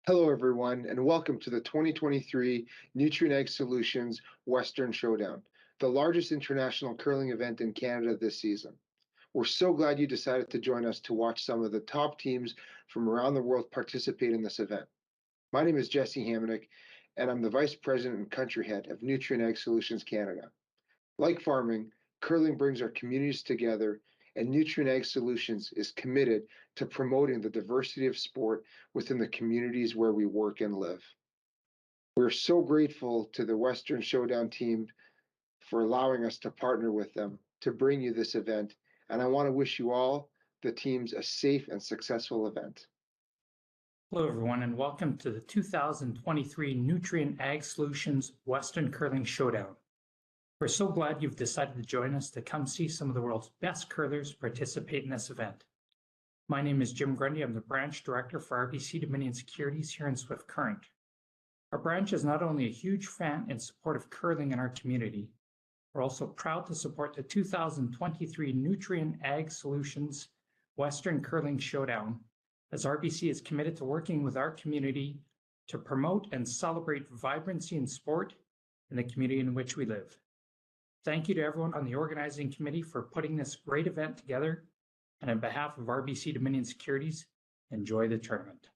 Hello, everyone, and welcome to the 2023 Nutrien Ag Solutions Western Showdown, the largest international curling event in Canada this season. We're so glad you decided to join us to watch some of the top teams from around the world participate in this event. My name is Jesse Hamonic, and I'm the Vice President and Country Head of Nutrien Ag Solutions Canada. Like farming, curling brings our communities together, and Nutrien Ag Solutions is committed to promoting the diversity of sport within the communities where we work and live. We're so grateful to the Western Showdown team for allowing us to partner with them to bring you this event, and I want to wish you all, the teams, a safe and successful event. Hello, everyone, and welcome to the 2023 Nutrien Ag Solutions Western Curling Showdown. We're so glad you've decided to join us to come see some of the world's best curlers participate in this event. My name is Jim Grundy. I'm the Branch Director for RBC Dominion Securities here in Swift Current. Our branch is not only a huge fan and support of curling in our community, we're also proud to support the 2023 Nutrien Ag Solutions Western Curling Showdown, as RBC is committed to working with our community to promote and celebrate vibrancy in sport in the community in which we live. Thank you to everyone on the organizing committee for putting this great event together, and on behalf of RBC Dominion Securities, enjoy the tournament.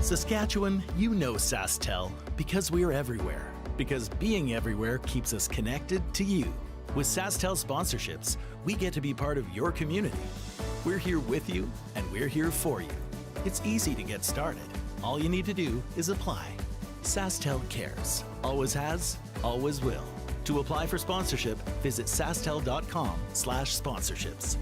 Saskatchewan, you know SaskTel because we're everywhere. Because being everywhere keeps us connected to you. With SaskTel sponsorships, we get to be part of your community. We're here with you, and we're here for you. It's easy to get started. All you need to do is apply. SaskTel cares. Always has, always will. To apply for sponsorship, visit sastel.com/sponsorships.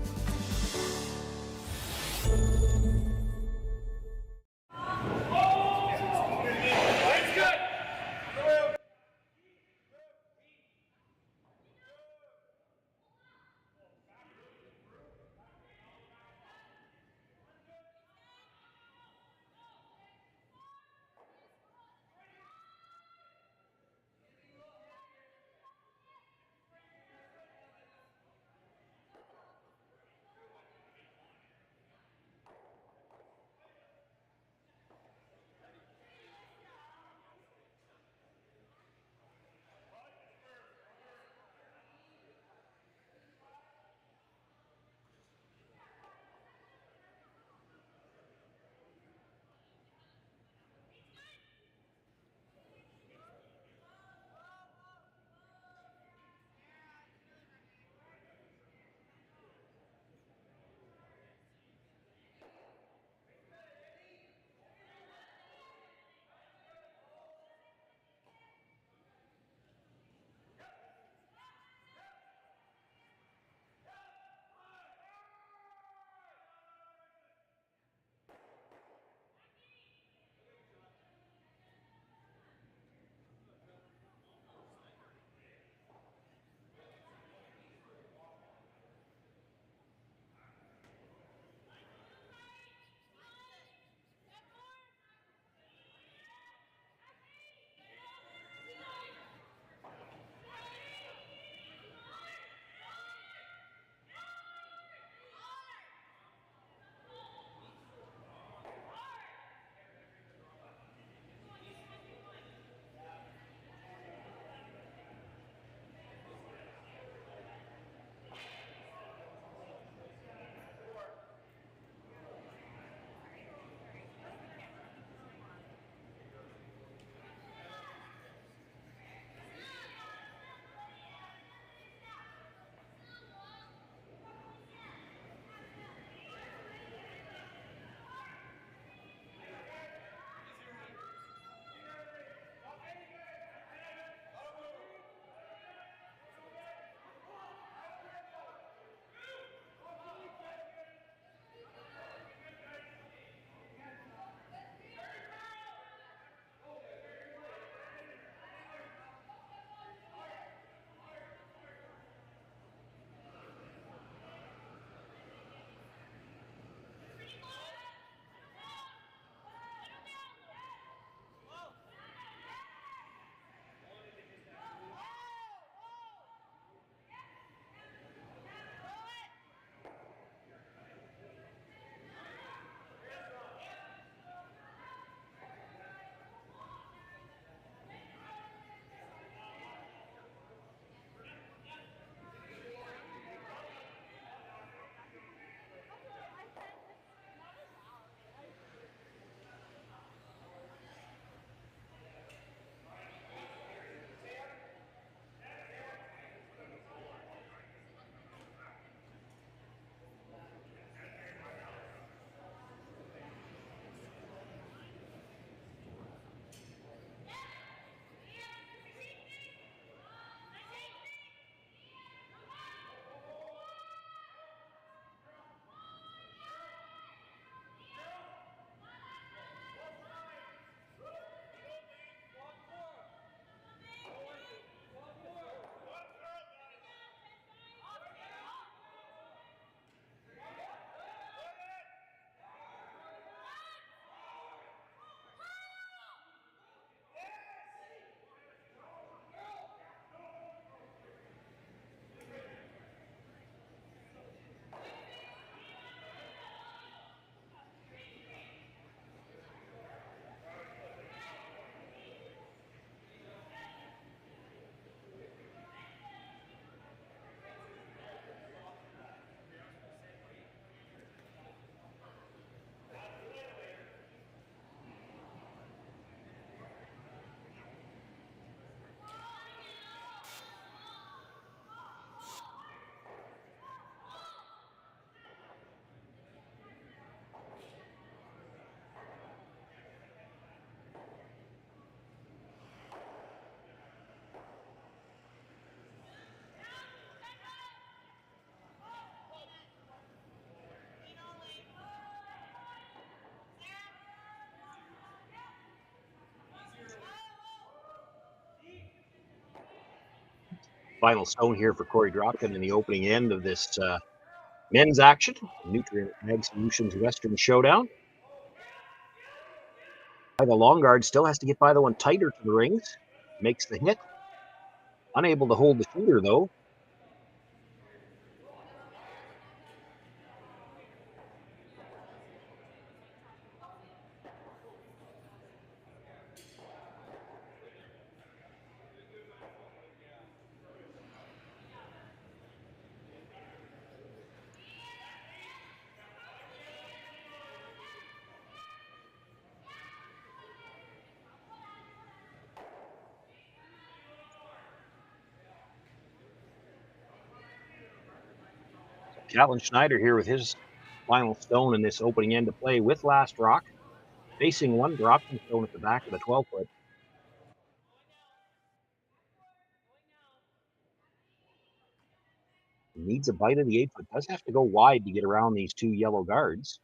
Final stone here for Korey Dropkin in the opening end of this men's action. Nutrien Ag Solutions Western Showdown. The long guard still has to get by the one tighter to the rings. Makes the hit. Unable to hold the shooter, though. Catlin Schneider here with his final stone in this opening end to play with last rock. Facing one Dropkin stone at the back of the 12-foot. Needs a bite of the 8-foot. Does have to go wide to get around these two yellow guards.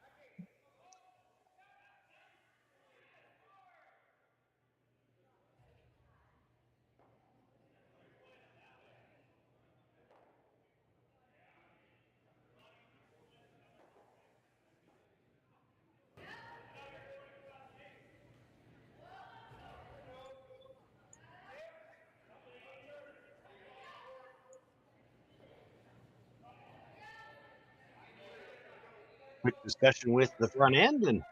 Quick discussion with the front end and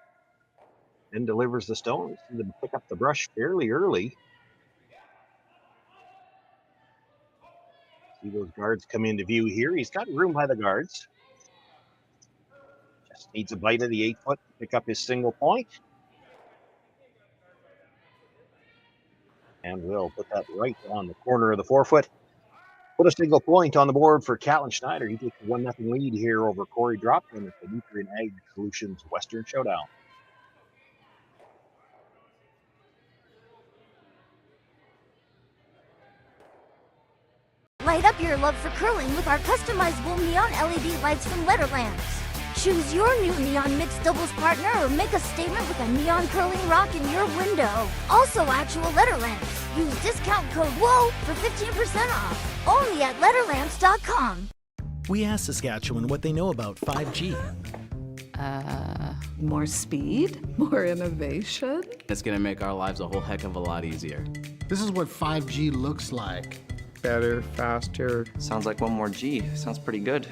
then delivers the stone. See them pick up the brush fairly early. See those guards come into view here. He's got room by the guards. Just needs a bite of the 8-foot to pick up his single point. And we'll put that right on the corner of the 4-foot. Put a single point on the board for Catlin Schneider. He takes a 1-0 lead here over Korey Dropkin at the Nutrien Ag Solutions Western Showdown. Light up your love for curling with our customizable neon LED lights from Letterlands. Choose your new neon mixed doubles partner or make a statement with a neon curling rock in your window. Also actual Letterlands. Use discount code WHOA for 15% off. Only at Letterlands.com. We asked Saskatchewan what they know about 5G. More speed, more innovation. It's gonna make our lives a whole heck of a lot easier. This is what 5G looks like. Better, faster. Sounds like one more G. Sounds pretty good.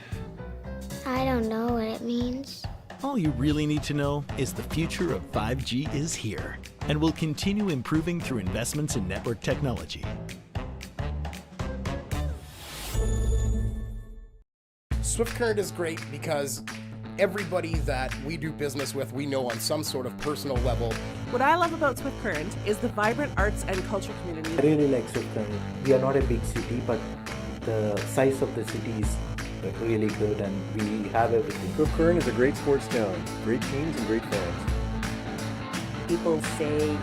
I don't know what it means. All you really need to know is the future of 5G is here and will continue improving through investments in network technology. Swift Current is great because everybody that we do business with, we know on some sort of personal level. What I love about Swift Current is the vibrant arts and culture community. I really like Swift Current. We are not a big city, but the size of the city is really good and we have everything. Swift Current is a great sports town, great teams and great fans. People say,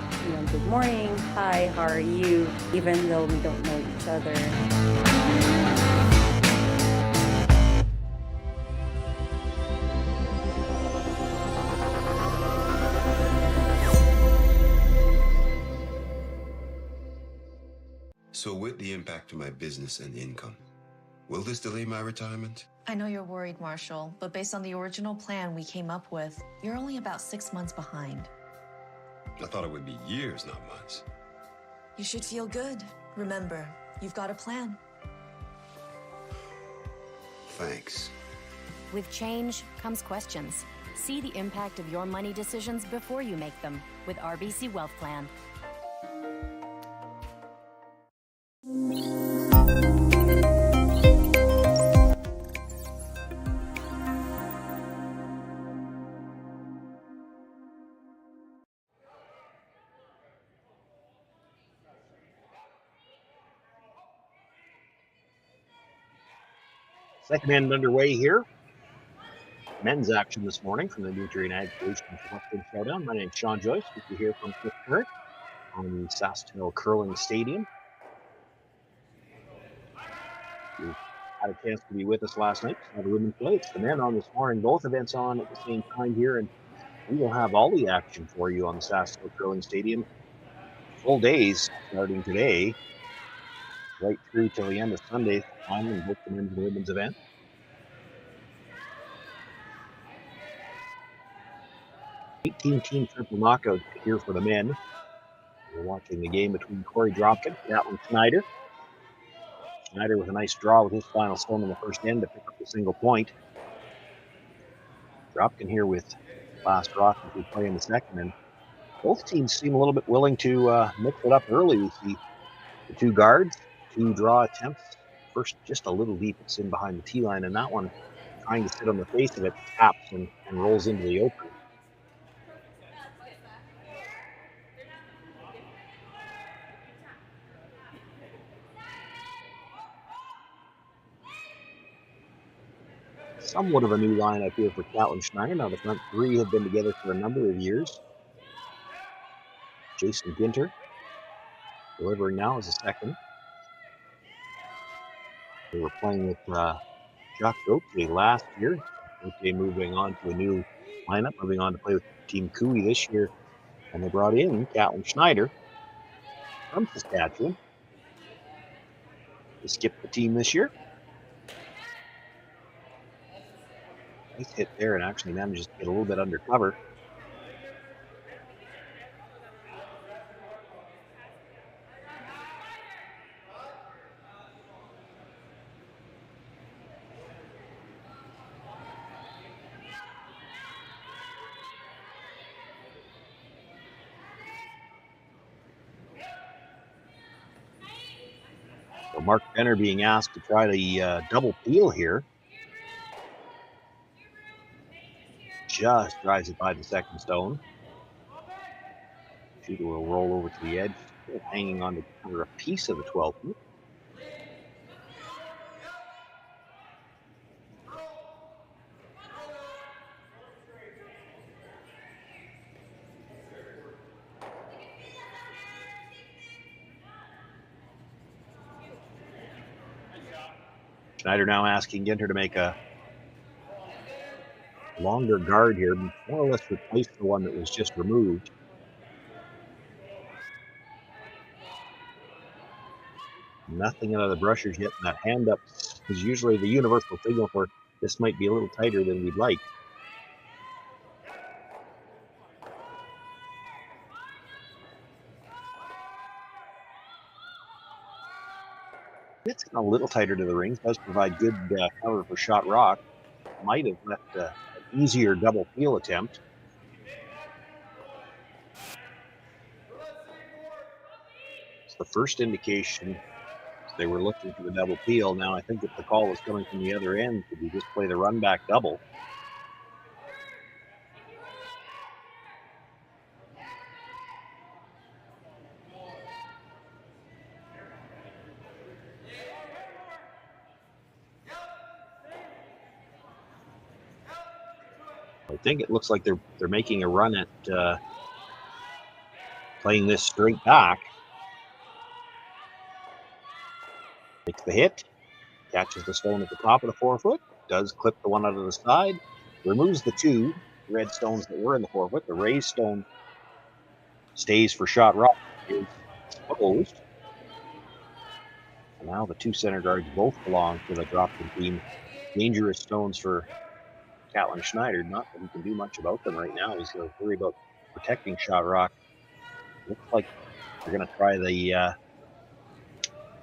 good morning, hi, how are you, even though we don't know each other. So with the impact to my business and income, will this delay my retirement? I know you're worried, Marshall, but based on the original plan we came up with, you're only about 6 months behind. I thought it would be years, not months. You should feel good. Remember, you've got a plan. Thanks. With change comes questions. See the impact of your money decisions before you make them with RBC Wealth Plan. Second end underway here. Men's action this morning from the Nutrien Ag Solutions Western Showdown. My name's Sean Joyce. Good to hear from Swift Current on the Saskatchewan Curling Stadium. You had a chance to be with us last night. Had a room and play. It's the men on this morning. Both events on at the same time here, and we will have all the action for you on the Saskatchewan Curling Stadium. Full days starting today. right through till the end of Sunday's final in both the men's and women's event. Team triple knockout here for the men. We're watching the game between Korey Dropkin and Catlin Schneider. Schneider with a nice draw with his final stone in the first end to pick up the single point. Dropkin here with last rock as we play in the second, and both teams seem a little bit willing to mix it up early. We see the two guards, two draw attempts. First, just a little deep, it's in behind the tee line, and that one, trying to sit on the face of it, taps and rolls into the open. Somewhat of a new lineup here for Catlin Schneider. Now the front three have been together for a number of years. Jason Ginter delivering now as a second. They were playing with Jacques Gauthier last year. Gauthier moving on to a new lineup, moving on to play with Team Cooey this year. And they brought in Catlin Schneider from Saskatchewan to skip the team this year. Nice hit there, and actually manages to get a little bit under cover. So Mark Benner being asked to try the double peel here. Just drives it by the second stone. Shooter will roll over to the edge, still hanging on to cover a piece of the 12 feet. Schneider now asking Ginter to make a longer guard here, more or less replace the one that was just removed. Nothing out of the brushers yet, and that hand up is usually the universal signal for this might be a little tighter than we'd like. It's a little tighter to the rings, does provide good cover for shot rock. Might have left an easier double peel attempt. It's the first indication they were looking for the double peel. Now I think if the call was coming from the other end, could we just play the run back double? I think it looks like they're making a run at playing this straight back. Makes the hit, catches the stone at the top of the 4 foot, does clip the one out of the side, removes the two red stones that were in the 4 foot. The raised stone stays for shot rock, is exposed. And now the two center guards both belong to the Dropkin team. Dangerous stones for Catlin Schneider. Not that he can do much about them right now. He's going to worry about protecting shot rock. Looks like they're going to try the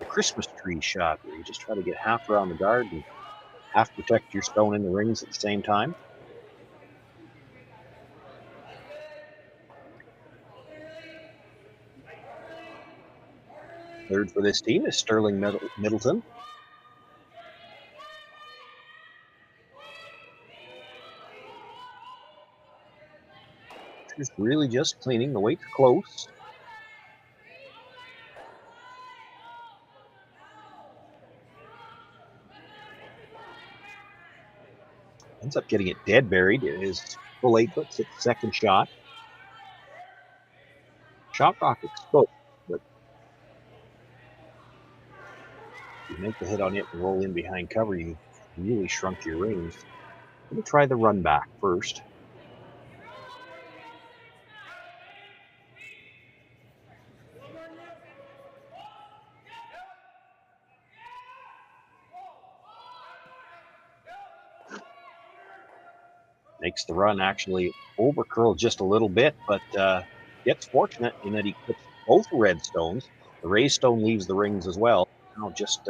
Christmas tree shot, where you just try to get half around the guard and half protect your stone in the rings at the same time. Third for this team is Sterling Middleton. Just really just cleaning. The weight's close. Ends up getting it dead buried. It is full 8 foot, second shot. Shot rock exposed, but you make the hit on it and roll in behind cover, you really shrunk your rings. Let me try the run back first. Makes the run actually over curl just a little bit, but gets fortunate in that he puts both red stones. The raised stone leaves the rings as well. Now just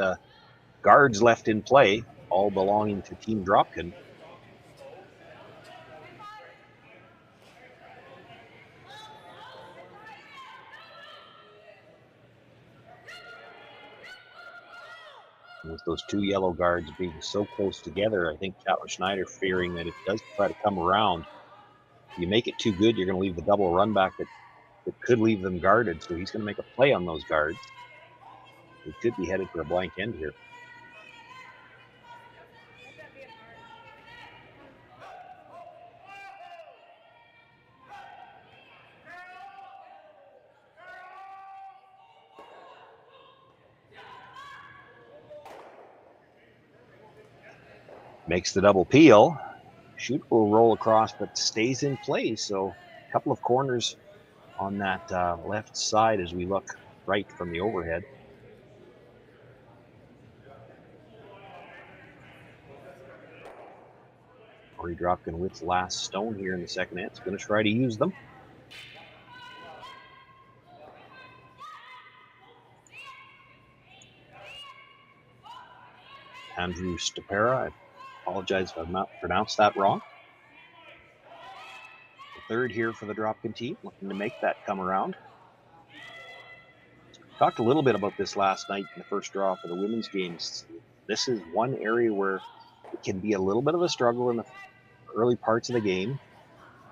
guards left in play, all belonging to Team Dropkin. With those two yellow guards being so close together, I think Catlin Schneider fearing that if it does try to come around, you make it too good, you're going to leave the double run back that could leave them guarded. So he's going to make a play on those guards. He could be headed for a blank end here. Makes the double peel. Shooter will roll across, but stays in place. So a couple of corners on that left side as we look right from the overhead. Korey Dropkin with last stone here in the second end. He's going to try to use them. Andrew Stapera, I apologize if I've not pronounced that wrong. The third here for the Dropkin team, looking to make that come around. Talked a little bit about this last night in the first draw for the women's games. This is one area where it can be a little bit of a struggle in the early parts of the game.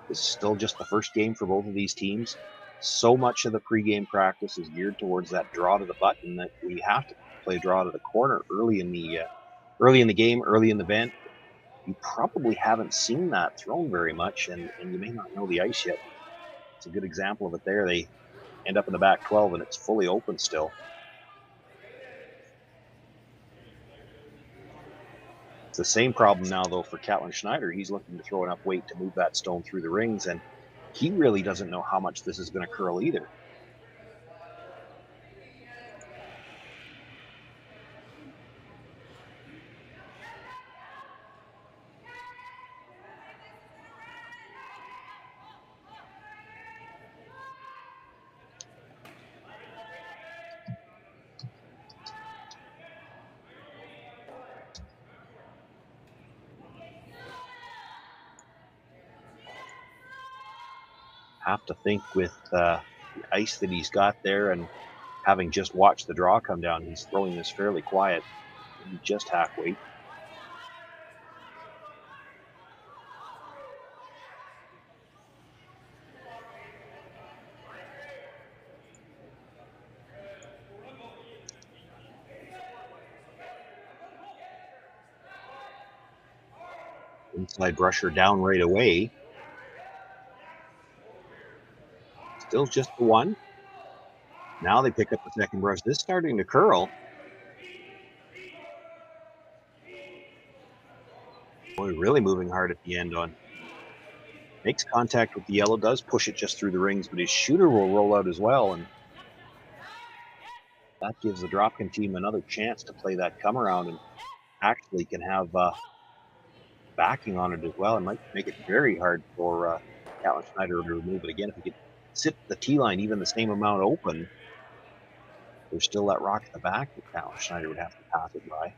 This is still just the first game for both of these teams. So much of the pregame practice is geared towards that draw to the button that we have to play draw to the corner early in the game, early in the event. You probably haven't seen that thrown very much, and you may not know the ice yet. It's a good example of it there. They end up in the back 12, and it's fully open still. It's the same problem now, though, for Catlin Schneider. He's looking to throw enough weight to move that stone through the rings, and he really doesn't know how much this is going to curl either. Have to think with the ice that he's got there and having just watched the draw come down, he's throwing this fairly quiet, just halfway. Inside brusher down right away. Still just the one. Now they pick up the second brush. This is starting to curl. Boy, really moving hard at the end on. Makes contact with the yellow, does push it just through the rings, but his shooter will roll out as well, and that gives the Dropkin team another chance to play that come around and actually can have backing on it as well, and might make it very hard for Catlin Schneider to remove it again. If he could sit the T line even the same amount open, there's still that rock at the back that Catlin Schneider would have to pass it by.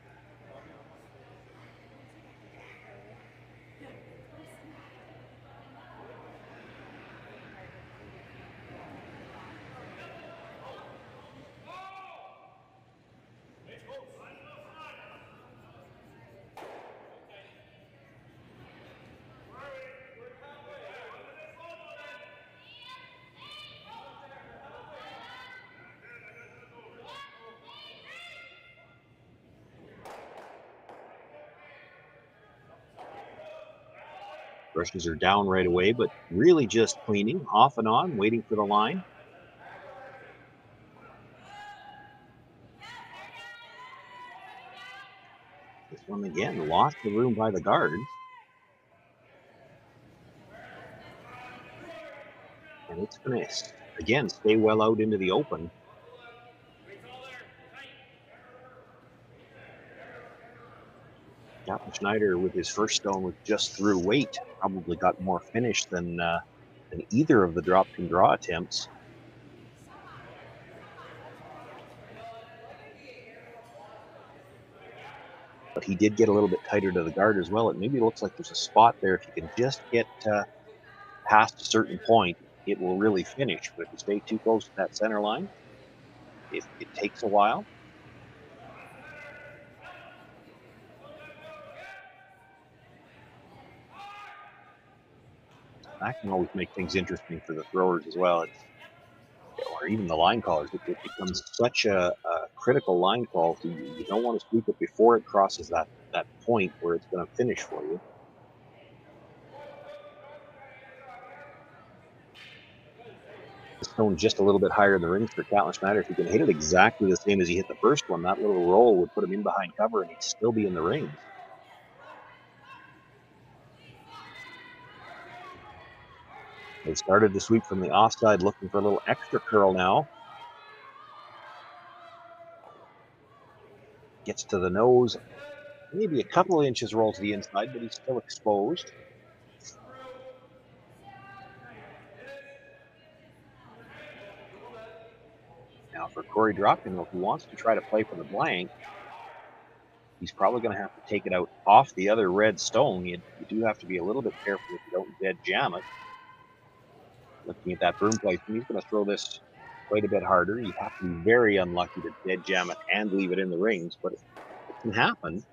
Brushes are down right away, but really just cleaning off and on, waiting for the line. This one again, lost the room by the guards. And it's going to, again, stay well out into the open. Catlin Schneider with his first stone was just through weight. Probably got more finish than either of the Dropkin draw attempts. But he did get a little bit tighter to the guard as well. It maybe looks like there's a spot there. If you can just get past a certain point, it will really finish. But if you stay too close to that center line, it takes a while. That can always make things interesting for the throwers as well. Or even the line callers. It becomes such a critical line call. So you don't want to sweep it before it crosses that point where it's going to finish for you. The stone just a little bit higher in the rings for Catlin Schneider. If he can hit it exactly the same as he hit the first one, that little roll would put him in behind cover and he'd still be in the rings. They started the sweep from the offside, looking for a little extra curl now. Gets to the nose, maybe a couple of inches roll to the inside, but he's still exposed. Now for Korey Dropkin, if he wants to try to play for the blank, he's probably going to have to take it out off the other red stone. You do have to be a little bit careful if you don't dead jam it. Looking at that broom placement, he's going to throw this quite a bit harder. You have to be very unlucky to dead jam it and leave it in the rings, but it can happen.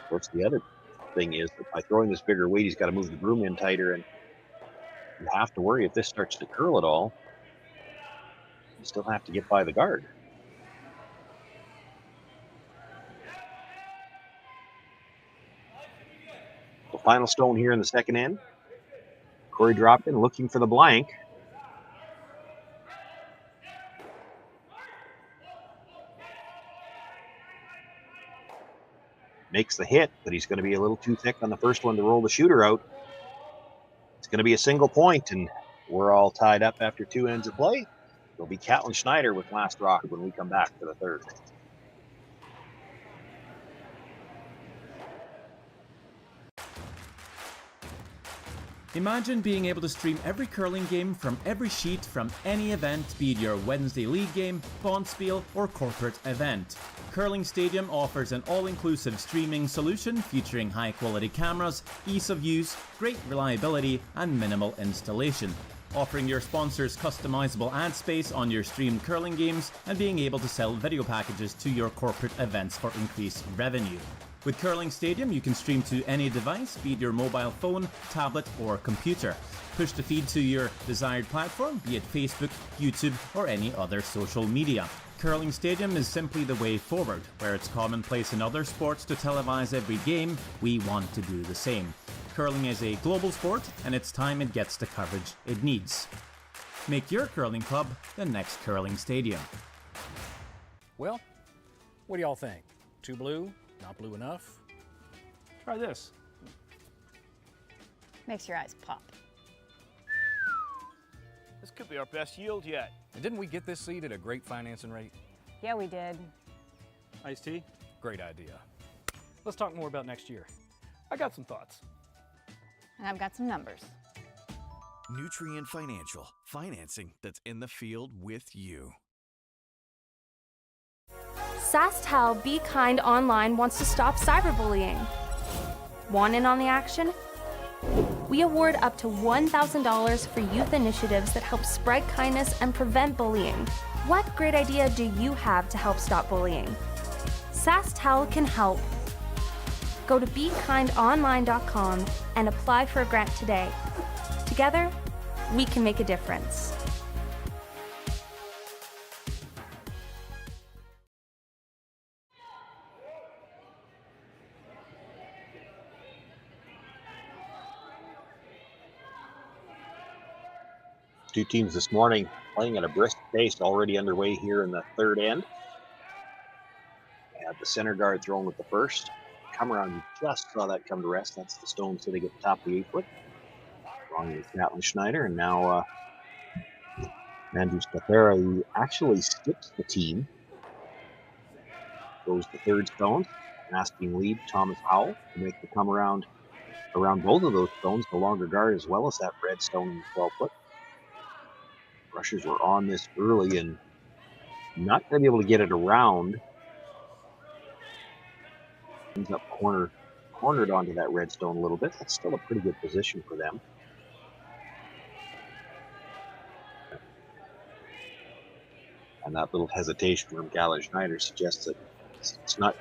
Of course, the other thing is that by throwing this bigger weight, he's got to move the broom in tighter, and you have to worry if this starts to curl at all. You still have to get by the guard. The final stone here in the second end. Korey Dropkin looking for the blank. Makes the hit, but he's going to be a little too thick on the first one to roll the shooter out. It's going to be a single point, and we're all tied up after 2 ends of play. It'll be Catlin Schneider with last rock when we come back for the third. Imagine being able to stream every curling game from every sheet from any event, be it your Wednesday league game, bonspiel, or corporate event. Curling Stadium offers an all-inclusive streaming solution featuring high-quality cameras, ease of use, great reliability, and minimal installation. Offering your sponsors customizable ad space on your streamed curling games and being able to sell video packages to your corporate events for increased revenue. With Curling Stadium, you can stream to any device, be it your mobile phone, tablet, or computer. Push the feed to your desired platform, be it Facebook, YouTube, or any other social media. Curling Stadium is simply the way forward. Where it's commonplace in other sports to televise every game, we want to do the same. Curling is a global sport, and it's time it gets the coverage it needs. Make your curling club the next Curling Stadium. Well, what do y'all think? Too blue? Not blue enough? Try this. Makes your eyes pop. This could be our best yield yet. And didn't we get this seed at a great financing rate? Yeah, we did. Iced tea? Great idea. Let's talk more about next year. I got some thoughts. And I've got some numbers. Nutrien Financial. Financing that's in the field with you. SaskTel Be Kind Online wants to stop cyberbullying. Want in on the action? We award up to $1,000 for youth initiatives that help spread kindness and prevent bullying. What great idea do you have to help stop bullying? SaskTel can help. Go to BeKindOnline.com and apply for a grant today. Together, we can make a difference. Two teams this morning playing at a brisk pace, already underway here in the third end. Had the center guard thrown with the first. Come around, you just saw that come to rest. That's the stone sitting at the top of the 8-foot. Along with Catlin Schneider, and now Andrew Stafera, who actually skips the team. goes the third stone. Asking lead Thomas Howell to make the come around both of those stones, the longer guard as well as that red stone in the 12-foot. Rushers were on this early and not going to be able to get it around. Ends up cornered onto that red stone a little bit. That's still a pretty good position for them. And that little hesitation from Catlin Schneider suggests that it's not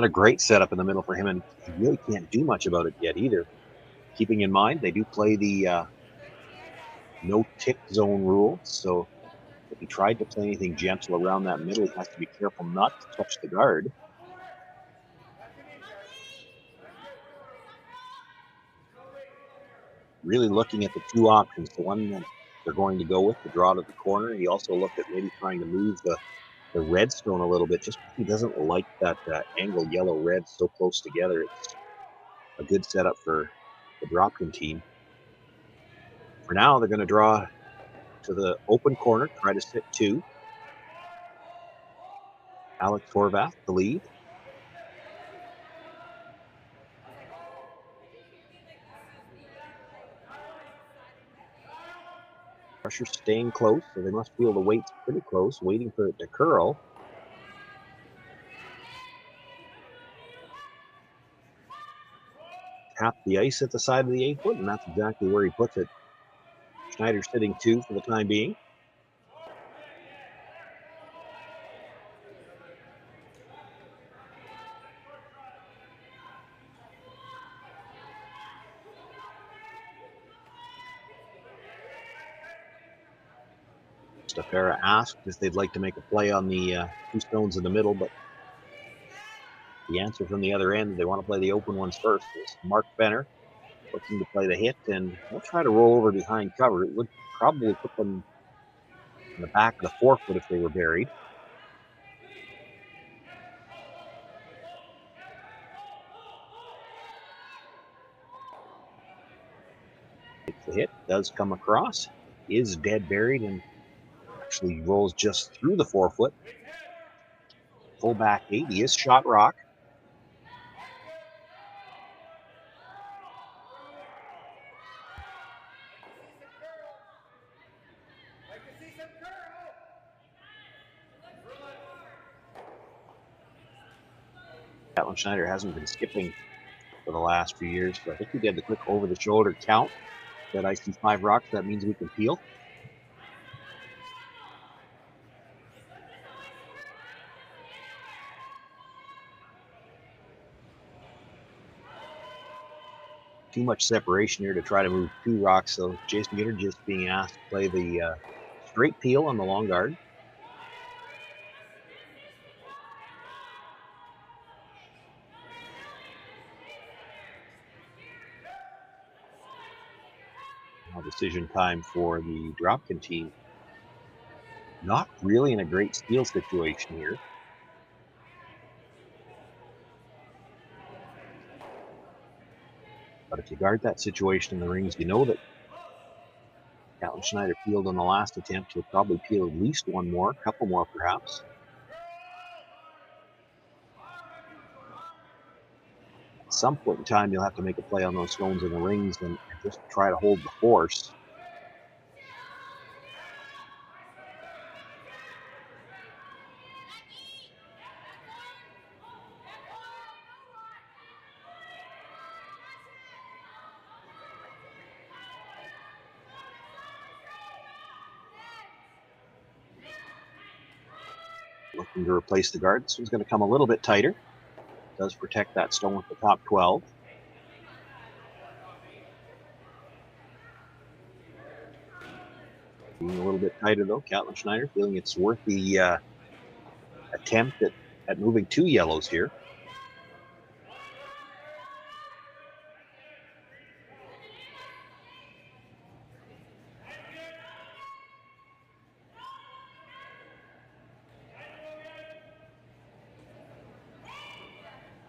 a great setup in the middle for him, and he really can't do much about it yet either. Keeping in mind, they do play the no tick zone rule, so if he tried to play anything gentle around that middle, he has to be careful not to touch the guard. Really looking at the two options, the one that they're going to go with, the draw to the corner. He also looked at maybe trying to move the red stone a little bit, just because he doesn't like that angle yellow-red so close together. It's a good setup for the Dropkin team. For now, they're going to draw to the open corner, try to sit two. Alex Horvath, the lead. Rushers staying close, so they must feel the weight's pretty close, waiting for it to curl. Tap the ice at the side of the 8-foot, and that's exactly where he puts it. Schneider sitting two for the time being. Stafera asked if they'd like to make a play on the two stones in the middle, but the answer from the other end, they want to play the open ones first. Is Mark Benner looking to play the hit, and they'll try to roll over behind cover. It would probably put them in the back of the 4-foot if they were buried. The hit does come across, is dead buried, and actually rolls just through the 4-foot. Full back 8, he is shot rock. Catlin Schneider hasn't been skipping for the last few years, so I think we did the quick over-the-shoulder count. That I see 5 rocks, that means we can peel. Too much separation here to try to move 2 rocks, so Jason Gitter just being asked to play the straight peel on the long guard. Now decision time for the Dropkin team. Not really in a great steal situation here. But if you guard that situation in the rings, you know that Catlin Schneider peeled on the last attempt. He'll probably peel at least one more, a couple more perhaps. At some point in time, you'll have to make a play on those stones in the rings and just try to hold the force. Looking to replace the guard. This one's going to come a little bit tighter. Does protect that stone with the top 12. Being a little bit tighter though, Catlin Schneider feeling it's worth the attempt at moving 2 yellows here.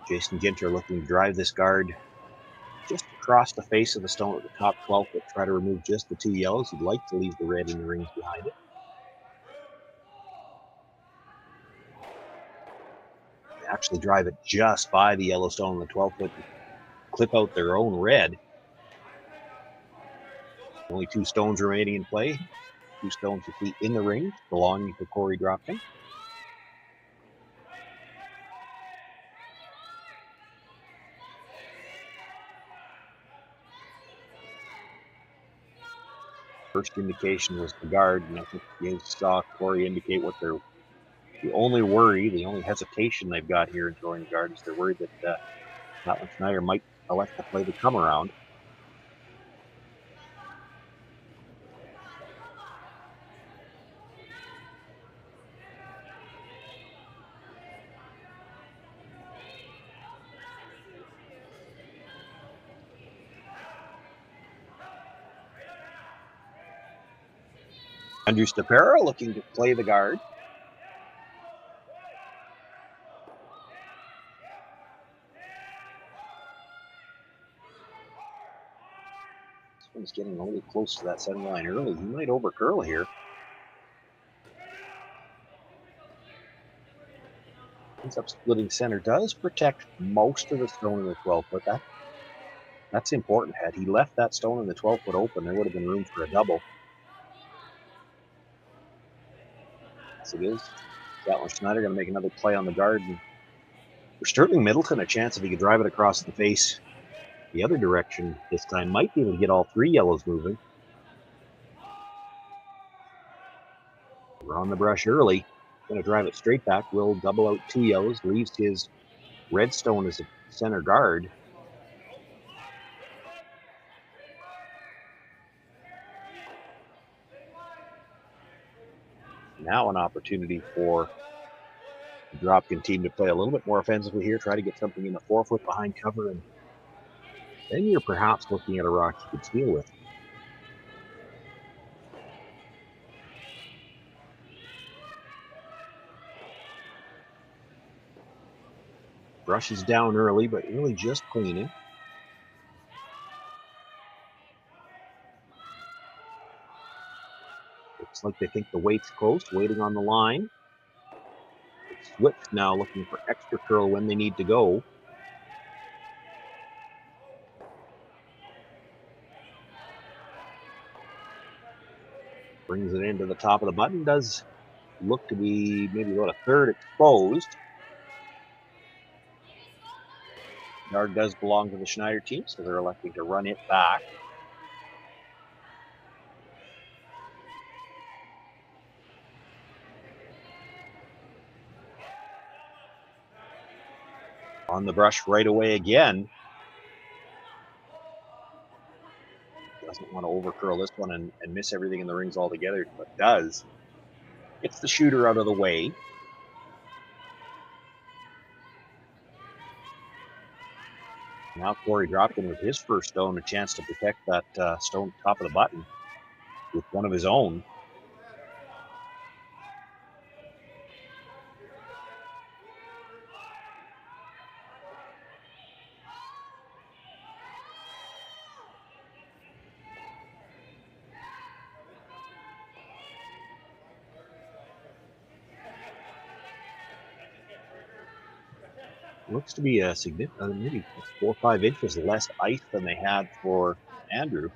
Jason Ginter looking to drive this guard just across the face of the stone at the top 12, but try to remove just the 2 yellows. He'd like to leave the red in the rings behind it. actually drive it just by the yellow stone in the 12-foot and clip out their own red. Only 2 stones remaining in play. 2 stones you see in the ring belonging to Korey Dropkin. First indication was the guard, and I think you saw Korey indicate what the only worry, the only hesitation they've got here in throwing the guard is they're worried that Catlin Schneider might elect to play the come around. Andrew Stapera looking to play the guard. This one's getting a little close to that center line early. He might overcurl here. Ends up splitting center. Does protect most of the stone in the 12-foot. That's important. Had he left that stone in the 12-foot open, there would have been room for a double. As it is, Catlin Schneider going to make another play on the guard. And for Sterling Middleton, a chance if he could drive it across the face the other direction this time, might be able to get all 3 yellows moving. We're on the brush early. Going to drive it straight back. Will double out 2 yellows. Leaves his red stone as a center guard. Now an opportunity for the Dropkin team to play a little bit more offensively here. Try to get something in the 4-foot behind cover. And then you're perhaps looking at a rock you could steal with. Brush is down early, but really just cleaning. Looks like they think the weight's close, waiting on the line. Switch now looking for extra curl when they need to go. Brings it into the top of the button. Does look to be maybe about a third exposed. Yard does belong to the Schneider team, so they're electing to run it back. On the brush right away again. Doesn't want to overcurl this one and miss everything in the rings altogether, but does. Gets the shooter out of the way. Now Korey Dropkin with his first stone, a chance to protect that stone top of the button with one of his own. Looks to be a significant, maybe 4 or 5 inches less ice than they had for Andrew.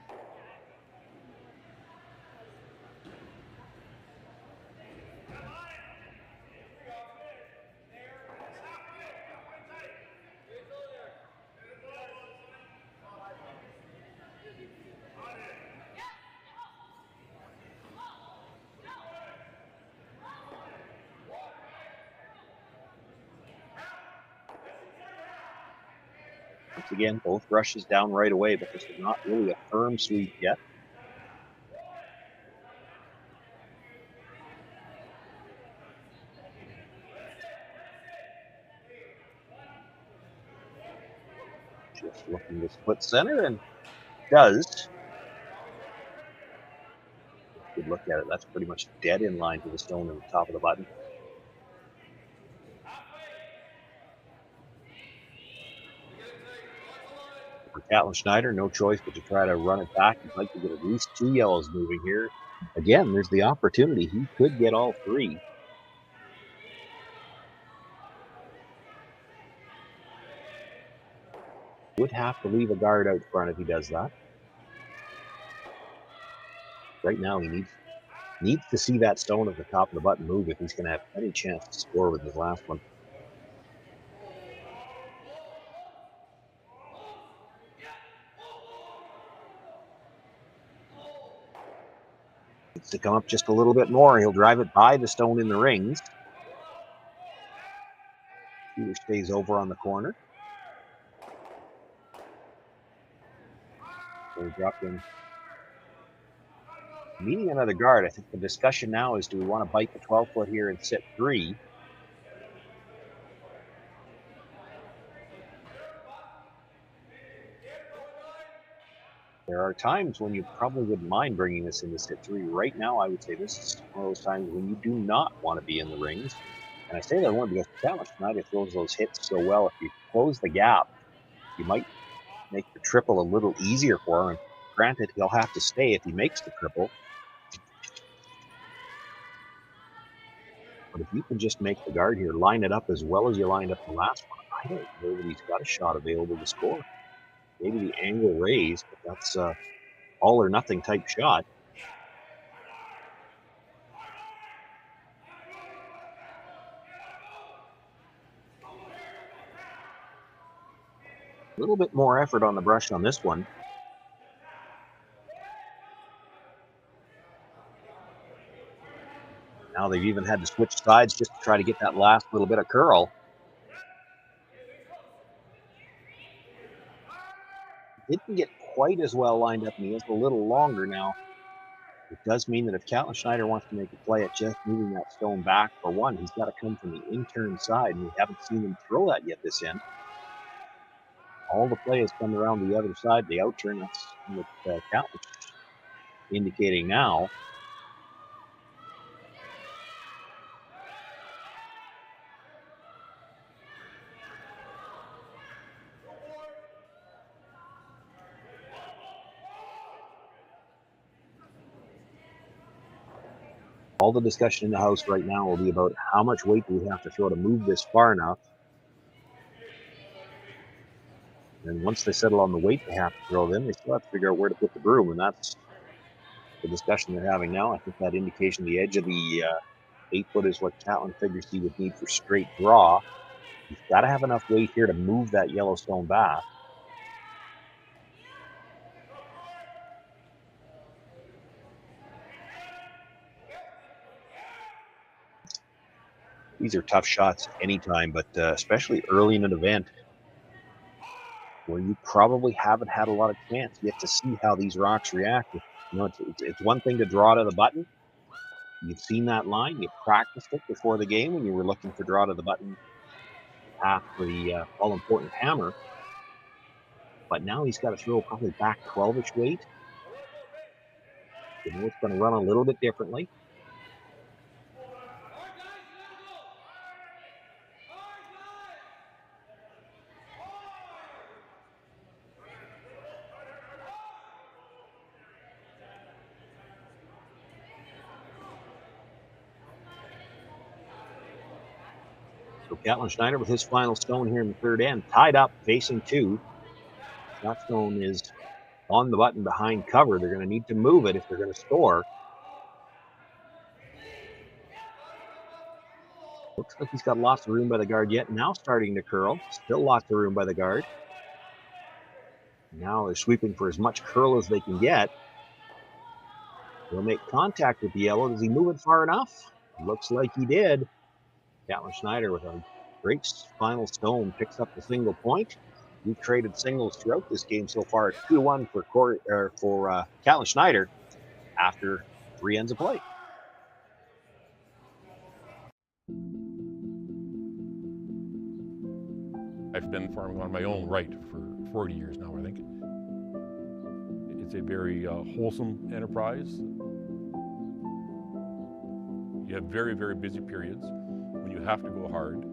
Once again, both brushes down right away, but this is not really a firm sweep yet. Just looking to split center and does. Good look at it. That's pretty much dead in line to the stone in the top of the button. For Catlin Schneider, no choice but to try to run it back. He'd like to get at least 2 yellows moving here. Again, there's the opportunity. He could get all 3. Would have to leave a guard out front if he does that. Right now, he needs to see that stone at the top of the button move if he's going to have any chance to score with his last one. Needs to come up just a little bit more. He'll drive it by the stone in the rings. Peter stays over on the corner. Korey Dropkin meeting another guard. I think the discussion now is, do we want to bite the 12-foot here and sit 3? There are times when you probably wouldn't mind bringing this into sit 3. Right now, I would say this is one of those times when you do not want to be in the rings. And I say that one because Catlin Schneider throws those hits so well. If you close the gap, you might make the triple a little easier for him. And granted, he'll have to stay if he makes the triple. But if you can just make the guard here, line it up as well as you lined up the last one, I don't know that he's got a shot available to score. Maybe the angle raised, but that's all or nothing type shot. A little bit more effort on the brush on this one. Now they've even had to switch sides just to try to get that last little bit of curl. Didn't get quite as well lined up, and he is a little longer now. It does mean that if Catlin Schneider wants to make a play at just moving that stone back for one, he's got to come from the in-turn side, and we haven't seen him throw that yet this end. All the play has come around the other side, the out-turn. That's what Catlin indicating now. All the discussion in the house right now will be about how much weight do we have to throw to move this far enough. And once they settle on the weight they have to throw, then they still have to figure out where to put the broom, and that's the discussion they're having now. I think that indication the edge of the 8-foot is what Catlin figures he would need for straight draw. He's got to have enough weight here to move that yellow stone back. These are tough shots anytime, but especially early in an event where you probably haven't had a lot of chance yet to see how these rocks react. You know, it's one thing to draw to the button. You've seen that line. You practiced it before the game when you were looking for draw to the button after the all-important hammer. But now he's got to throw probably back 12-ish weight. You know, it's going to run a little bit differently. So Catlin Schneider with his final stone here in the third end, tied up, facing 2. That stone is on the button behind cover. They're going to need to move it if they're going to score. Looks like he's got lots of room by the guard yet. Now starting to curl. Still lots of room by the guard. Now they're sweeping for as much curl as they can get. He'll make contact with the yellow. Does he move it far enough? Looks like he did. Catlin Schneider with a great final stone picks up the single point. We've traded singles throughout this game so far. 2-1 for Catlin Schneider after 3 ends of play. I've been farming on my own right for 40 years now, I think. It's a very wholesome enterprise. You have very, very busy periods when you have to go hard.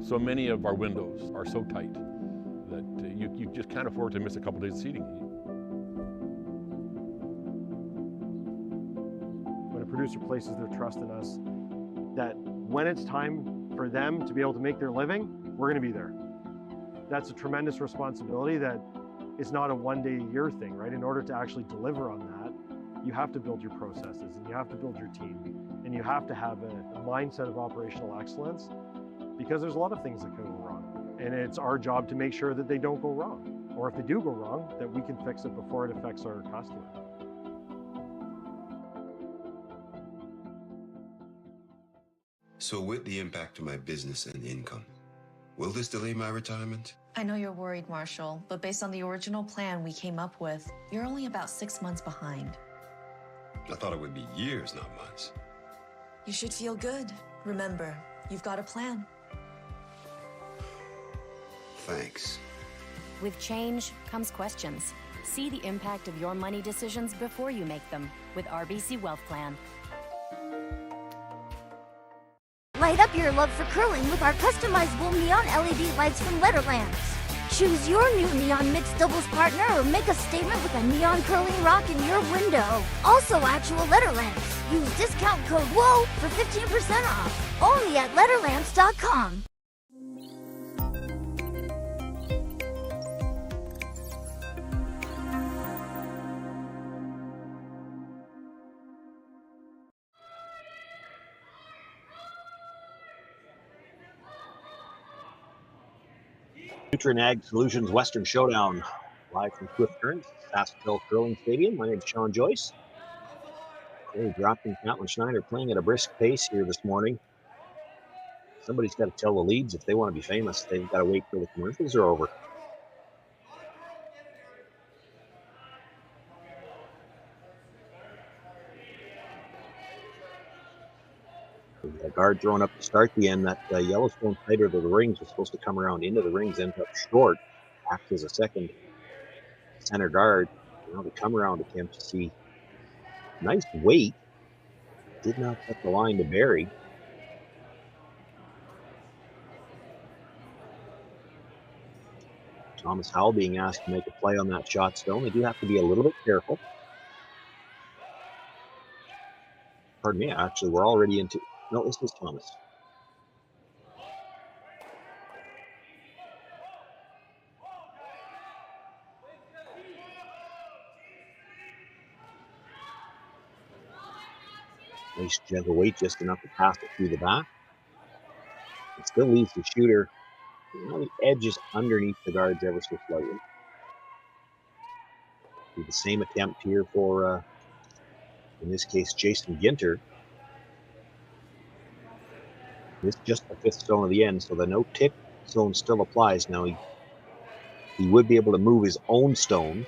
So many of our windows are so tight that you just can't afford to miss a couple days of seeding. When a producer places their trust in us, that when it's time for them to be able to make their living, we're going to be there. that's a tremendous responsibility that is not a one-day-a-year thing, right? In order to actually deliver on that, you have to build your processes and you have to build your team and you have to have a mindset of operational excellence, because there's a lot of things that can go wrong. And it's our job to make sure that they don't go wrong. Or if they do go wrong, that we can fix it before it affects our customer. So with the impact to my business and income, will this delay my retirement? I know you're worried, Marshall, but based on the original plan we came up with, you're only about 6 months behind. I thought it would be years, not months. You should feel good. Remember, you've got a plan. Thanks. With change comes questions. See the impact of your money decisions before you make them with RBC Wealth Plan. Light up your love for curling with our customizable neon LED lights from Letterlands. Choose your new neon mixed doubles partner or make a statement with a neon curling rock in your window. Also actual Letterlands. Use discount code WHOA for 15% off. Only at Letterlands.com. Nutrien Ag Solutions Western Showdown, live from Swift Current, Saskatchewan Curling Stadium. My name is Sean Joyce. Korey Dropkin, Catlin Schneider playing at a brisk pace here this morning. Somebody's got to tell the leads if they want to be famous. They've got to wait till the commercials are over. The guard thrown up to start the end. That Yellowstone tighter to the rings was supposed to come around into the rings, ended up short. Acts as a second center guard. Now the come around attempt to see nice weight. Did not get the line to bury. Thomas Howell being asked to make a play on that shot stone. They do have to be a little bit careful. Pardon me, actually, we're already into... No, this is Thomas. Nice gentle weight, just enough to pass it through the back. It still leaves the shooter, the edges underneath the guards ever so slightly. Do the same attempt here for, in this case, Jason Ginter. This is just the fifth stone of the end, so the no tip zone still applies. Now he would be able to move his own stone.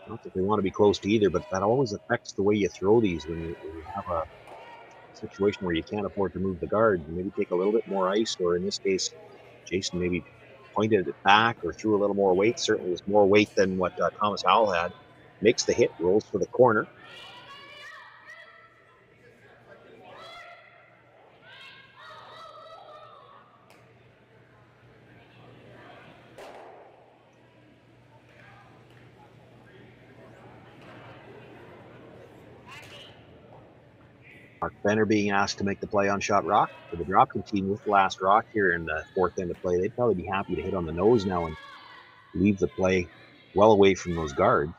Not that they want to be close to either, but that always affects the way you throw these when you have a situation where you can't afford to move the guard. Maybe take a little bit more ice, or in this case, Jason maybe pointed it back or threw a little more weight. Certainly was more weight than what Thomas Howell had. Makes the hit, rolls for the corner. Mark Benner being asked to make the play on shot rock for the Dropkin team with the last rock here in the fourth end of play. They'd probably be happy to hit on the nose now and leave the play well away from those guards.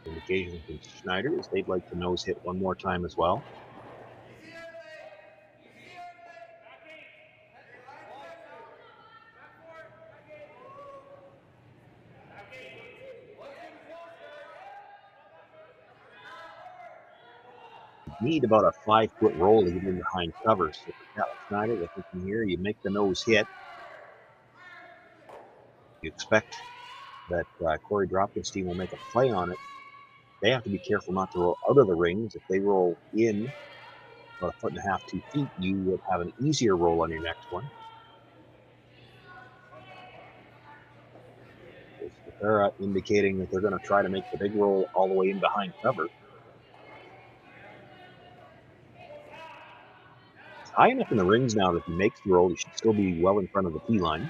Indication from Schneider is they'd like the nose hit one more time as well. Need about a 5-foot roll to get in behind cover. So for Catlin Schneider, they're thinking here, you make the nose hit. You expect that Korey Dropkin's team will make a play on it. They have to be careful not to roll out of the rings. If they roll in about 1.5 to 2 feet, you would have an easier roll on your next one. They're indicating that they're going to try to make the big roll all the way in behind cover. high enough in the rings now that if he makes the roll, he should still be well in front of the tee line.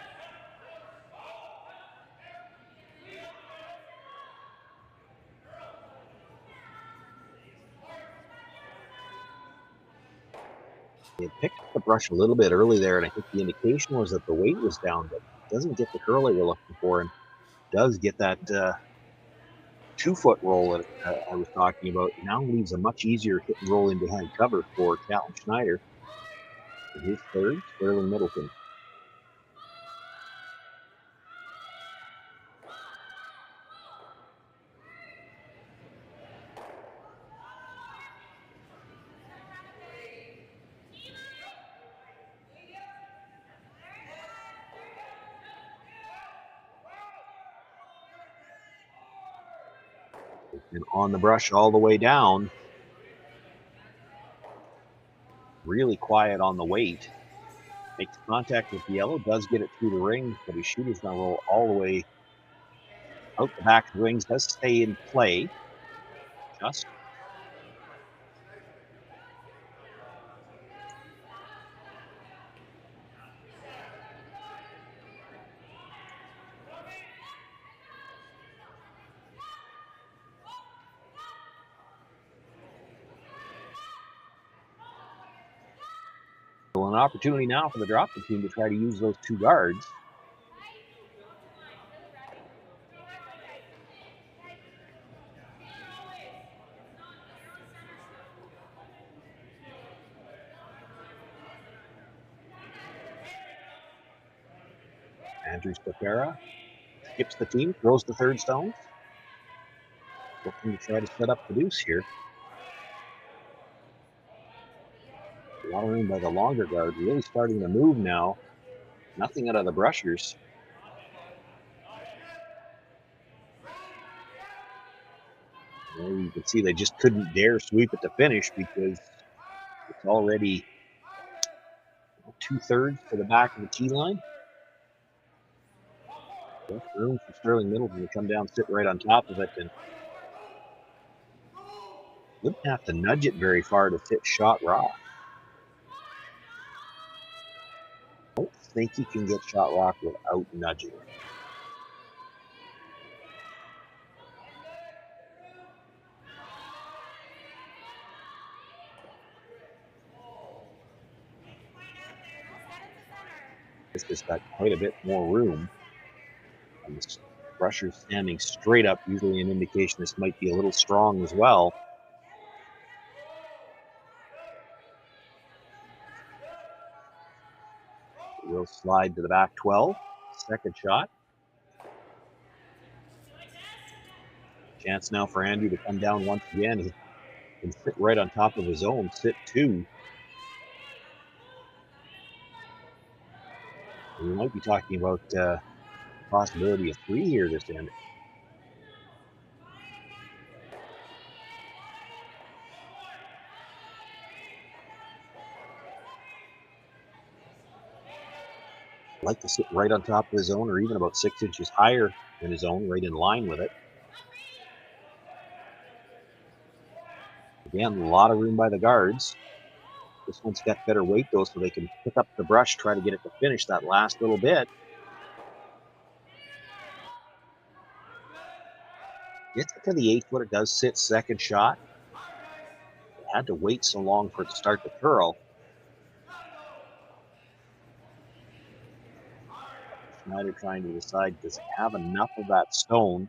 He had picked up the brush a little bit early there, and I think the indication was that the weight was down, but doesn't get the curl that you're looking for, and does get that 2-foot roll that I was talking about. Now leaves a much easier hit and roll in behind cover for Catlin Schneider. And his third, Sterling Middleton. And on the brush all the way down. Really quiet on the weight. Makes contact with the yellow, does get it through the rings, but his shooter's going to roll all the way out the back of the rings. Does stay in play. Just. So an opportunity now for the Dropkin team to try to use those two guards. Andrew Stafera skips the team, throws the third stone. Looking to try to set up the deuce here. A lot of room by the longer guard, really starting to move now. Nothing out of the brushers. There you can see they just couldn't dare sweep it to finish because it's already 2/3 to the back of the tee line. Enough room for Sterling Middleton to come down, sit right on top of it, and wouldn't have to nudge it very far to hit shot rock. I don't think you can get shot rock without nudging it. It's just got quite a bit more room. And this brusher standing straight up, usually an indication this might be a little strong as well. It will slide to the back 12. Second shot. Chance now for Andrew to come down once again. He can sit right on top of his own, sit two. We might be talking about possibility of 3 here this end. Like to sit right on top of his own, or even about 6 inches higher than his own, right in line with it. Again, a lot of room by the guards. This one's got better weight though, so they can pick up the brush, try to get it to finish that last little bit. Gets it to the 8 foot, it does sit second shot. It had to wait so long for it to start to curl. Schneider trying to decide, does he have enough of that stone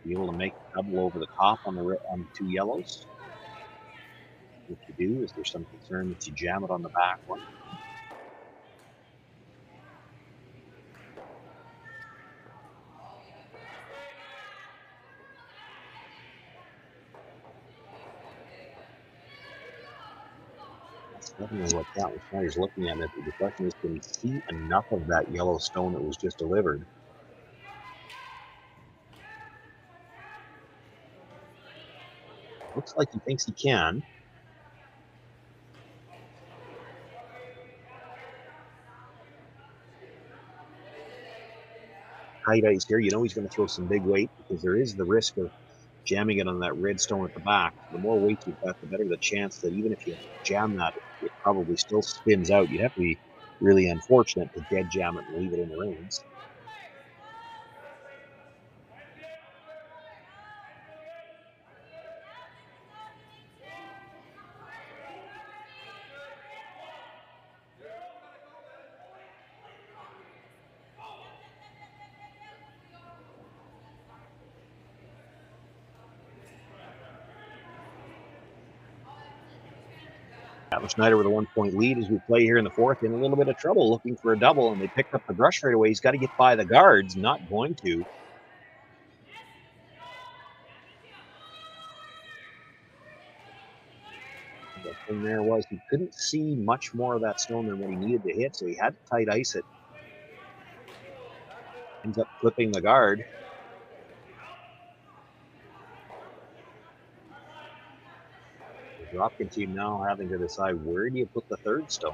to be able to make a double over the top on the two yellows? If you do, is there some concern that you jam it on the back one? That's definitely what Catlin Schneider's looking at. The question is, can he see enough of that yellow stone that was just delivered? Looks like he thinks he can. Tight ice here. You know he's going to throw some big weight because there is the risk of jamming it on that red stone at the back. The more weight you've got, the better the chance that even if you jam that, it probably still spins out. You'd have to be really unfortunate to dead jam it and leave it in the rings. Catlin Schneider with a 1-point lead as we play here in the fourth, in a little bit of trouble looking for a double, and they picked up the brush right away. He's got to get by the guards, not going to. The thing there was he couldn't see much more of that stone than what he needed to hit, so he had to tight ice it. Ends up clipping the guard. The Dropkin team now having to decide, where do you put the third stone?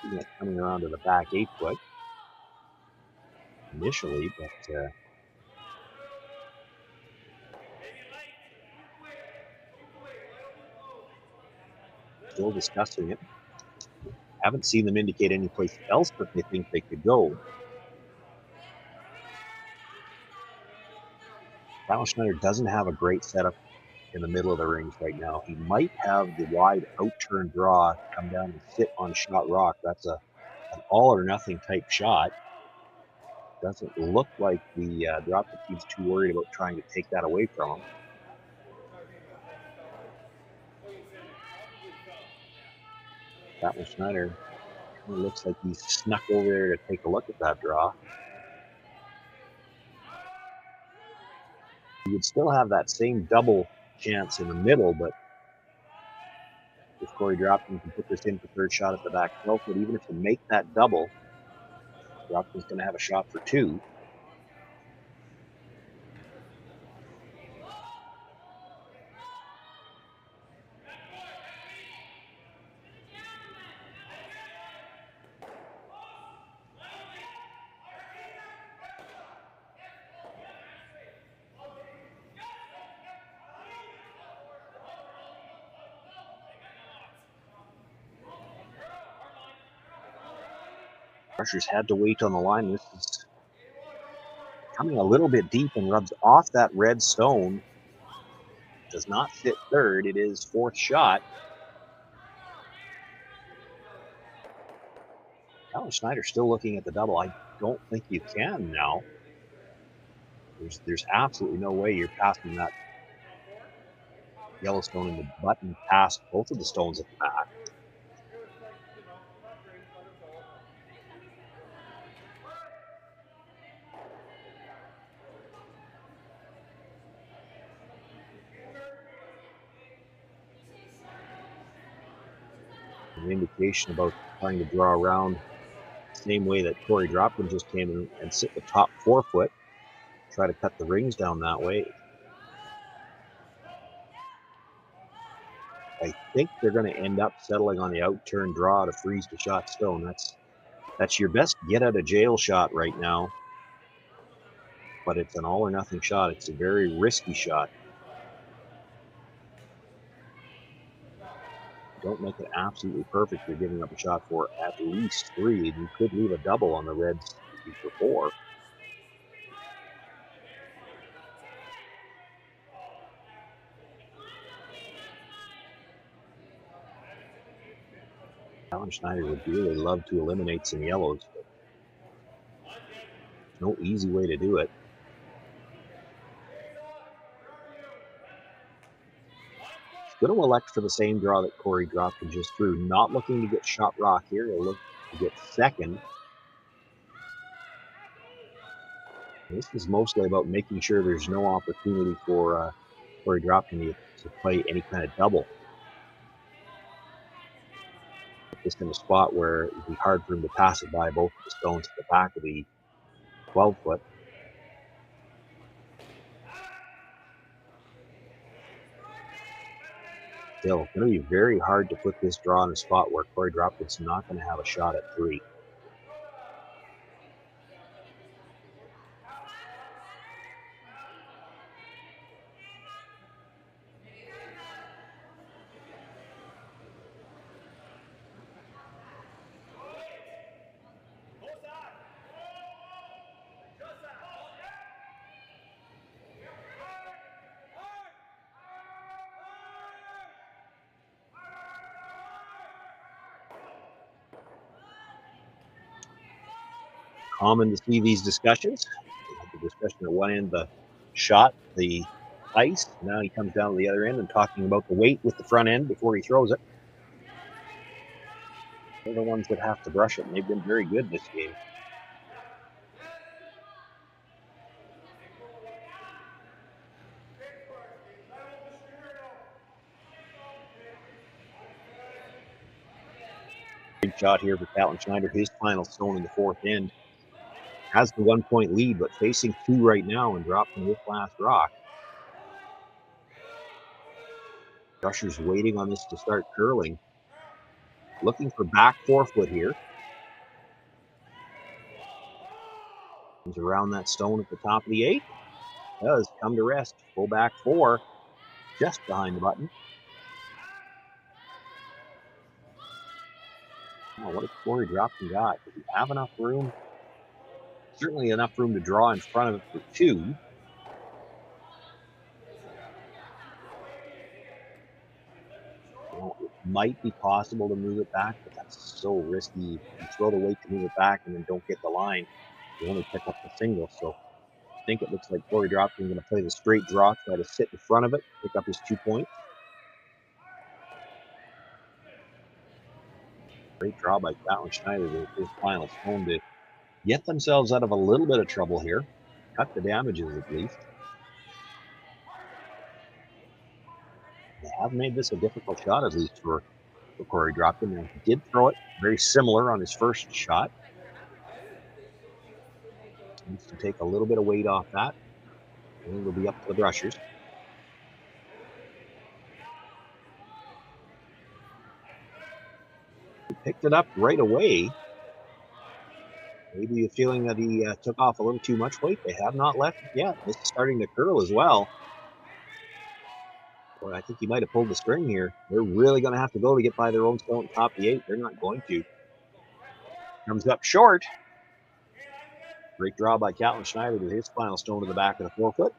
Looking at coming around to the back 8-foot initially, but still discussing it. Haven't seen them indicate any place else that they think they could go. Catlin Schneider doesn't have a great setup in the middle of the rings right now. He might have the wide out-turn draw come down and sit on shot rock. That's an all or nothing type shot. Doesn't look like the Dropkin team's too worried about trying to take that away from him. Catlin Schneider looks like he's snuck over there to take a look at that draw. You would still have that same double chance in the middle, but if Korey Dropkin can put this in for third shot at the back 12 foot, even if you make that double, Dropkin's going to have a shot for two. Rushers had to wait on the line. This is coming a little bit deep and rubs off that red stone. Does not fit third. It is fourth shot. Catlin Schneider still looking at the double. I don't think you can now. There's absolutely no way you're passing that yellow stone in the button past both of the stones at the back. An indication about trying to draw around the same way that Korey Dropkin just came in and sit the top 4 foot, try to cut the rings down that way. I think they're going to end up settling on the out-turn draw to freeze the shot stone. That's your best get out of jail shot right now, but it's an all or nothing shot. It's a very risky shot. Don't make it absolutely perfect. You're giving up a shot for at least 3, and you could leave a double on the Reds for 4. Catlin Schneider would really love to eliminate some yellows, but no easy way to do it. Going to elect for the same draw that Korey Dropkin just threw. Not looking to get shot rock here. He'll look to get second. This is mostly about making sure there's no opportunity for Korey Dropkin to play any kind of double. Put this in a spot where it would be hard for him to pass it by both of the stones at the back of the 12 foot. Still, it's going to be very hard to put this draw in a spot where Korey Dropkin's not going to have a shot at 3. Common to see these discussions. The discussion at one end, the shot, the ice. Now he comes down to the other end and talking about the weight with the front end before he throws it. They're the ones that have to brush it, and they've been very good this game. Big shot here for Catlin Schneider. His final stone in the 4th end. Has the 1-point lead, but facing 2 right now and dropping this last rock. Crusher's waiting on this to start curling. Looking for back 4-foot here. Comes around that stone at the top of the 8. Does come to rest. Full back 4. Just behind the button. Oh, what has Korey Dropkin got? Does he have enough room? Certainly enough room to draw in front of it for 2. Well, it might be possible to move it back, but that's so risky. You throw the weight to move it back and then don't get the line. You only pick up the single. So I think it looks like Korey Dropkin going to play the straight draw, try to sit in front of it, pick up his 2 points. Great draw by Catlin Schneider with his final stone to get themselves out of a little bit of trouble here. Cut the damages at least. They have made this a difficult shot, at least for Korey Dropkin. Now, he did throw it very similar on his first shot. Needs to take a little bit of weight off that. And it'll be up to the brushers. He picked it up right away. Maybe a feeling that he took off a little too much weight. They have not left it yet. This is starting to curl as well. Boy, I think he might have pulled the string here. They're really going to have to go to get by their own stone top of the 8. They're not going to. Comes up short. Great draw by Catlin Schneider to his final stone to the back of the 4-foot.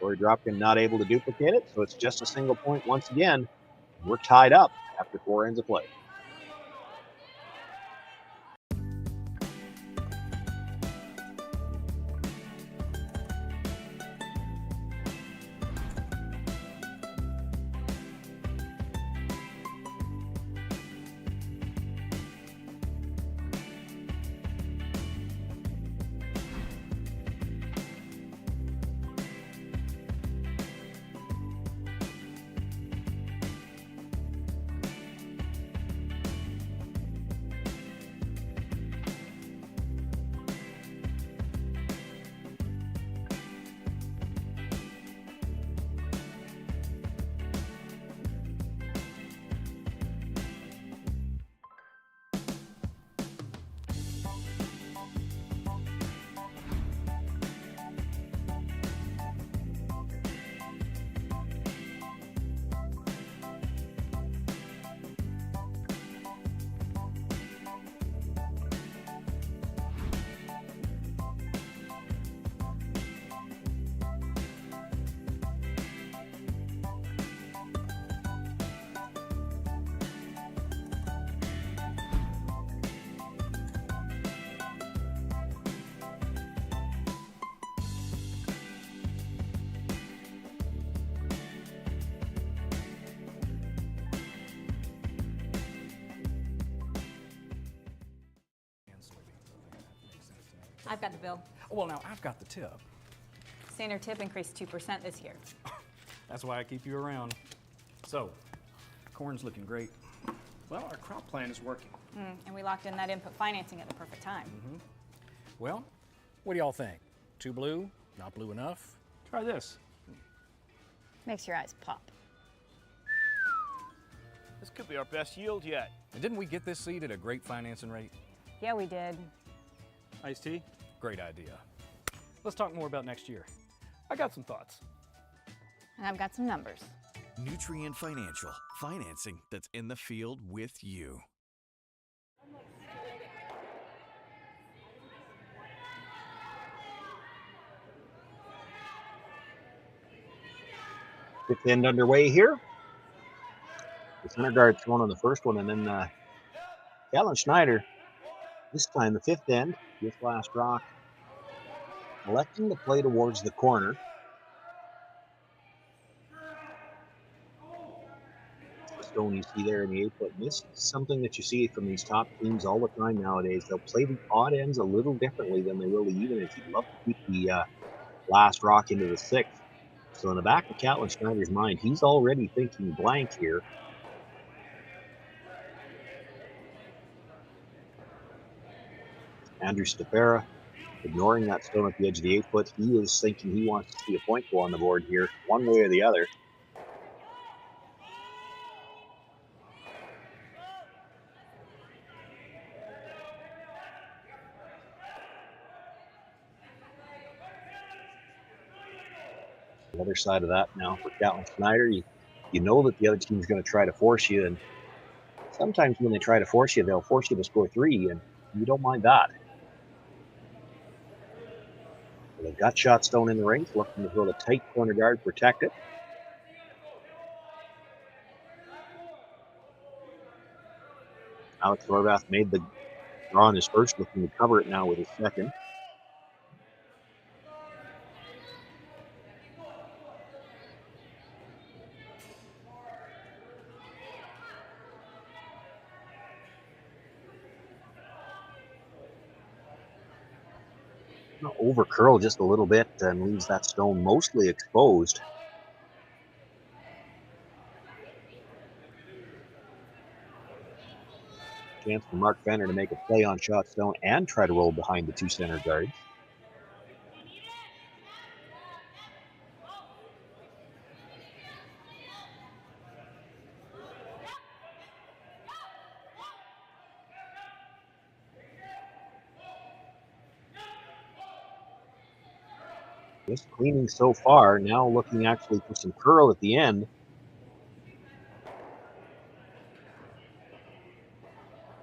Korey Dropkin not able to duplicate it, so it's just a single point once again. We're tied up after 4 ends of play. I've got the bill. Well, now I've got the tip. Standard tip increased 2% this year. That's why I keep you around. So, corn's looking great. Well, our crop plan is working. And we locked in that input financing at the perfect time. Well, what do y'all think? Too blue? Not blue enough? Try this. Makes your eyes pop. This could be our best yield yet. And didn't we get this seed at a great financing rate? Yeah, we did. Iced tea? Great idea. Let's talk more about next year. I got some thoughts. And I've got some numbers. Nutrien Financial, financing that's in the field with you. Fifth end underway here. The center guard thrown on the first one, and then Catlin Schneider, this time the fifth end, with last rock, electing to play towards the corner. The stone you see there in the 8-foot. This is something that you see from these top teams all the time nowadays. They'll play the odd ends a little differently than they will the even ends. You'd love to keep the last rock into the 6th. So in the back of Catlin Schneider's mind, he's already thinking blank here. Andrew Stepera ignoring that stone at the edge of the 8-foot. He is thinking he wants to see a point go on the board here, one way or the other. The other side of that now for Catlin Schneider, you know that the other team's going to try to force you, and sometimes when they try to force you, they'll force you to score 3, and you don't mind that. So they've got shot stone in the rings, looking to throw the tight corner guard, protect it. Alex Horvath made the draw on his first, looking to cover it now with his second. Over curl just a little bit and leaves that stone mostly exposed. Chance for Mark Fenner to make a play on shot stone and try to roll behind the 2 center guards. Just cleaning so far, now looking actually for some curl at the end.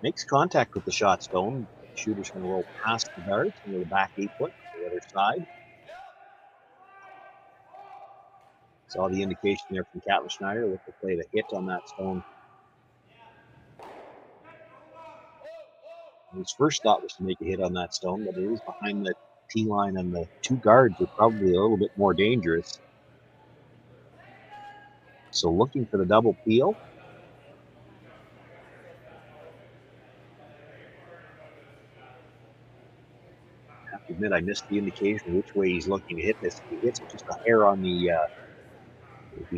Makes contact with the shot stone. The shooter's going to roll past the guards into the back 8-foot to the other side. Saw the indication there from Catlin Schneider with the play to hit on that stone. His first thought was to make a hit on that stone, but it is behind the tee line, and the 2 guards are probably a little bit more dangerous. So looking for the double peel. I have to admit, I missed the indication which way he's looking to hit this. If he hits it just a hair on the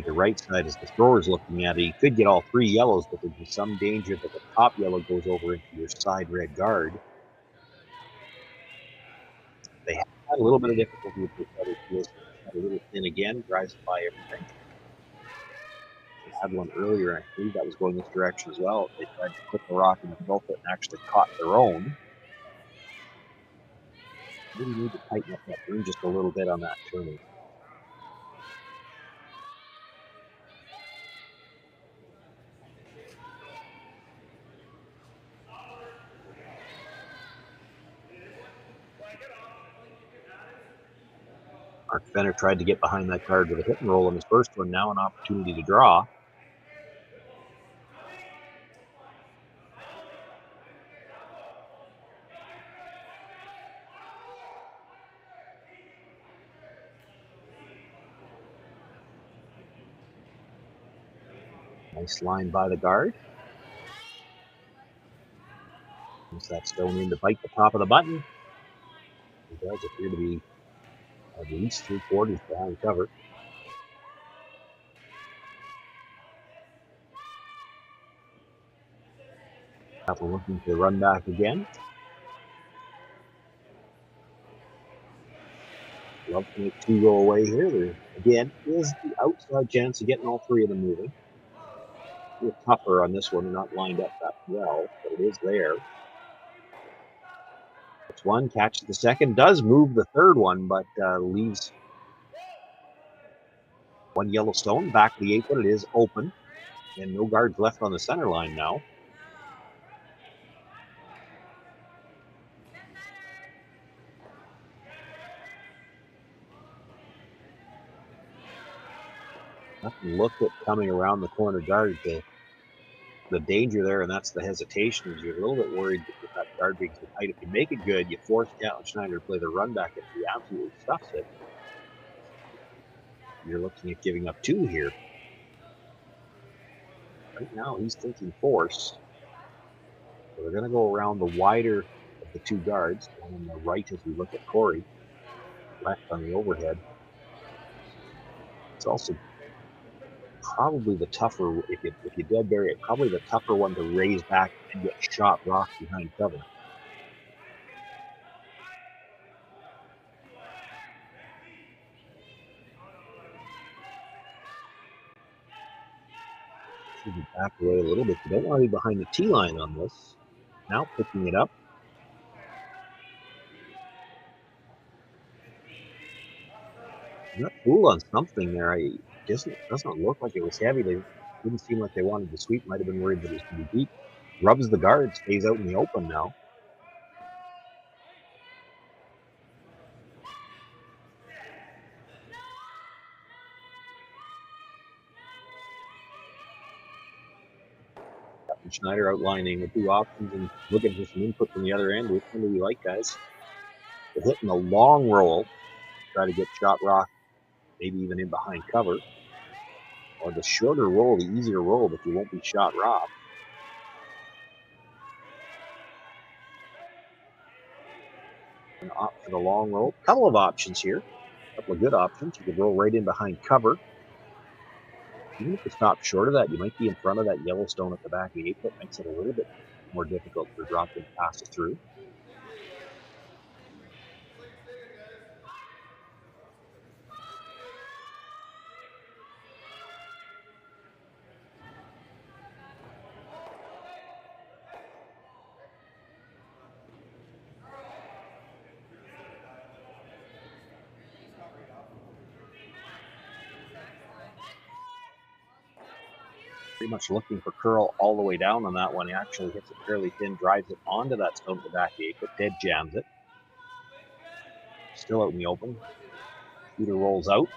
right side as the thrower is looking at it, he could get all 3 yellows, but there's some danger that the top yellow goes over into your side red guard. They had a little bit of difficulty with this other field. Had a little thin again, drives by everything. They had one earlier, and I believe that was going this direction as well. They tried to put the rock in the 12-foot and actually caught their own. Really need to tighten up that room just a little bit on that turning. Mark Fenner tried to get behind that card with a hit and roll on his first one. Now an opportunity to draw. Nice line by the guard. Puts that stone in to bite the top of the button. It does appear to be at least 3/4 behind cover. Apple looking to run back again. Love to make 2 go away here. There again is the outside chance of getting all 3 of them moving. A little tougher on this one, not lined up that well, but it is there. It's one, catches the second, does move the third one, but leaves one yellow stone back to the apron. It is open, and no guards left on the center line now. Nothing looked at coming around the corner guard. The danger there, and that's the hesitation, is you're a little bit worried with that guard being so tight. If you make it good, you force Catlin Schneider to play the run back. If he absolutely stuffs it, you're looking at giving up 2 here. Right now, he's thinking force. So they're going to go around the wider of the 2 guards, one on the right as we look at Korey, left on the overhead. It's also probably the tougher, if you dead bury it, probably the tougher one to raise back and get shot rock behind cover. Should be back away a little bit. You don't want to be behind the T line on this. Now picking it up. Not fool on something there. It doesn't look like it was heavy. They didn't seem like they wanted to sweep. Might have been worried that it was going to be deep. Rubs the guard, stays out in the open now. Catlin Schneider outlining the 2 options and looking for some input from the other end. Which one do you like, guys? They're hitting a long roll. Try to get shot rock, maybe even in behind cover. Or the shorter roll, the easier roll, but you won't be shot rock. An opt for the long roll. Couple of options here. Couple of good options. You could roll right in behind cover. Even if you stop short of that, you might be in front of that Yellowstone at the back of the apron. Makes it a little bit more difficult for Dropkin to pass it through. Pretty much looking for curl all the way down on that one. He actually hits it fairly thin, drives it onto that stone at the back of the apron, dead jams it. Still out in the open. Shooter rolls out.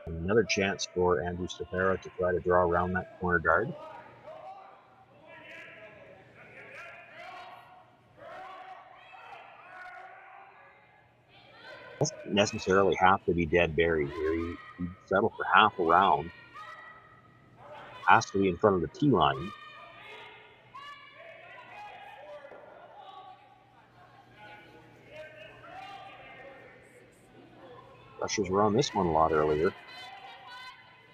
Another chance for Andrew Stefera to try to draw around that corner guard. Doesn't necessarily have to be dead buried here. He settled for half a round. Has to be in front of the T line. Rushers were on this one a lot earlier.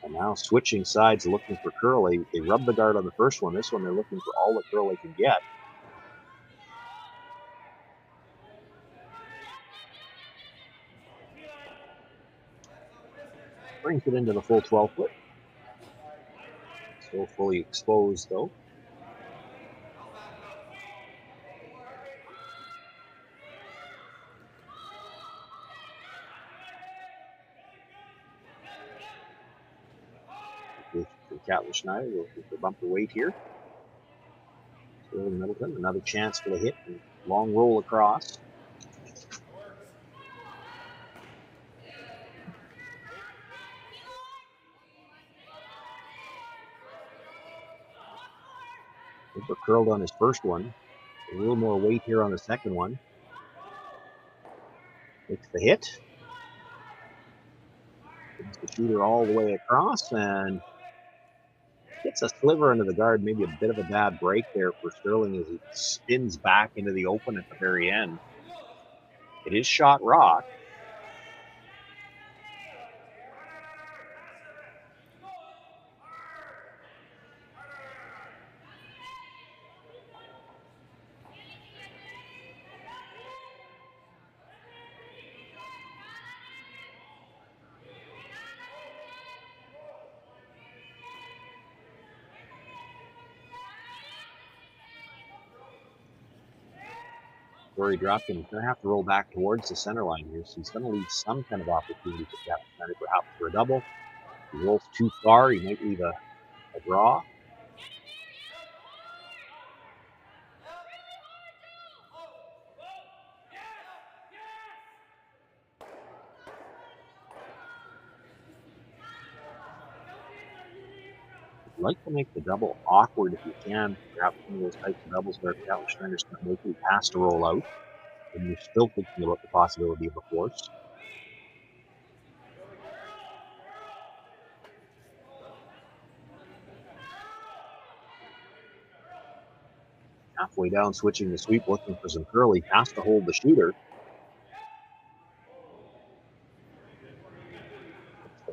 And now switching sides, looking for curl. They rubbed the guard on the first one. This one, they're looking for all the curl they can get. Brings it into the full 12-foot. Still fully exposed, though. Catlin Schneider looking for bumper weight here. Still in Middleton. Another chance for the hit. And long roll across. Cooper curled on his first one. A little more weight here on the second one. Takes the hit. Gets the shooter all the way across and gets a sliver into the guard. Maybe a bit of a bad break there for Sterling as he spins back into the open at the very end. It is shot rock. Korey Dropkin is going to have to roll back towards the center line here, so he's going to leave some kind of opportunity for Catlin Schneider perhaps for a double. If he rolls too far, he might leave a draw. I'd like to make the double awkward if you can. Perhaps one of those types of doubles where Catlin Schneider's going to make it has to roll out, and you're still thinking about the possibility of a force. Halfway down, switching the sweep, looking for some curly, has to hold the shooter.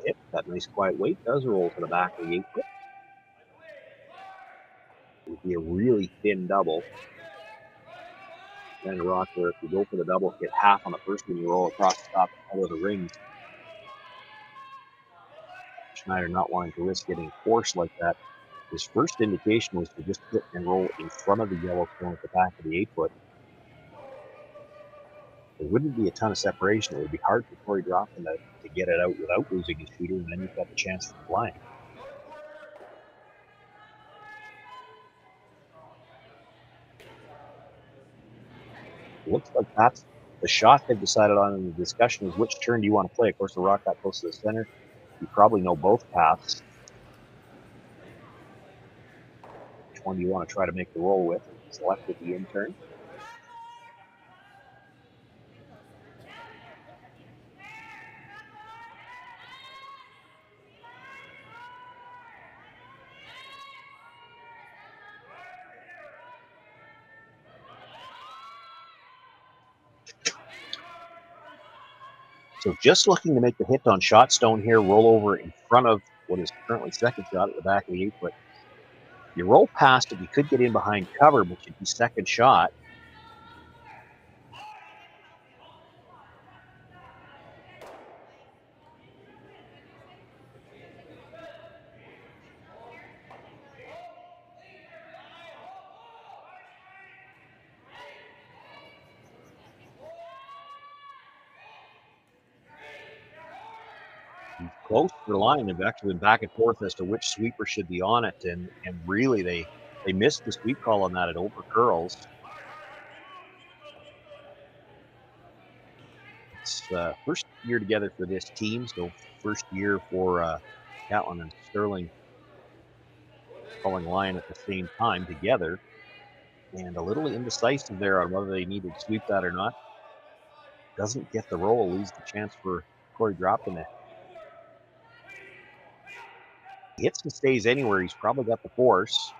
Hit that nice quiet weight, does roll to the back of the 8-foot. It would be a really thin double. Then a rock where if you go for the double, get half on the first one, you roll across the top of the rings. Schneider not wanting to risk getting forced like that. His first indication was to just hit and roll in front of the yellow stone at the back of the 8-foot. There wouldn't be a ton of separation. It would be hard for Korey Dropkin to get it out without losing his shooter, and then you've got the chance for flying. Looks like that's the shot they've decided on in the discussion is which turn do you want to play. Of course, the rock got close to the center. You probably know both paths. Which one do you want to try to make the roll with? Select with the in turn. So just looking to make the hit on shot stone here, roll over in front of what is currently second shot at the back of the 8-foot. You roll past it, you could get in behind cover, but you'd be second shot. Close to the line. They've actually been back and forth as to which sweeper should be on it, and really they missed the sweep call on that. It over curls. It's first year together for this team, so first year for Catlin and Sterling calling line at the same time together, and a little indecisive there on whether they needed to sweep that or not. Doesn't get the roll, leaves the chance for Korey Dropkin to hits and stays anywhere. He's probably got the force.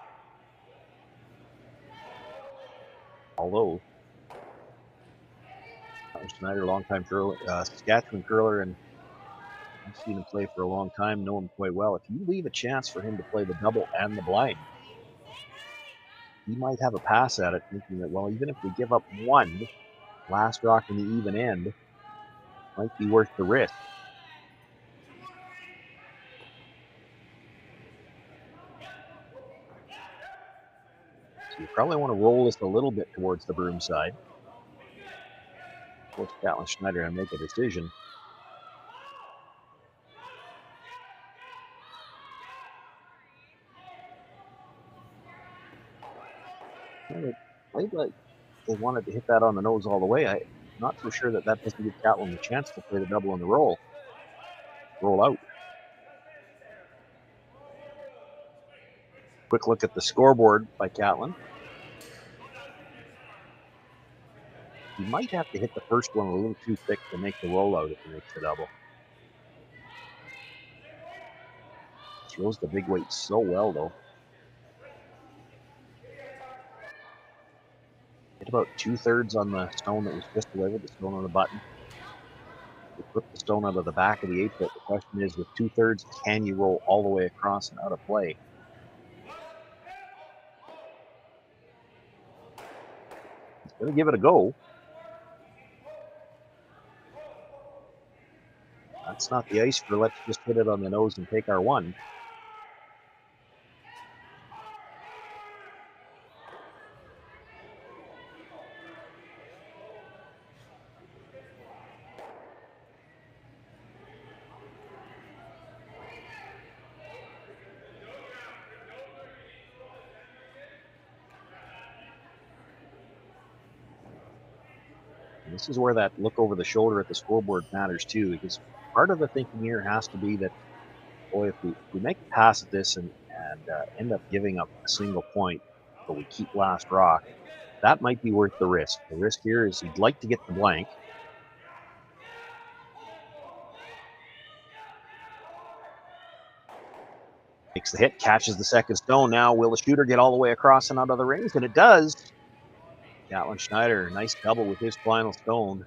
Although Schneider, longtime curler, Saskatchewan curler, and I've seen him play for a long time, know him quite well. If you leave a chance for him to play the double and the blind, he might have a pass at it, thinking that, well, even if we give up one, last rock in the even end might be worth the risk. So you probably want to roll this a little bit towards the broom side. Of course, Catlin Schneider to make a decision. It played like they wanted to hit that on the nose all the way. I'm not so sure that doesn't give Catlin the chance to play the double in the roll. Roll out. Quick look at the scoreboard by Catlin. You might have to hit the first one a little too thick to make the rollout if he makes the double. Throws the big weight so well, though. Hit about 2/3 on the stone that was just delivered, the stone on the button. You put the stone out of the back of the 8-foot. The question is, with 2/3, can you roll all the way across and out of play? He's going to give it a go. That's not the ice for let's just hit it on the nose and take our one. And this is where that look over the shoulder at the scoreboard matters too, because part of the thinking here has to be that, boy, if we make a pass at this and end up giving up a single point, but we keep last rock, that might be worth the risk. The risk here is he'd like to get the blank. Makes the hit, catches the second stone. Now will the shooter get all the way across and out of the rings? And it does. Catlin Schneider, nice double with his final stone.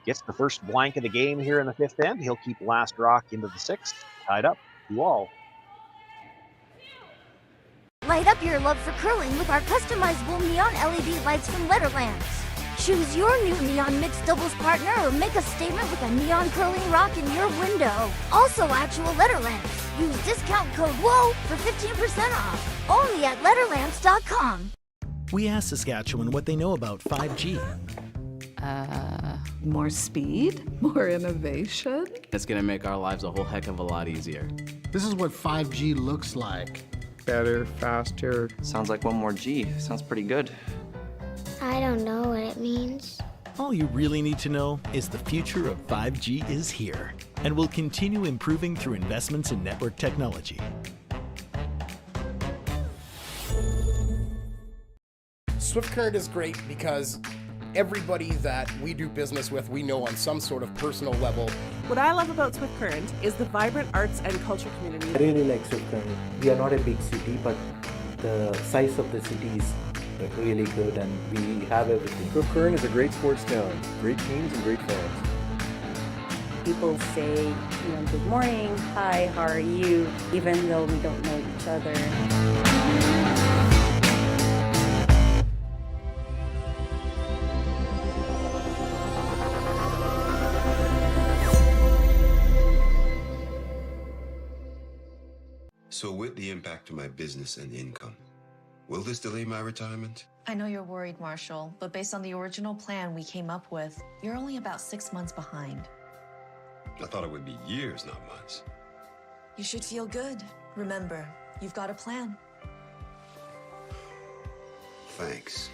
Gets the first blank of the game here in the fifth end. He'll keep last rock into the sixth. Tied up 2-all. Light up your love for curling with our customizable neon LED lights from Letterlands. Choose your new neon mixed doubles partner or make a statement with a neon curling rock in your window. Also actual Letterlands. Use discount code WHOA for 15% off. Only at Letterlands.com. We asked Saskatchewan what they know about 5G. More speed, more innovation. It's gonna make our lives a whole heck of a lot easier. This is what 5G looks like. Better, faster. Sounds like one more G. Sounds pretty good. I don't know what it means. All you really need to know is the future of 5G is here and will continue improving through investments in network technology. Swift Current is great because everybody that we do business with, we know on some sort of personal level. What I love about Swift Current is the vibrant arts and culture community. I really like Swift Current. We are not a big city, but the size of the city is really good and we have everything. Swift Current is a great sports town, great teams and great fans. People say, good morning, hi, how are you, even though we don't know each other. So with the impact to my business and income, will this delay my retirement? I know you're worried, Marshall, but based on the original plan we came up with, you're only about 6 months behind. I thought it would be years, not months. You should feel good. Remember, you've got a plan. Thanks.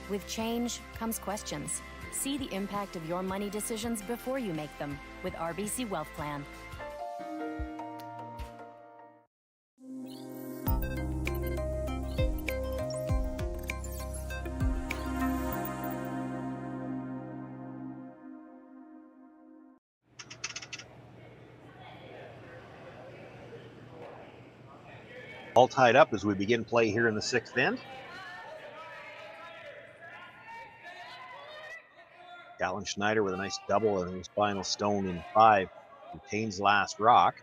With change comes questions. See the impact of your money decisions before you make them with RBC Wealth Plan. All tied up as we begin play here in the sixth end. Catlin Schneider with a nice double and his final stone in 5. Retains last rock.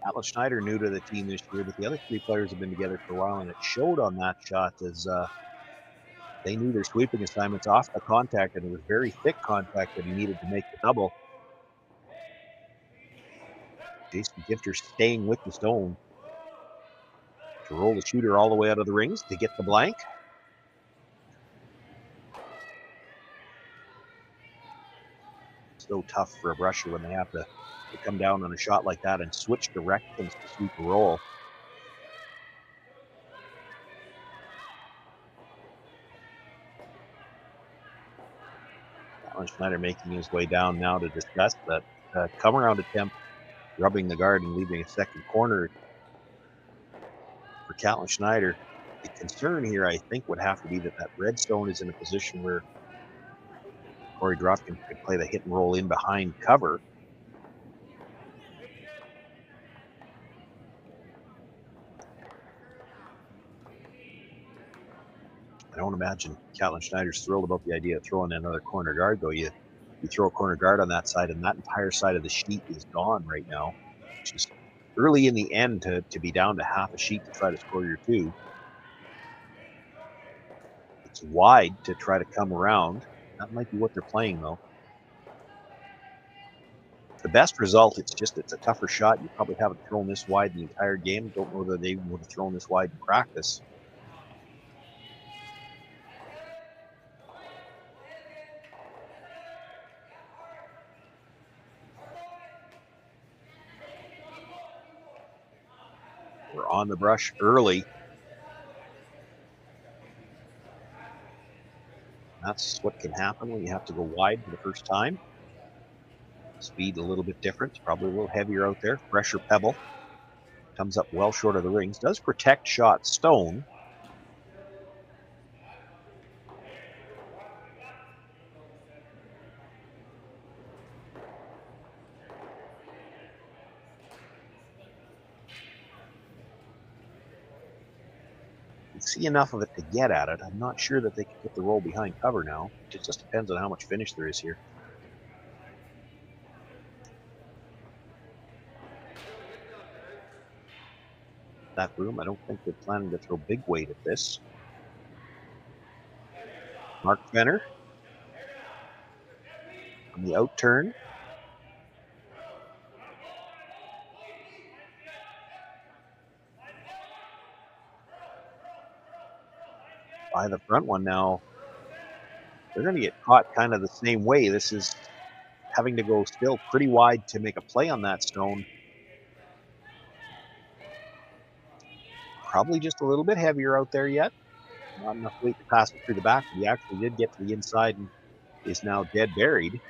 Catlin Schneider new to the team this year, but the other 3 players have been together for a while, and it showed on that shot as they knew their sweeping assignments off the contact, and it was very thick contact that he needed to make the double. Jason Ginter staying with the stone to roll the shooter all the way out of the rings to get the blank. So tough for a brusher when they have to come down on a shot like that and switch directions to sweep a roll. Catlin Schneider making his way down now to discuss that come around attempt, rubbing the guard and leaving a second corner for Catlin Schneider. The concern here, I think, would have to be that red stone is in a position where Korey Dropkin could play the hit and roll in behind cover. I don't imagine Catlin Schneider's thrilled about the idea of throwing another corner guard, though. You throw a corner guard on that side, and that entire side of the sheet is gone right now. It's just early in the end to be down to half a sheet to try to score your 2. It's wide to try to come around. That might be what they're playing, though. The best result, it's a tougher shot. You probably haven't thrown this wide the entire game. Don't know that they even would have thrown this wide in practice. We're on the brush early. That's what can happen when you have to go wide for the first time. Speed a little bit different, probably a little heavier out there. Fresher pebble. Comes up well short of the rings. Does protect shot stone. You can see enough of it to get at it. I'm not sure that they can get the roll behind cover now. It just depends on how much finish there is here. That room, I don't think they're planning to throw big weight at this. Mark Fenner on the out turn. By the front one now. They're going to get caught kind of the same way. This is having to go still pretty wide to make a play on that stone. Probably just a little bit heavier out there yet. Not enough weight to pass it through the back. He actually did get to the inside and is now dead buried.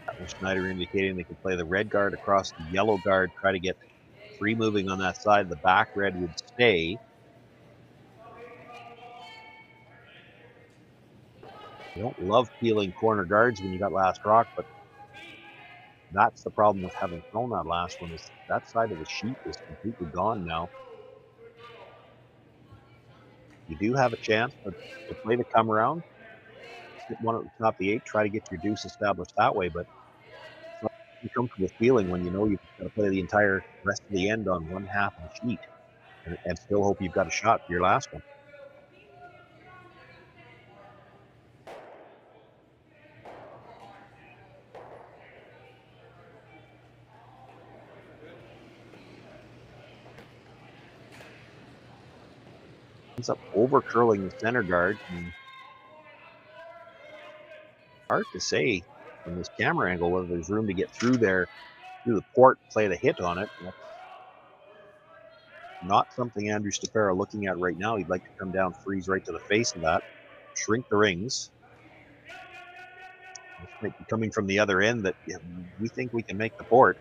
Catlin Schneider indicating they can play the red guard across the yellow guard, try to get free moving on that side. The back red would stay. You don't love peeling corner guards when you got last rock, but that's the problem with having thrown that last one, is that side of the sheet is completely gone now. You do have a chance to play the come around, hit one at the top of the 8, try to get your deuce established that way, but it's not a comfortable feeling when you know you've got to play the entire rest of the end on one half of the sheet and still hope you've got a shot for your last one. Ends up over curling the center guard. And hard to say from this camera angle whether there's room to get through there, through the port, play the hit on it. That's not something Andrew Stapera looking at right now. He'd like to come down, freeze right to the face of that, shrink the rings. This might be coming from the other end that we think we can make the port.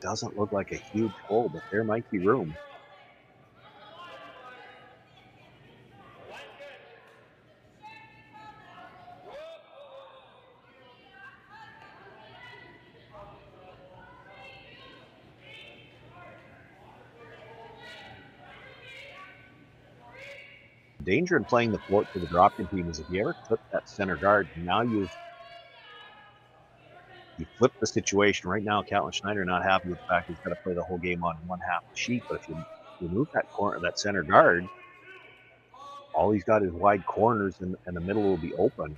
Doesn't look like a huge hole, but there might be room. Danger in playing the port for the Dropkin team is if you ever clip that center guard, now you flip the situation. Right now, Catlin Schneider not happy with the fact he's got to play the whole game on one half of the sheet, but if you remove that corner, that center guard, all he's got is wide corners and the middle will be open.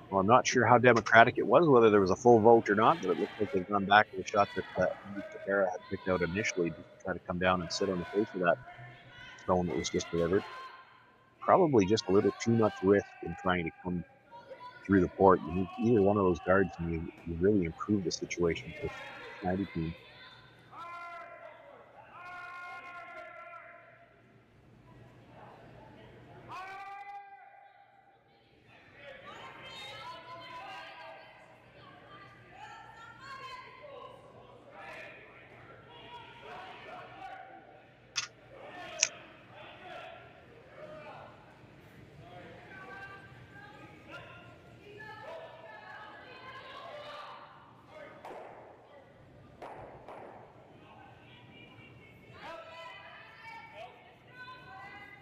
Well, I'm not sure how democratic it was, whether there was a full vote or not, but it looks like they've gone back to the shot that Andrew Stapera had picked out initially, just to try to come down and sit on the face of that stone that was just delivered. Probably just a little too much risk in trying to come through the port. You need either one of those guards, and you really improve the situation for the Schneider team.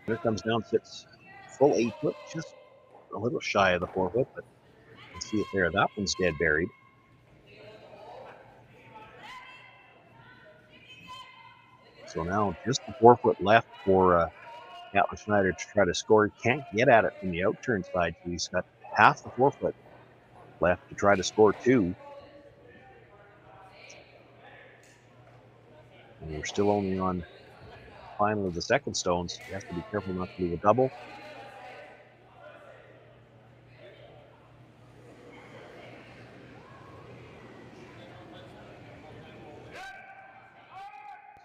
There comes down, sits full 8 foot, just a little shy of the 4 foot, but can see it there. That one's dead buried. So now just the 4 foot left for Catlin Schneider to try to score. He can't get at it from the outturn side, so he's got half the 4 foot left to try to score 2. And we're still only on final of the second stones. He has to be careful not to leave a double.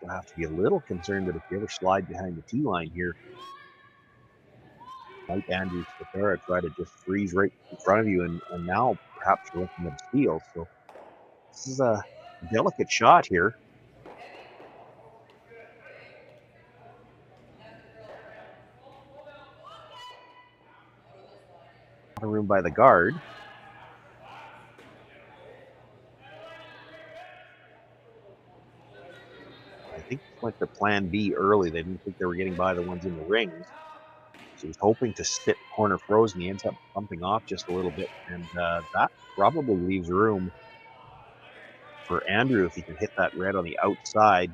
So I have to be a little concerned that if you ever slide behind the tee line here, might Andrew Stefera try to just freeze right in front of you, and now perhaps you're looking at a steal. So this is a delicate shot here. A room by the guard. I think he went to plan B early. They didn't think they were getting by the ones in the rings. So he was hoping to sit corner frozen. He ends up bumping off just a little bit, and that probably leaves room for Andrew if he can hit that red on the outside.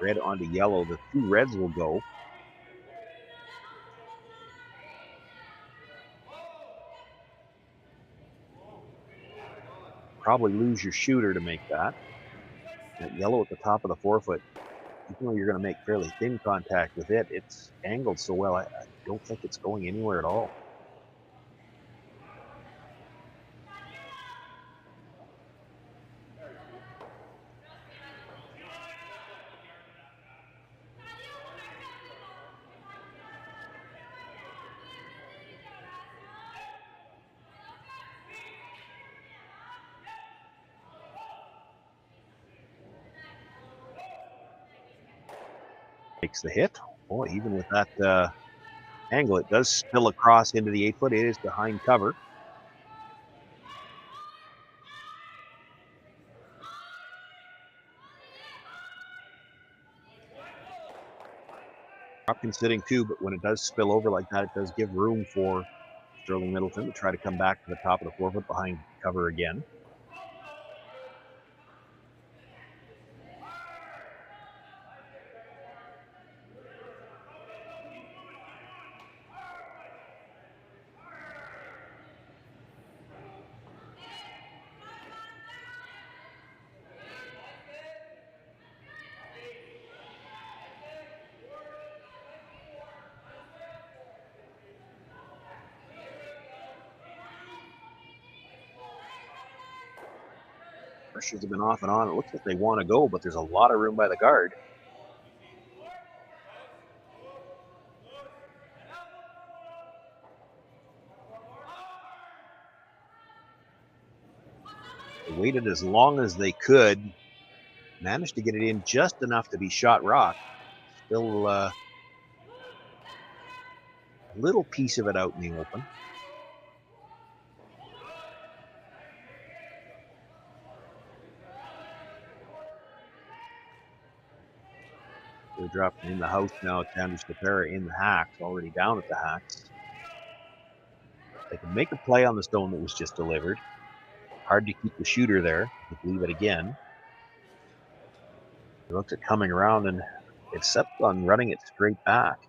Red onto yellow. The 2 reds will go. Probably lose your shooter to make that. That yellow at the top of the 4 foot, even though you're going to make fairly thin contact with it, it's angled so well, I don't think it's going anywhere at all. Makes the hit. Boy, even with that angle, it does spill across into the 8 foot. It is behind cover. Dropkin sitting 2, but when it does spill over like that, it does give room for Sterling Middleton to try to come back to the top of the 4 foot behind cover again. Pressures have been off and on. It looks like they want to go, but there's a lot of room by the guard. They waited as long as they could. Managed to get it in just enough to be shot rock. Still a little piece of it out in the open. They're dropping in the house now. It's Andrew Stefera in the hacks, already down at the hacks. They can make a play on the stone that was just delivered. Hard to keep the shooter there. They leave it again. He looks at coming around, and it's set on running it straight back.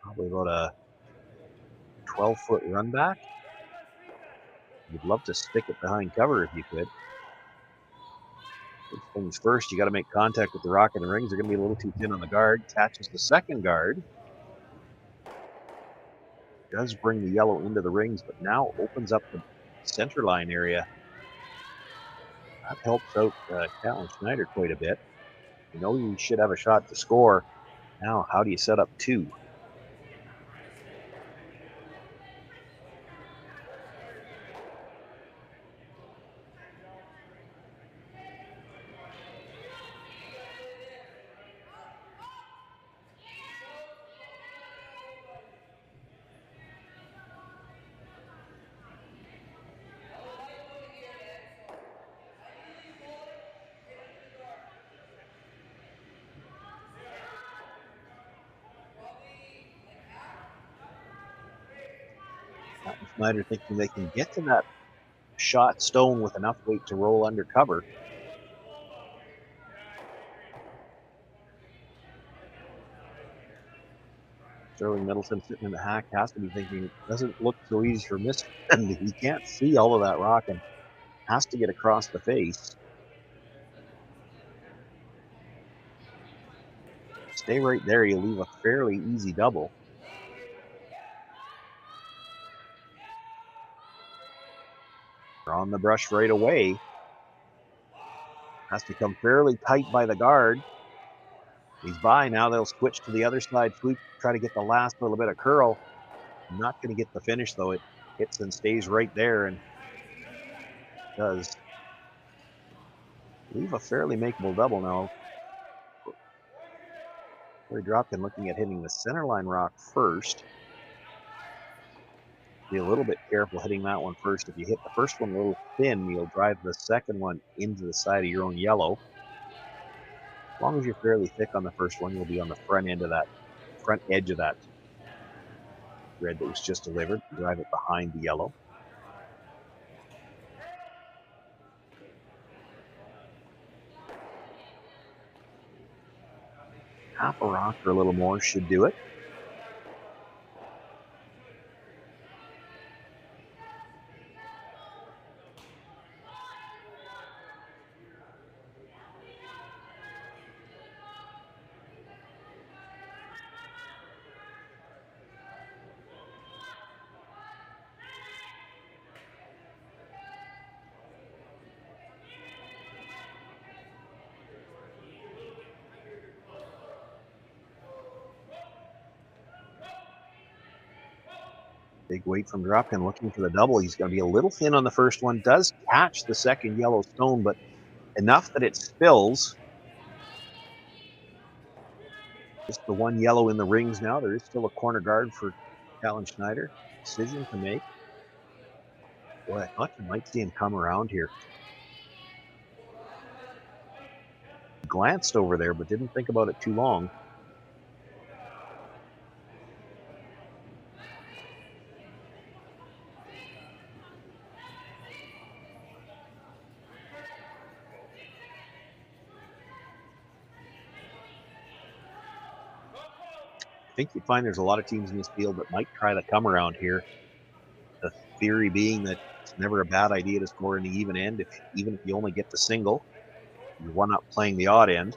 Probably about a 12-foot run back. You'd love to stick it behind cover if you could. First things first, you got to make contact with the rock and the rings. They're going to be a little too thin on the guard. Catches the second guard. Does bring the yellow into the rings, but now opens up the center line area. That helps out Catlin Schneider quite a bit. You know you should have a shot to score. Now, how do you set up 2? Catlin Schneider thinking they can get to that shot stone with enough weight to roll under cover. Sterling Middleton sitting in the hack has to be thinking, doesn't look so easy for Miss. And he can't see all of that rock and has to get across the face. Stay right there, you leave a fairly easy double. On the brush right away. Has to come fairly tight by the guard. He's by. Now they'll switch to the other side. Fluke try to get the last little bit of curl. Not going to get the finish, though. It hits and stays right there and does leave a fairly makeable double now. Korey Dropkin looking at hitting the center line rock first. Be a little bit careful hitting that one first. If you hit the first one a little thin, you'll drive the second one into the side of your own yellow. As long as you're fairly thick on the first one, you'll be on the front end of that, front edge of that red that was just delivered. Drive it behind the yellow. Half a rock or a little more should do it. Big weight from Dropkin looking for the double. He's going to be a little thin on the first one. Does catch the second yellow stone, but enough that it spills. Just the one yellow in the rings now. There is still a corner guard for Catlin Schneider. Decision to make. Boy, I thought you might see him come around here. Glanced over there, but didn't think about it too long. I think you find there's a lot of teams in this field that might try the come around here. The theory being that it's never a bad idea to score in the even end, even if you only get the single. You're one up playing the odd end.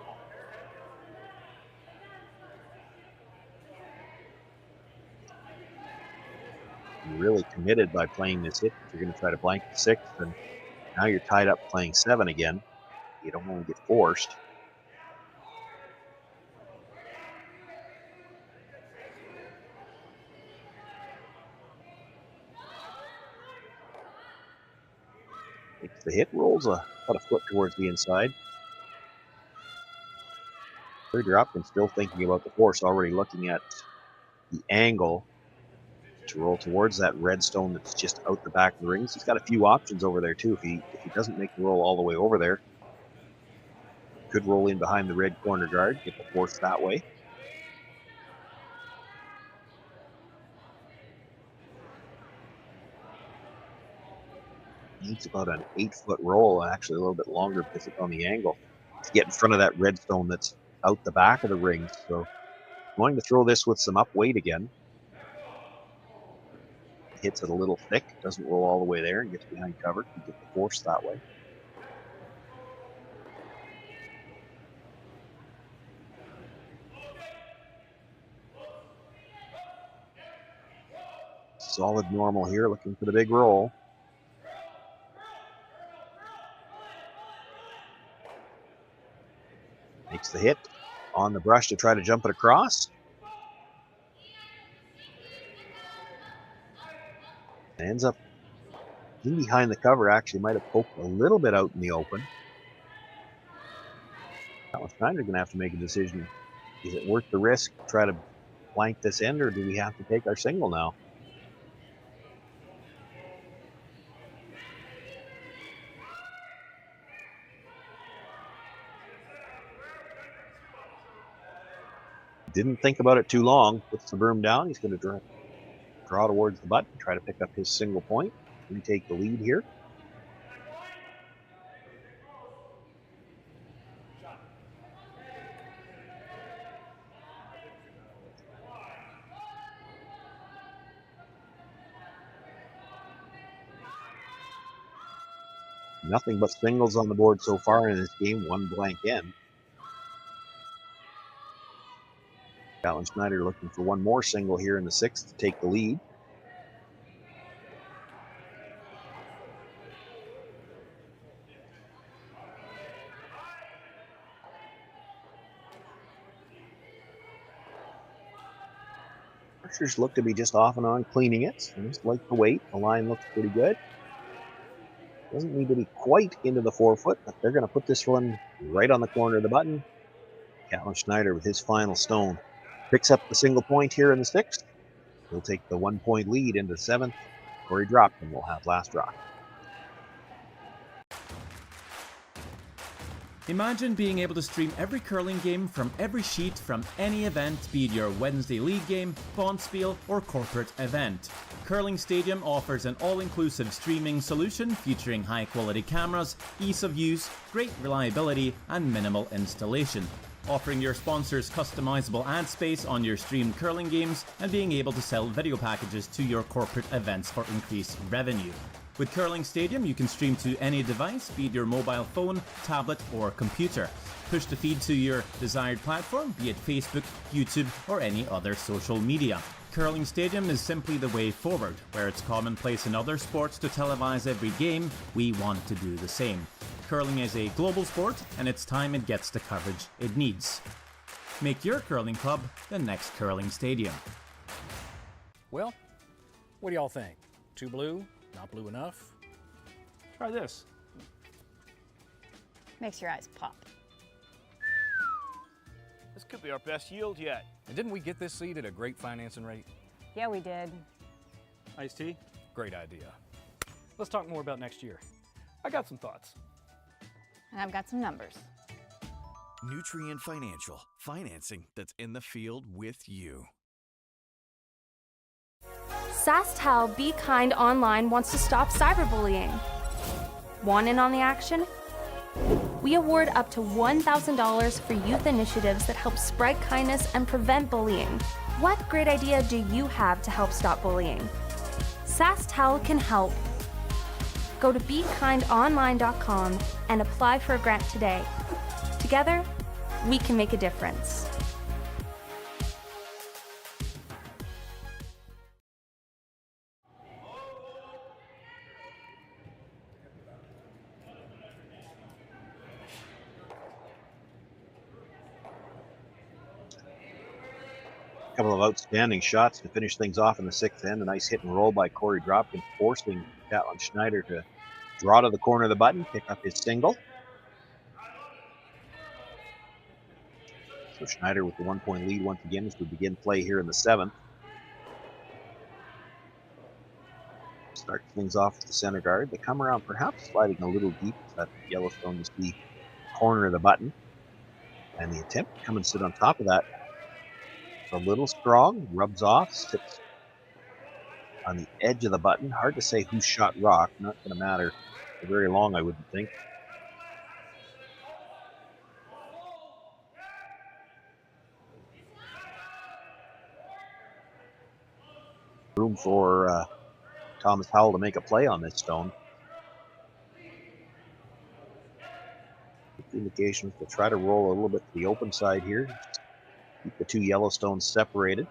You're really committed by playing this hit if you're going to try to blank the sixth, and now you're tied up playing seven again. You don't want to get forced. Makes the hit, rolls about a foot towards the inside. Korey Dropkin still thinking about the force, already looking at the angle to roll towards that red stone that's just out the back of the rings. He's got a few options over there too. If he doesn't make the roll all the way over there, could roll in behind the red corner guard, get the force that way. Needs about an 8-foot roll, actually a little bit longer because it's on the angle, to get in front of that red stone that's out the back of the rings. So going to throw this with some up weight again. Hits it a little thick, doesn't roll all the way there, and gets behind cover to get the force that way. Solid normal here, looking for the big roll. Makes the hit on the brush to try to jump it across. Ends up in behind the cover, actually might have poked a little bit out in the open. Catlin Schneider going to have to make a decision. Is it worth the risk to try to blank this end, or do we have to take our single now? Didn't think about it too long. Puts the broom down. He's going to drive. draw towards the button, try to pick up his single point, retake the lead here. Nothing but singles on the board so far in this game, one blank end. Catlin Schneider looking for one more single here in the sixth to take the lead. Archers look to be just off and on cleaning it. I just like the weight. The line looks pretty good. Doesn't need to be quite into the 4 foot, but they're going to put this one right on the corner of the button. Catlin Schneider with his final stone picks up the single point here in the sixth. He'll take the 1 point lead into the seventh. Korey Dropkin will have last rock. Imagine being able to stream every curling game from every sheet from any event, be it your Wednesday league game, bonspiel, or corporate event. Curling Stadium offers an all-inclusive streaming solution featuring high-quality cameras, ease of use, great reliability, and minimal installation. Offering your sponsors customizable ad space on your streamed curling games and being able to sell video packages to your corporate events for increased revenue. With Curling Stadium, you can stream to any device, be it your mobile phone, tablet, or computer. Push the feed to your desired platform, be it Facebook, YouTube, or any other social media. Curling Stadium is simply the way forward. Where it's commonplace in other sports to televise every game, we want to do the same. Curling is a global sport, and it's time it gets the coverage it needs. Make your curling club the next Curling Stadium. Well, what do y'all think? Too blue? Not blue enough? Try this. Makes your eyes pop. This could be our best yield yet. And didn't we get this seed at a great financing rate? Yeah, we did. Iced tea? Great idea. Let's talk more about next year. I got some thoughts. And I've got some numbers. Nutrien Financial, financing that's in the field with you. SaskTel Be Kind Online wants to stop cyberbullying. Want in on the action? We award up to $1,000 for youth initiatives that help spread kindness and prevent bullying. What great idea do you have to help stop bullying? SaskTel can help. Go to BeKindOnline.com and apply for a grant today. Together, we can make a difference. Couple of outstanding shots to finish things off in the sixth end. A nice hit and roll by Korey Dropkin, forcing Catlin Schneider to draw to the corner of the button, pick up his single. So Schneider with the 1 point lead once again as we begin play here in the seventh. Starts things off with the center guard. They come around perhaps sliding a little deep. That Yellowstone is the corner of the button. And the attempt to come and sit on top of that. It's a little strong, rubs off, sits on the edge of the button. Hard to say who shot rock. Not going to matter for very long, I wouldn't think. Room for Thomas Howell to make a play on this stone. Indications to try to roll a little bit to the open side here. Keep the two Yellowstones separated.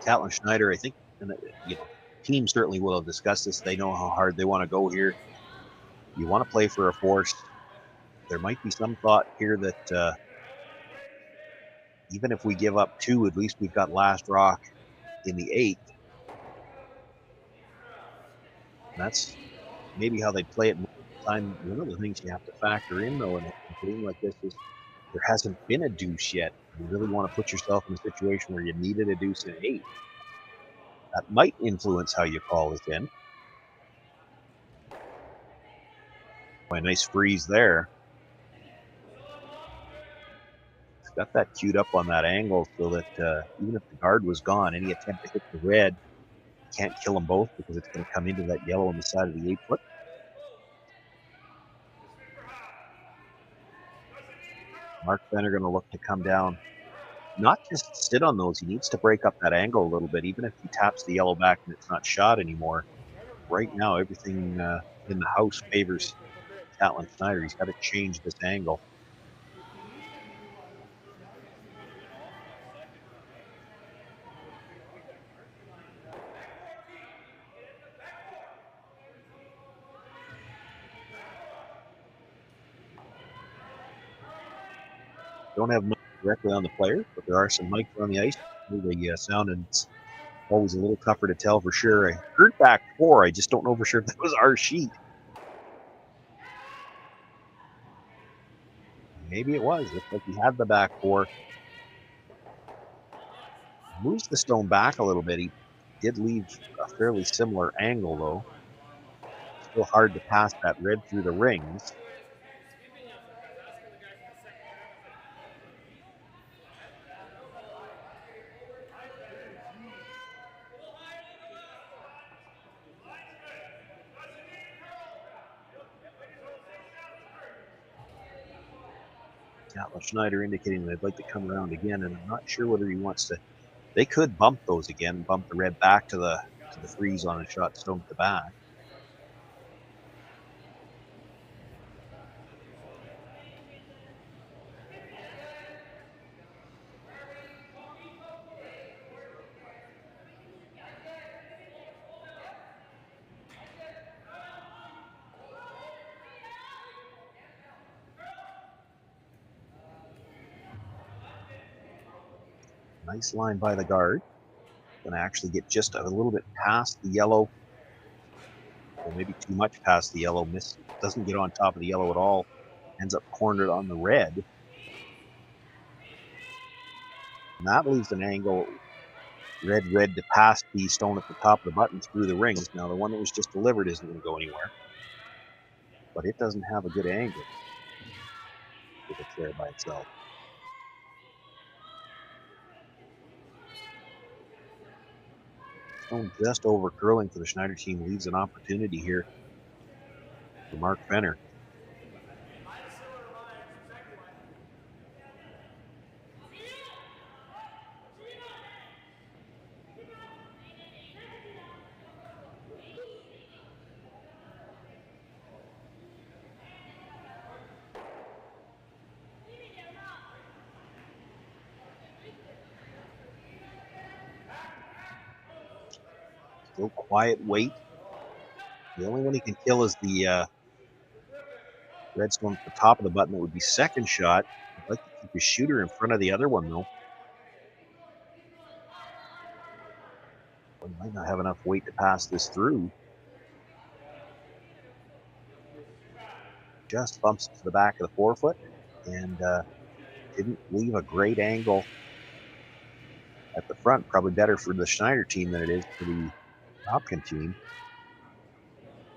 Catlin Schneider, I think, and team certainly will have discussed this. They know how hard they want to go here. You want to play for a force. There might be some thought here that even if we give up two, at least we've got last rock in the eighth. And that's maybe how they play it. Time. One of the things you have to factor in, though, in a game like this is there hasn't been a deuce yet. You really want to put yourself in a situation where you needed a deuce and 8. That might influence how you call this in. A nice freeze there. He's got that queued up on that angle so that even if the guard was gone, any attempt to hit the red can't kill them both because it's going to come into that yellow on the side of the 8-foot. Mark Fenner going to look to come down. Not just sit on those, he needs to break up that angle a little bit, even if he taps the yellow back and it's not shot anymore. Right now, everything in the house favors Catlin Schneider. He's got to change this angle. Don't have mics directly on the players, but there are some mics on the ice. The sound, and it's always a little tougher to tell for sure. I heard back 4. I just don't know for sure if that was our sheet. Maybe it was. Looks like he had the back 4. Moves the stone back a little bit. He did leave a fairly similar angle, though. Still hard to pass that red through the rings. Catlin Schneider indicating they'd like to come around again, and I'm not sure whether he wants to. They could bump those again, bump the red back to the freeze on a shot stone at the back. Nice line by the guard. Going to actually get just a little bit past the yellow. Or maybe too much past the yellow. Doesn't get on top of the yellow at all. Ends up cornered on the red. And that leaves an angle, red to pass the stone at the top of the button through the rings. Now the one that was just delivered isn't going to go anywhere. But it doesn't have a good angle if it's there by itself. Stone just over curling for the Schneider team leaves an opportunity here for Mark Fenner. Still quiet weight. The only one he can kill is the redstone at the top of the button. That would be second shot. I'd like to keep his shooter in front of the other one, though. He might not have enough weight to pass this through. Just bumps it to the back of the 4-foot and didn't leave a great angle at the front. Probably better for the Schneider team than it is for the Dropkin team.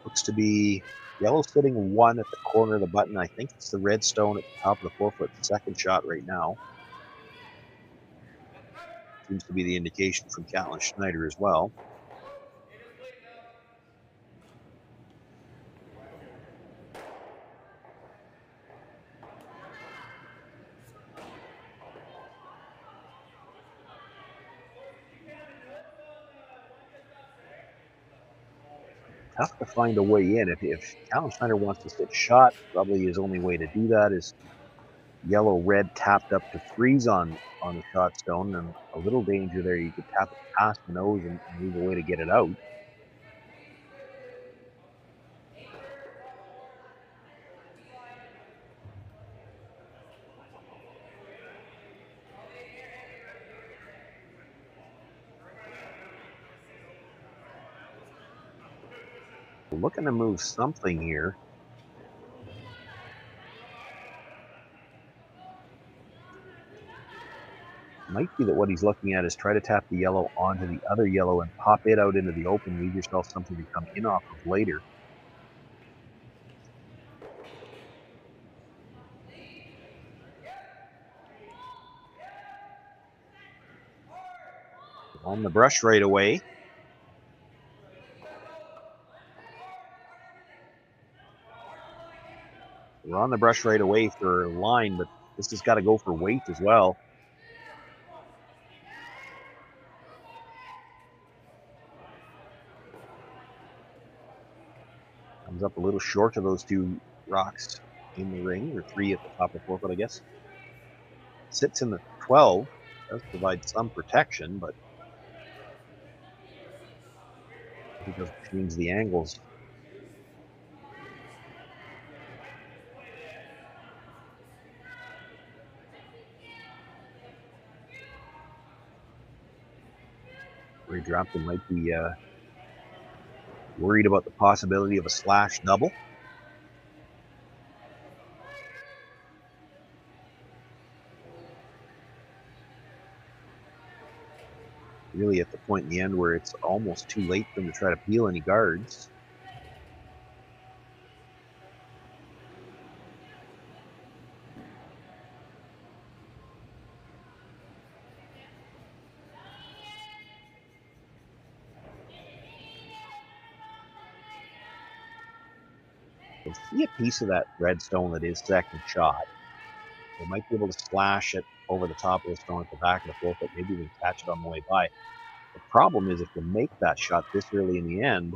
Looks to be yellow sitting 1 at the corner of the button. I think it's the red stone at the top of the 4-foot. Second shot right now. Seems to be the indication from Catlin Schneider as well. Tough to find a way in. If Catlin Schneider wants to sit shot, probably his only way to do that is yellow-red tapped up to freeze on the shot stone, and a little danger there. You could tap it past the nose and leave a way to get it out. We're looking to move something here. Might be that what he's looking at is try to tap the yellow onto the other yellow and pop it out into the open. Leave yourself something to come in off of later. On the brush right away. We're on the brush right away for line, but this has got to go for weight as well. Comes up a little short of those two rocks in the ring, or three at the top of the 4 foot, I guess. Sits in the 12. Does provide some protection, but he does change the angles. Korey Dropkin might be worried about the possibility of a slash double. Really at the point in the end where it's almost too late for him to try to peel any guards. You'll see a piece of that red stone that is second shot. They might be able to slash it over the top of the stone at the back of the 4 foot, maybe even catch it on the way by. The problem is if you make that shot this early in the end,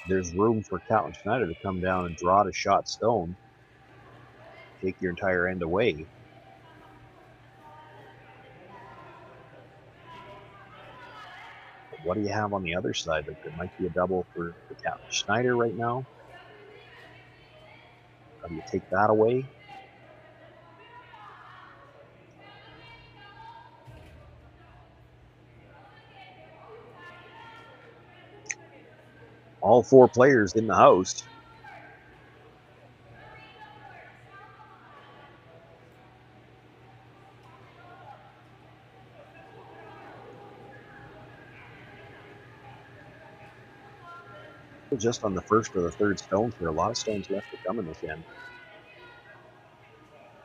there's room for Catlin Schneider to come down and draw the shot stone, take your entire end away. But what do you have on the other side? Like, there might be a double for Catlin Schneider right now. How do you take that away? All 4 players in the house. Just on the first or the third stones, there are a lot of stones left to come in this end.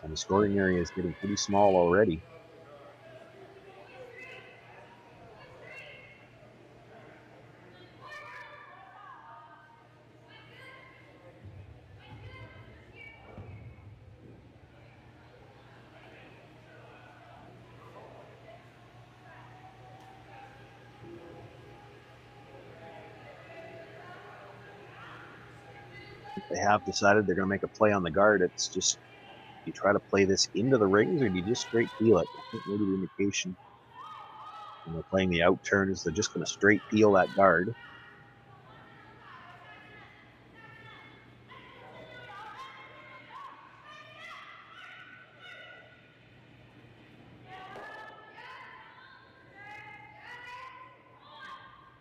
And the scoring area is getting pretty small already. They have decided they're going to make a play on the guard. It's just, you try to play this into the rings, or do you just straight peel it? I think maybe the indication when they're playing the out turn is they're just going to straight peel that guard.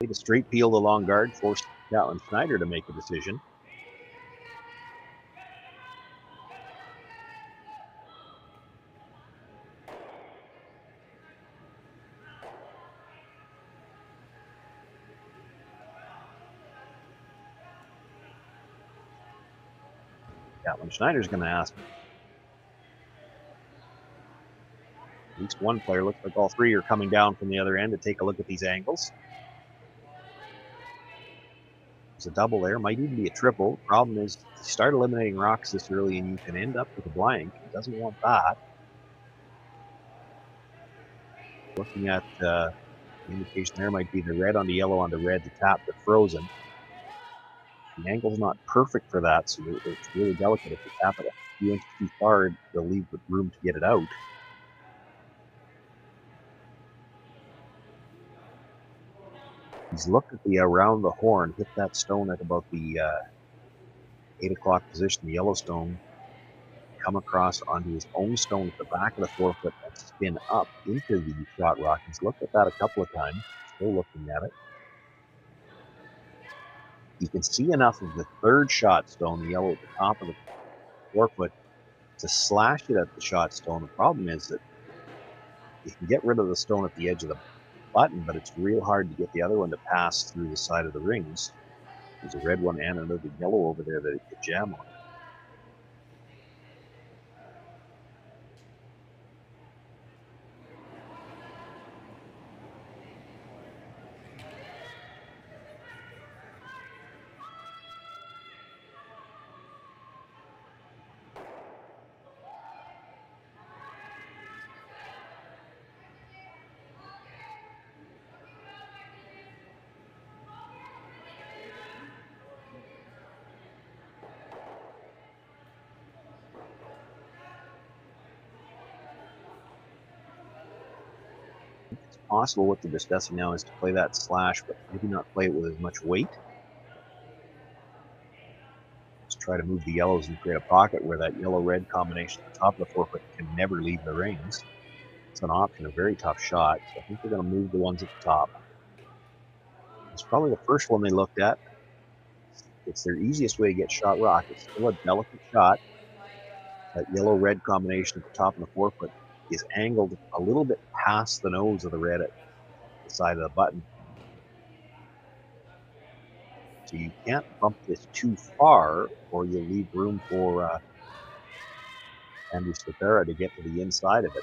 To straight peel the long guard, force Catlin Schneider to make a decision. Catlin Schneider's going to ask. At least one player, looks like all 3 are coming down from the other end to take a look at these angles. There's a double there, might even be a triple. Problem is, you start eliminating rocks this early and you can end up with a blank. He doesn't want that. Looking at the indication there might be the red on the yellow on the red to tap the frozen. The angle's not perfect for that, so it's really delicate. If you tap it a few inches too far, they'll leave room to get it out. He's looked at the around the horn, hit that stone at about the 8 o'clock position, the yellow stone, come across onto his own stone at the back of the 4 foot and spin up into the shot rock. He's looked at that a couple of times, still looking at it. You can see enough of the third shot stone, the yellow at the top of the 4 foot, to slash it at the shot stone. The problem is that You can get rid of the stone at the edge of the button, but it's real hard to get the other one to pass through the side of the rings. There's a red one and another yellow over there that it could jam on. It's possible what they're discussing now is to play that slash, but maybe not play it with as much weight. Just try to move the yellows and create a pocket where that yellow-red combination at the top of the forefoot can never leave the rings. It's an option, a very tough shot, so I think they're going to move the ones at the top. It's probably the first one they looked at. It's their easiest way to get shot rock. It's still a delicate shot. That yellow-red combination at the top of the forefoot is angled a little bit past the nose of the red at the side of the button. So you can't bump this too far, or you'll leave room for Andrew Stefera to get to the inside of it.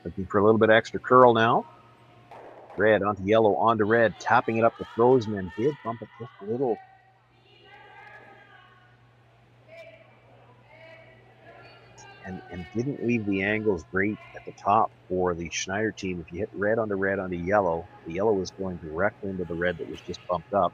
Looking for a little bit extra curl now. Red onto yellow, onto red, tapping it up the throws, and then did bump it just a little. And didn't leave the angles great at the top for the Schneider team. If you hit red onto yellow, the yellow was going directly into the red that was just bumped up.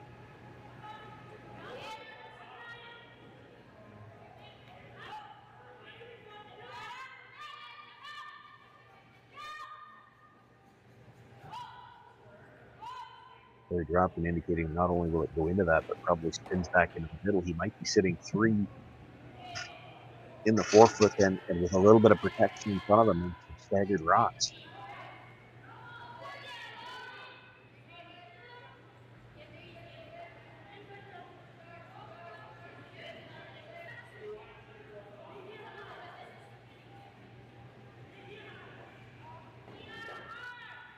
Korey Dropkin indicating not only will it go into that, but probably spins back into the middle. He might be sitting 3 in the forefoot and with a little bit of protection in front of him and some staggered rocks.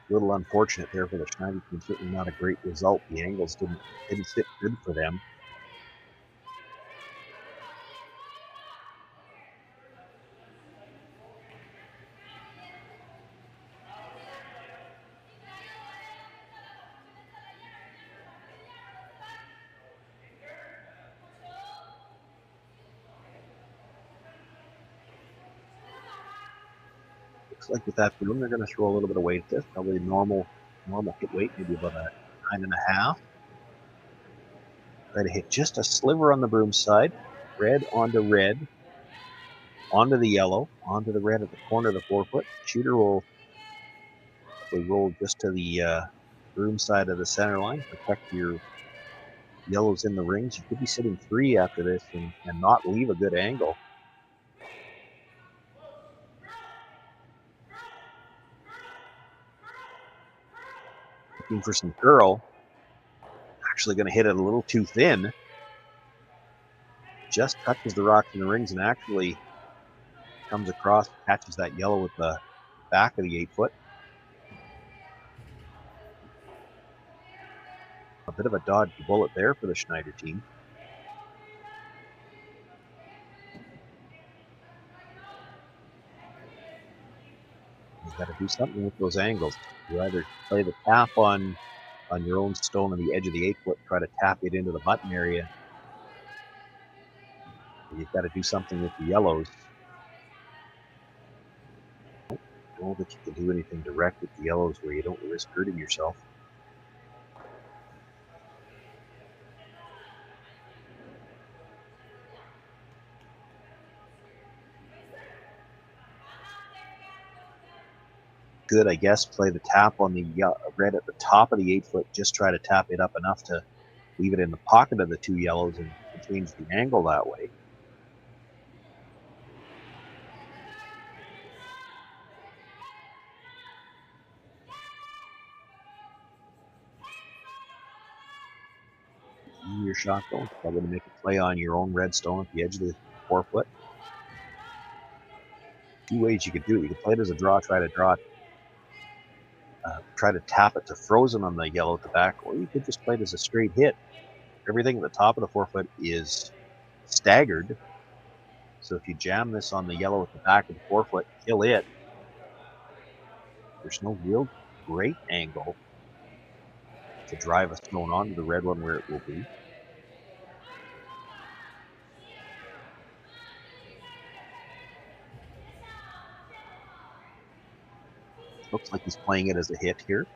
A little unfortunate there for the Schneider team. Certainly not a great result. The angles didn't sit good for them. Looks like with that boom, they're going to throw a little bit of weight at this. Probably normal hit weight, maybe about a 9.5. Try to hit just a sliver on the broom side. Red, onto the yellow, onto the red at the corner of the forefoot. Shooter will roll just to the broom side of the center line. Protect your yellows in the rings. You could be sitting 3 after this and not leave a good angle. Looking for some curl. Actually going to hit it a little too thin. Just touches the rocks in the rings and actually comes across, catches that yellow with the back of the 8-foot. A bit of a dodged bullet there for the Schneider team. You've got to do something with those angles. You either play the tap on your own stone on the edge of the 8-foot, try to tap it into the button area. You've got to do something with the yellows. I don't know that you can do anything direct with the yellows where you don't risk hurting yourself. could, I guess, play the tap on the red at the top of the 8-foot, just try to tap it up enough to leave it in the pocket of the 2 yellows and change the angle that way. Your shot though, probably to make a play on your own red stone at the edge of the 4-foot. 2 ways you could do it. You could play it as a draw, try to tap it to frozen on the yellow at the back, or you could just play it as a straight hit. Everything at the top of the 4-foot is staggered, so if you jam this on the yellow at the back of the 4-foot, kill it. There's no real great angle to drive a stone onto the red one where it will be. Looks like he's playing it as a hit here.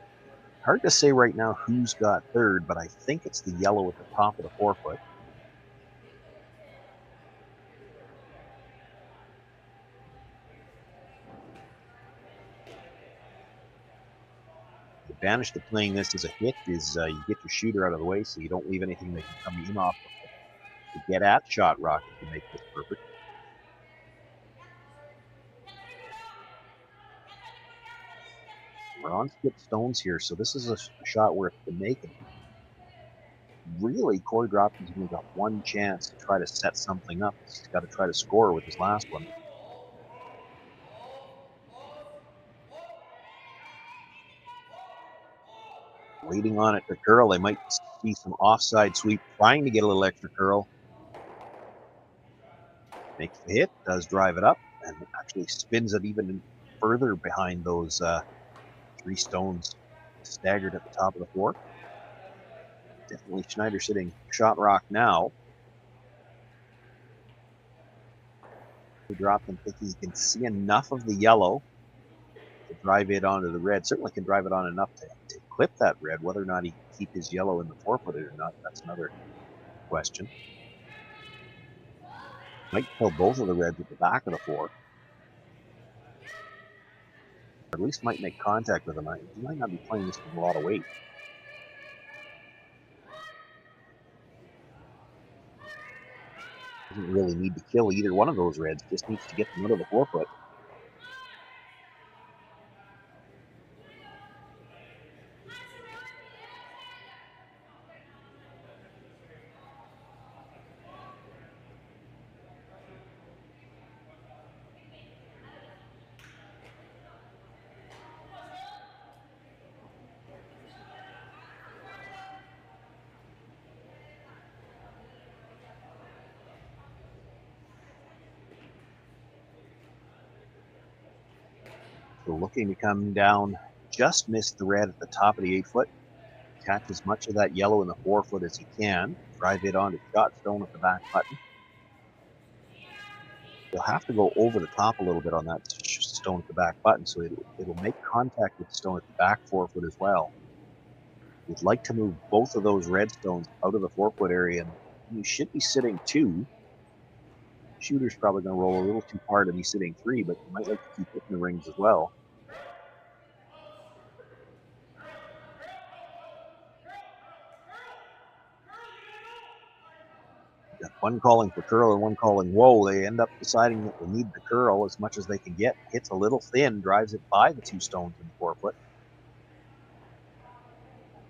Hard to say right now who's got third, but I think it's the yellow at the top of the 4-foot. The advantage to playing this as a hit is you get your shooter out of the way, so you don't leave anything that can come in off to get at shot rock if you make this perfect. We're on skip stones here, so this is a shot where if you make it, really Korey Dropkin's only got one chance to try to set something up. He's got to try to score with his last one. Waiting on it to curl. They might see some offside sweep, trying to get a little extra curl. Makes the hit, does drive it up, and actually spins it even further behind those 3 stones staggered at the top of the 4. Definitely Schneider sitting shot rock now. Dropkin thinking he can see enough of the yellow to drive it onto the red. Certainly can drive it on enough to clip that red. Whether or not he can keep his yellow in the 4-footed or not, that's another question. Might kill both of the reds at the back of the 4. Or at least might make contact with him. He might not be playing this with a lot of weight. Doesn't really need to kill either one of those reds, just needs to get them out of the 4-foot. So looking to come down, just missed the red at the top of the 8-foot. Catch as much of that yellow in the 4-foot as he can. Drive it onto shot stone at the back button. You'll have to go over the top a little bit on that stone at the back button, so it'll make contact with the stone at the back 4-foot as well. You'd like to move both of those red stones out of the 4-foot area, and you should be sitting 2. Shooter's probably going to roll a little too hard and be sitting 3, but you might like to keep hitting the rings as well. Got one calling for curl and one calling whoa. They end up deciding that they need the curl as much as they can get. Hits a little thin, drives it by the 2 stones in the 4-foot.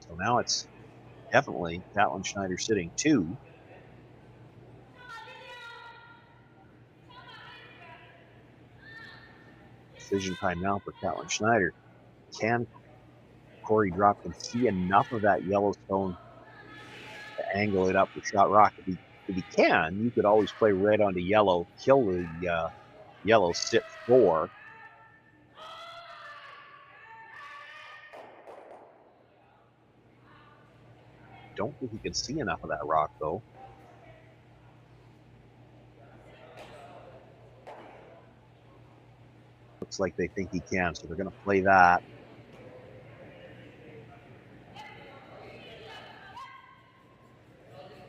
So now it's definitely Catlin Schneider sitting 2. Decision time now for Catlin Schneider. Can Korey Dropkin see enough of that yellow stone to angle it up for shot rock? If he can, you could always play red onto yellow, kill the yellow, sit 4. Don't think he can see enough of that rock, though. Looks like they think he can, so they're going to play that.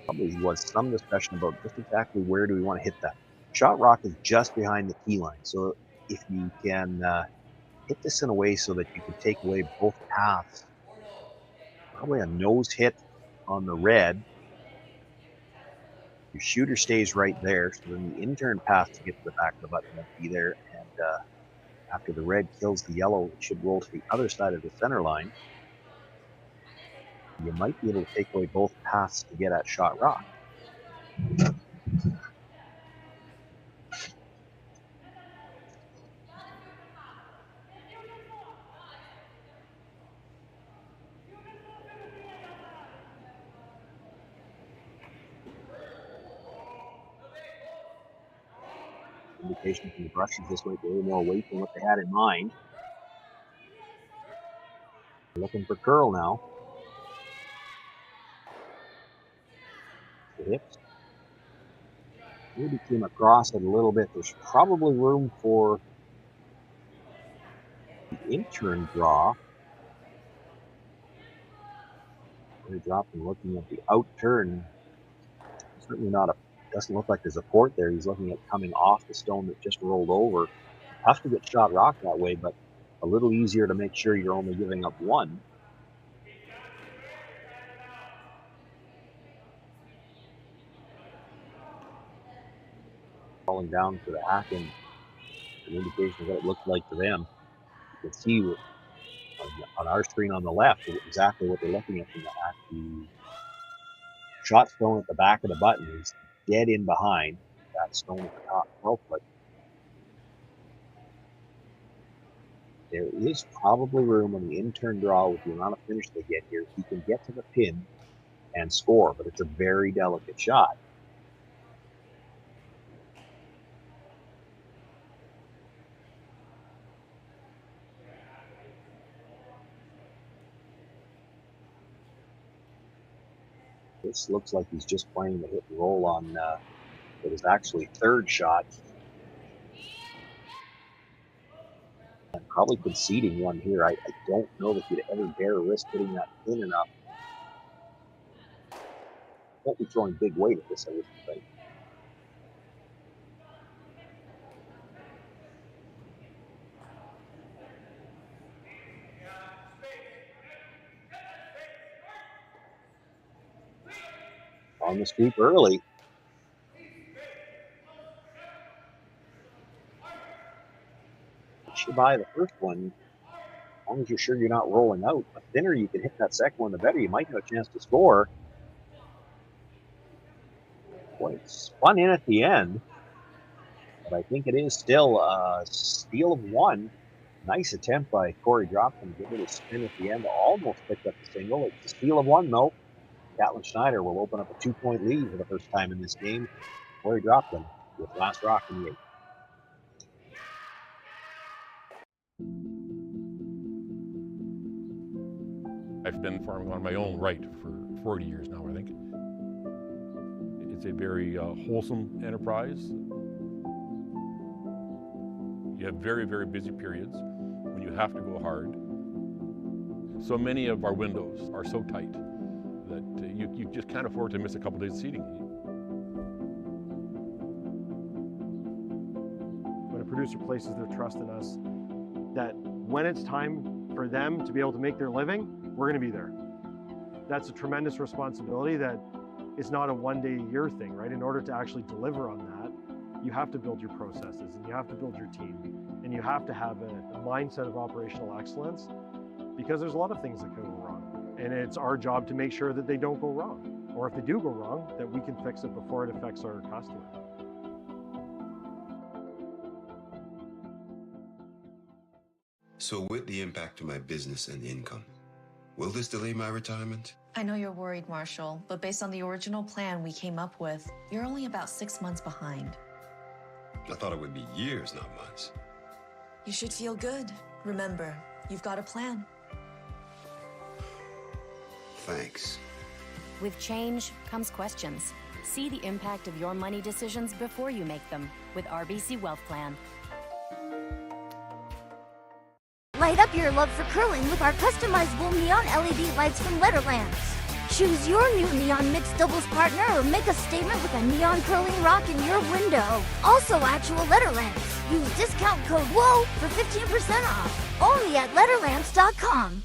Probably was some discussion about just exactly where do we want to hit that. Shot rock is just behind the key line, so if you can hit this in a way so that you can take away both paths. Probably a nose hit on the red. Your shooter stays right there, so then the intern path to get to the back of the button will be there, and after the red kills the yellow, it should roll to the other side of the center line. You might be able to take away both paths to get at shot rock. Indication from the brushes this might be a little more weight than what they had in mind. Looking for curl now. The hips. Maybe came across it a little bit. There's probably room for the intern draw. Korey Dropkin looking at the out turn. Certainly not a. Doesn't look like there's a port there. He's looking at coming off the stone that just rolled over. Tough to get shot rock that way, but a little easier to make sure you're only giving up one. Falling down for the hack and an indication of what it looked like to them. You can see on our screen on the left exactly what they're looking at from the hack. The shot stone at the back of the button is dead in behind that stone at the top 12 foot. There is probably room on the intern draw with the amount of finish they get here. He can get to the pin and score, but it's a very delicate shot. This looks like he's just playing the hit and roll on it was actually third shot. And probably conceding one here. I don't know that you'd ever dare risk hitting that thin enough. Won't be throwing big weight at this, I wouldn't think. On the scoop early. You buy the first one, as long as you're sure you're not rolling out. The thinner you can hit that second one, the better. You might have a chance to score. Boy, it's spun in at the end, but I think it is still a steal of one. Nice attempt by Korey Dropkin to give it a spin at the end. Almost picked up the single. It's a steal of one, though. Catlin Schneider will open up a 2-point lead for the first time in this game. Korey Dropkin with last rock in the 8th. I've been farming on my own right for 40 years now, I think. It's a very wholesome enterprise. You have very, very busy periods when you have to go hard. So many of our windows are so tight that you just can't afford to miss a couple days of seeding. When a producer places their trust in us, that when it's time for them to be able to make their living, we're going to be there. That's a tremendous responsibility that is not a one-day-a-year thing, right? In order to actually deliver on that, you have to build your processes and you have to build your team and you have to have a mindset of operational excellence, because there's a lot of things that can go wrong. And it's our job to make sure that they don't go wrong. Or if they do go wrong, that we can fix it before it affects our customer. So with the impact to my business and income, will this delay my retirement? I know you're worried, Marshall, but based on the original plan we came up with, you're only about 6 months behind. I thought it would be years, not months. You should feel good. Remember, you've got a plan. Thanks. With change comes questions. See the impact of your money decisions before you make them with RBC Wealth Plan. Light up your love for curling with our customizable neon LED lights from Letterlands. Choose your new neon mixed doubles partner or make a statement with a neon curling rock in your window. Also actual Letterlands. Use discount code WHOA for 15% off. Only at letterlamps.com.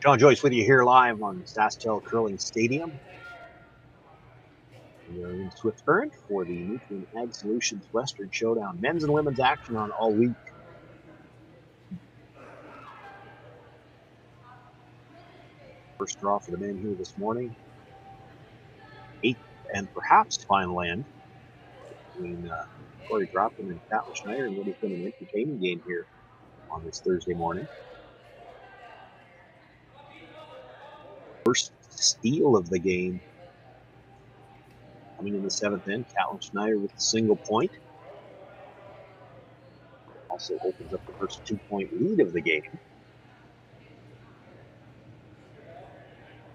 John Joyce with you here live on Saskatchewan Curling Stadium. We are in Swift Current for the Nutrien Ag Solutions Western Showdown. Men's and women's action on all week. First draw for the men here this morning. 8th and perhaps final end between Korey Dropkin and Catlin Schneider, and what has been an entertaining game here on this Thursday morning. First steal of the game coming in the 7th end. Catlin Schneider with the single point. Also opens up the first 2-point lead of the game.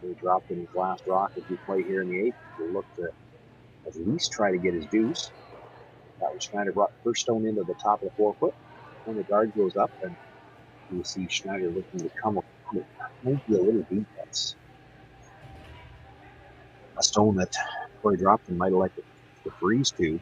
He dropped in his last rock as we play here in the 8th. We'll look to at least try to get his deuce. Catlin Schneider brought the first stone into the top of the 4-foot. When the guard goes up, and you see Schneider looking to come up. It might be a little deep. That's a stone that Korey Dropkin might elect to freeze to.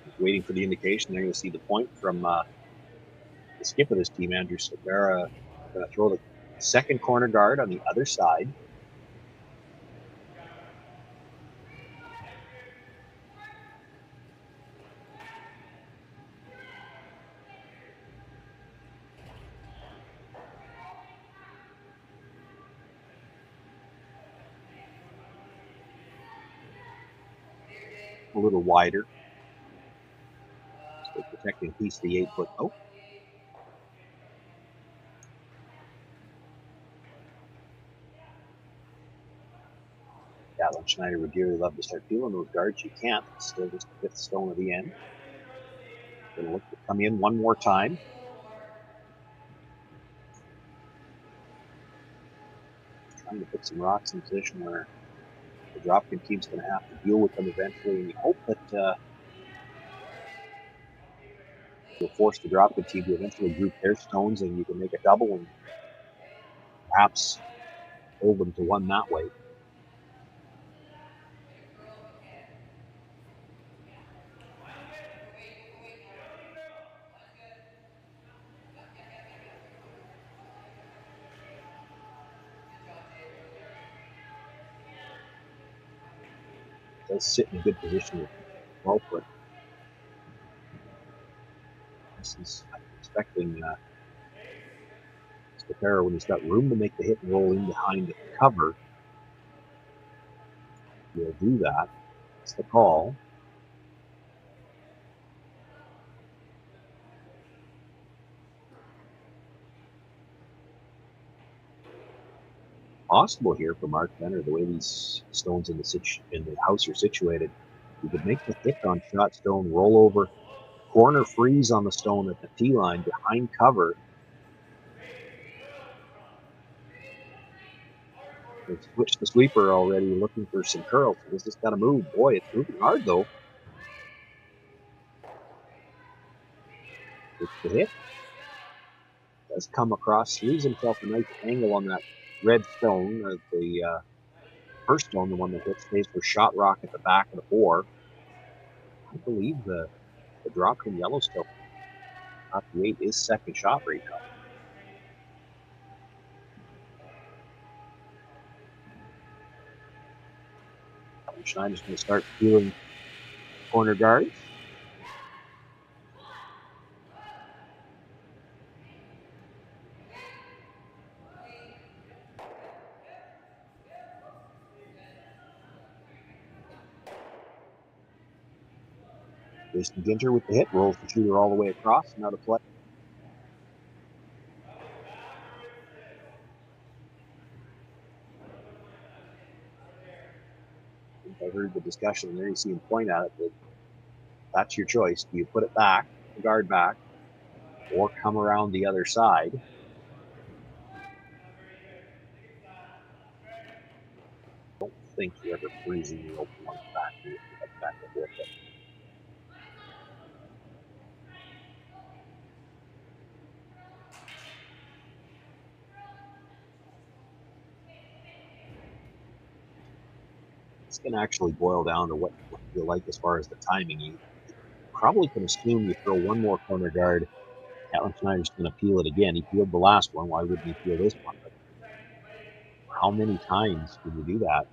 Just waiting for the indication. They're going to see the point from the skip of this team, Andrew Sabera. Going to throw the second corner guard on the other side. A little wider. Still protecting piece of the 8-foot. Oh. Catlin Schneider would dearly love to start feeling those guards. You can't. It's still just the 5th stone of the end. Going to look to come in one more time. Trying to put some rocks in position where the Dropkin team's going to have to deal with them eventually, and you hope that you'll force the Dropkin team to eventually group their stones, and you can make a double and perhaps hold them to one that way. Does sit in a good position with 12-foot. This is, I'm expecting Stepera, when he's got room to make the hit and roll in behind the cover, he'll do that. That's the call. Possible here for Mark Benner, the way these stones in the house are situated. You could make the hit on shot stone, roll over, corner freeze on the stone at the tee line behind cover. They've switched the sweeper already, looking for some curls. So this has got to move. Boy, it's moving hard though. It's the hit. Does come across, leaves himself a nice angle on that red stone. The first stone, the one that hit, stays for shot rock at the back of the 4. I believe the Dropkin Yellowstone top the 8 is second shot right now. Schneider's going to start feeling corner guards. Jason Ginter with the hit, rolls the shooter all the way across. Now to play. I heard the discussion there. You see him point at it. But that's your choice. Do you put it back, the guard back, or come around the other side? think you're ever freezing the open ones back and forth. It's going to actually boil down to what you like as far as the timing. You probably can assume you throw one more corner guard, Catlin Schneider's going to peel it again. He peeled the last one. Why wouldn't he peel this one? But how many times can you do that?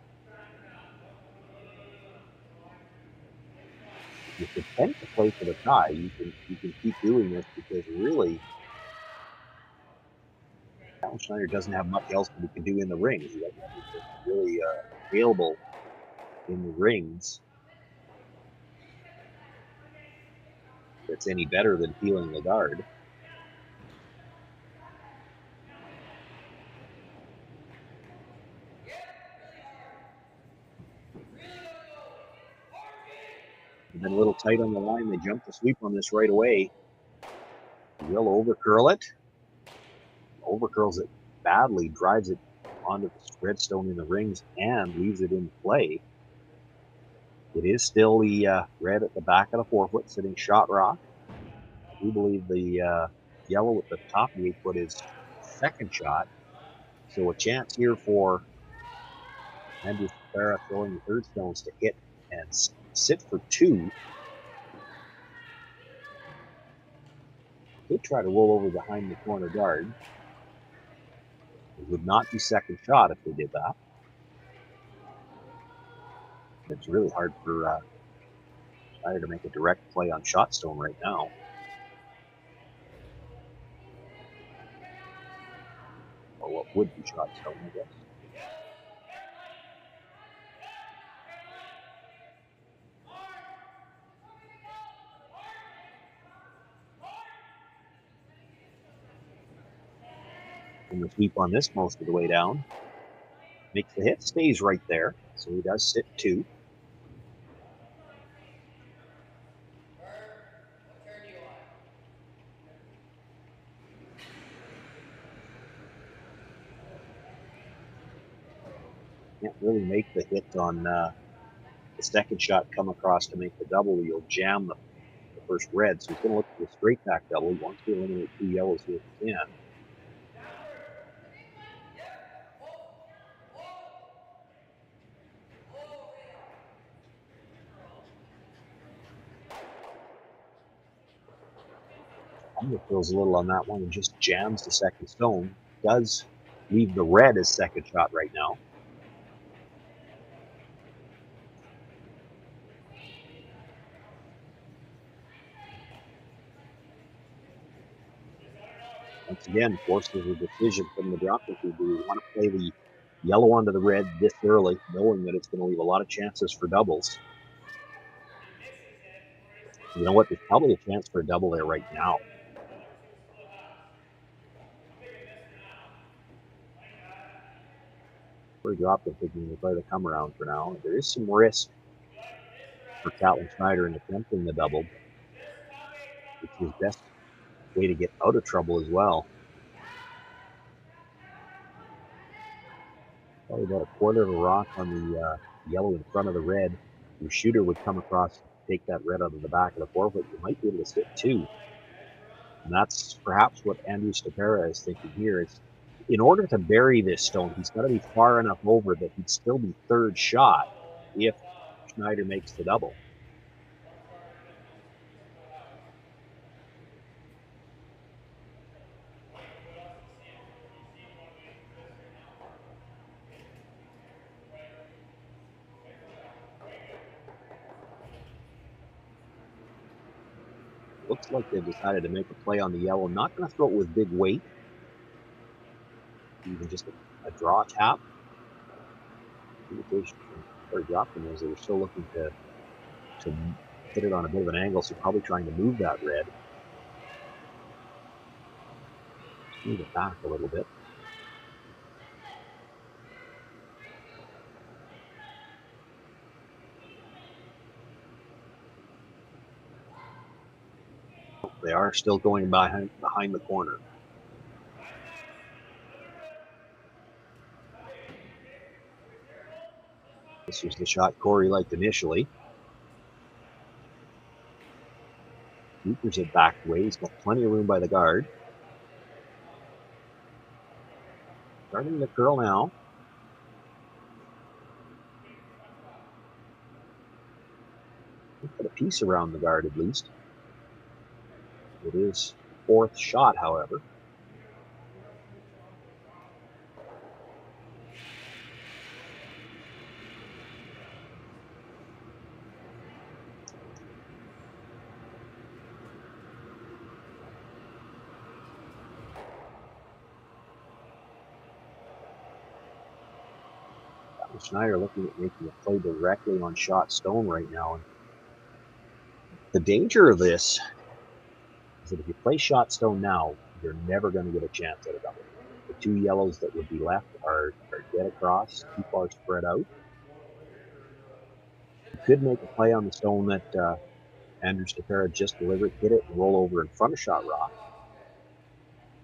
If you tend to play for the tie, you can keep doing this because really, Catlin Schneider doesn't have much else that he can do in the rings. He doesn't have anything really available in the rings that's any better than peeling the guard. Been a little tight on the line. They jumped the sweep on this right away. Will overcurl it. Overcurls it badly, drives it onto the redstone in the rings, and leaves it in play. It is still the red at the back of the 4-foot sitting shot rock. I do believe the yellow at the top of the 8-foot is second shot. So a chance here for Andrew Sapara throwing the third stones to hit and sit for 2. Could try to roll over behind the corner guard. It would not be second shot if they did that. It's really hard for Schneider to make a direct play on Shotstone right now. Or what would be Shotstone, I guess. And the sweep on this most of the way down. Makes the hit, stays right there. So he does sit 2. Can't really make the hit on the second shot come across to make the double. You'll jam the first red. So he's going to look for the straight back double. He wants to eliminate 2 yellows here if he can. Feels a little on that one and just jams the second stone. Does leave the red as second shot right now. Once again, forces a decision from the Dropkin team. Do we want to play the yellow onto the red this early, knowing that it's going to leave a lot of chances for doubles? You know what? There's probably a chance for a double there right now. Korey Dropkin thinking to play the come around for now. There is some risk for Catlin Schneider in attempting the double. It's his best way to get out of trouble as well. Probably about a quarter of a rock on the yellow in front of the red. Your shooter would come across, take that red out of the back of the 4-foot. You might be able to sit 2. And that's perhaps what Andrew Stapera is thinking here. Is in order to bury this stone, he's got to be far enough over that he'd still be third shot if Schneider makes the double. Looks like they've decided to make a play on the yellow. Not going to throw it with big weight. Even just a draw tap. Indication from Korey Dropkin was they were still looking to hit it on a bit of an angle, so probably trying to move that red. Move it back a little bit. They are still going behind the corner. This was the shot Korey liked initially. Keepers it back away. He's got plenty of room by the guard. Starting to curl now. Put a piece around the guard at least. It is fourth shot, however. Schneider looking at making a play directly on shot stone right now. And the danger of this is that if you play shot stone now, you're never going to get a chance at a double. The two yellows that would be left are dead across, too far spread out. You could make a play on the stone that Andrew Stepera just delivered, hit it, and roll over in front of shot rock.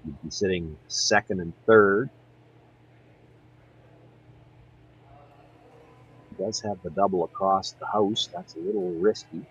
You'd be sitting second and third. He does have the double across the house. That's a little risky.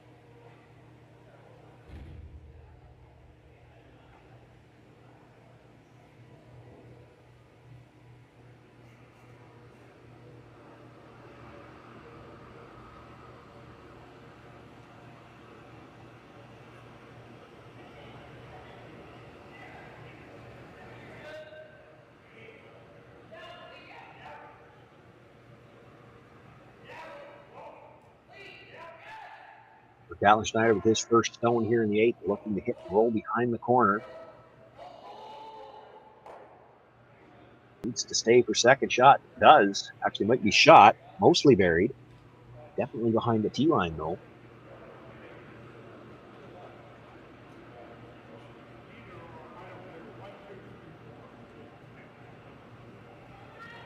Catlin Schneider with his first stone here in the eighth, looking to hit and roll behind the corner. Needs to stay for second shot. Does. Actually might be shot. Mostly buried. Definitely behind the tee line though.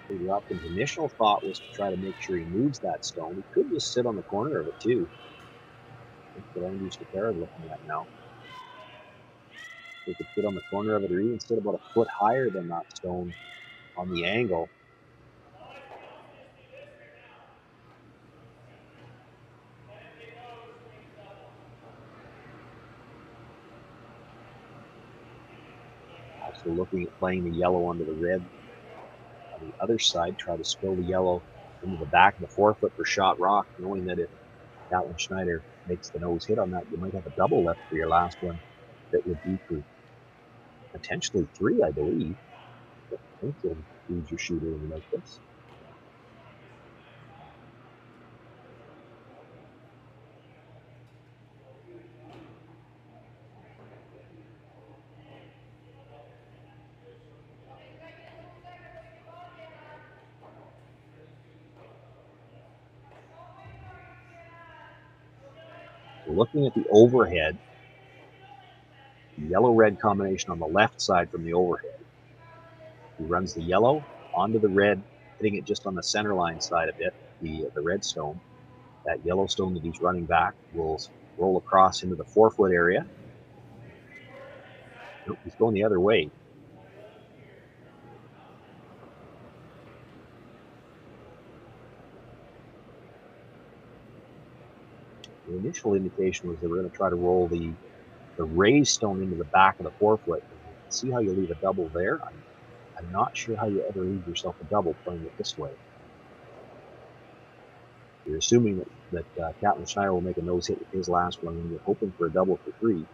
Korey Dropkin's initial thought was to try to make sure he moves that stone. He could just sit on the corner of it too. That's what Andrew Stepera looking at now. He could sit on the corner of it or even sit about a foot higher than that stone on the angle. Also looking at playing the yellow onto the red on the other side, try to spill the yellow into the back of the forefoot for shot rock, knowing that if Catlin Schneider makes the nose hit on that, you might have a double left for your last one that would be for potentially three, I believe. But I think you'll lose your shooter when you like this. So looking at the overhead, the yellow-red combination on the left side from the overhead. He runs the yellow onto the red, hitting it just on the center line side a bit, the red stone. That yellow stone that he's running back will roll across into the forefoot area. Nope, he's going the other way. The initial indication was they were going to try to roll the raised stone into the back of the forefoot. See how you leave a double there? I'm not sure how you ever leave yourself a double playing it this way. You're assuming that Catlin Schneider will make a nose hit with his last one, and you're hoping for a double for three.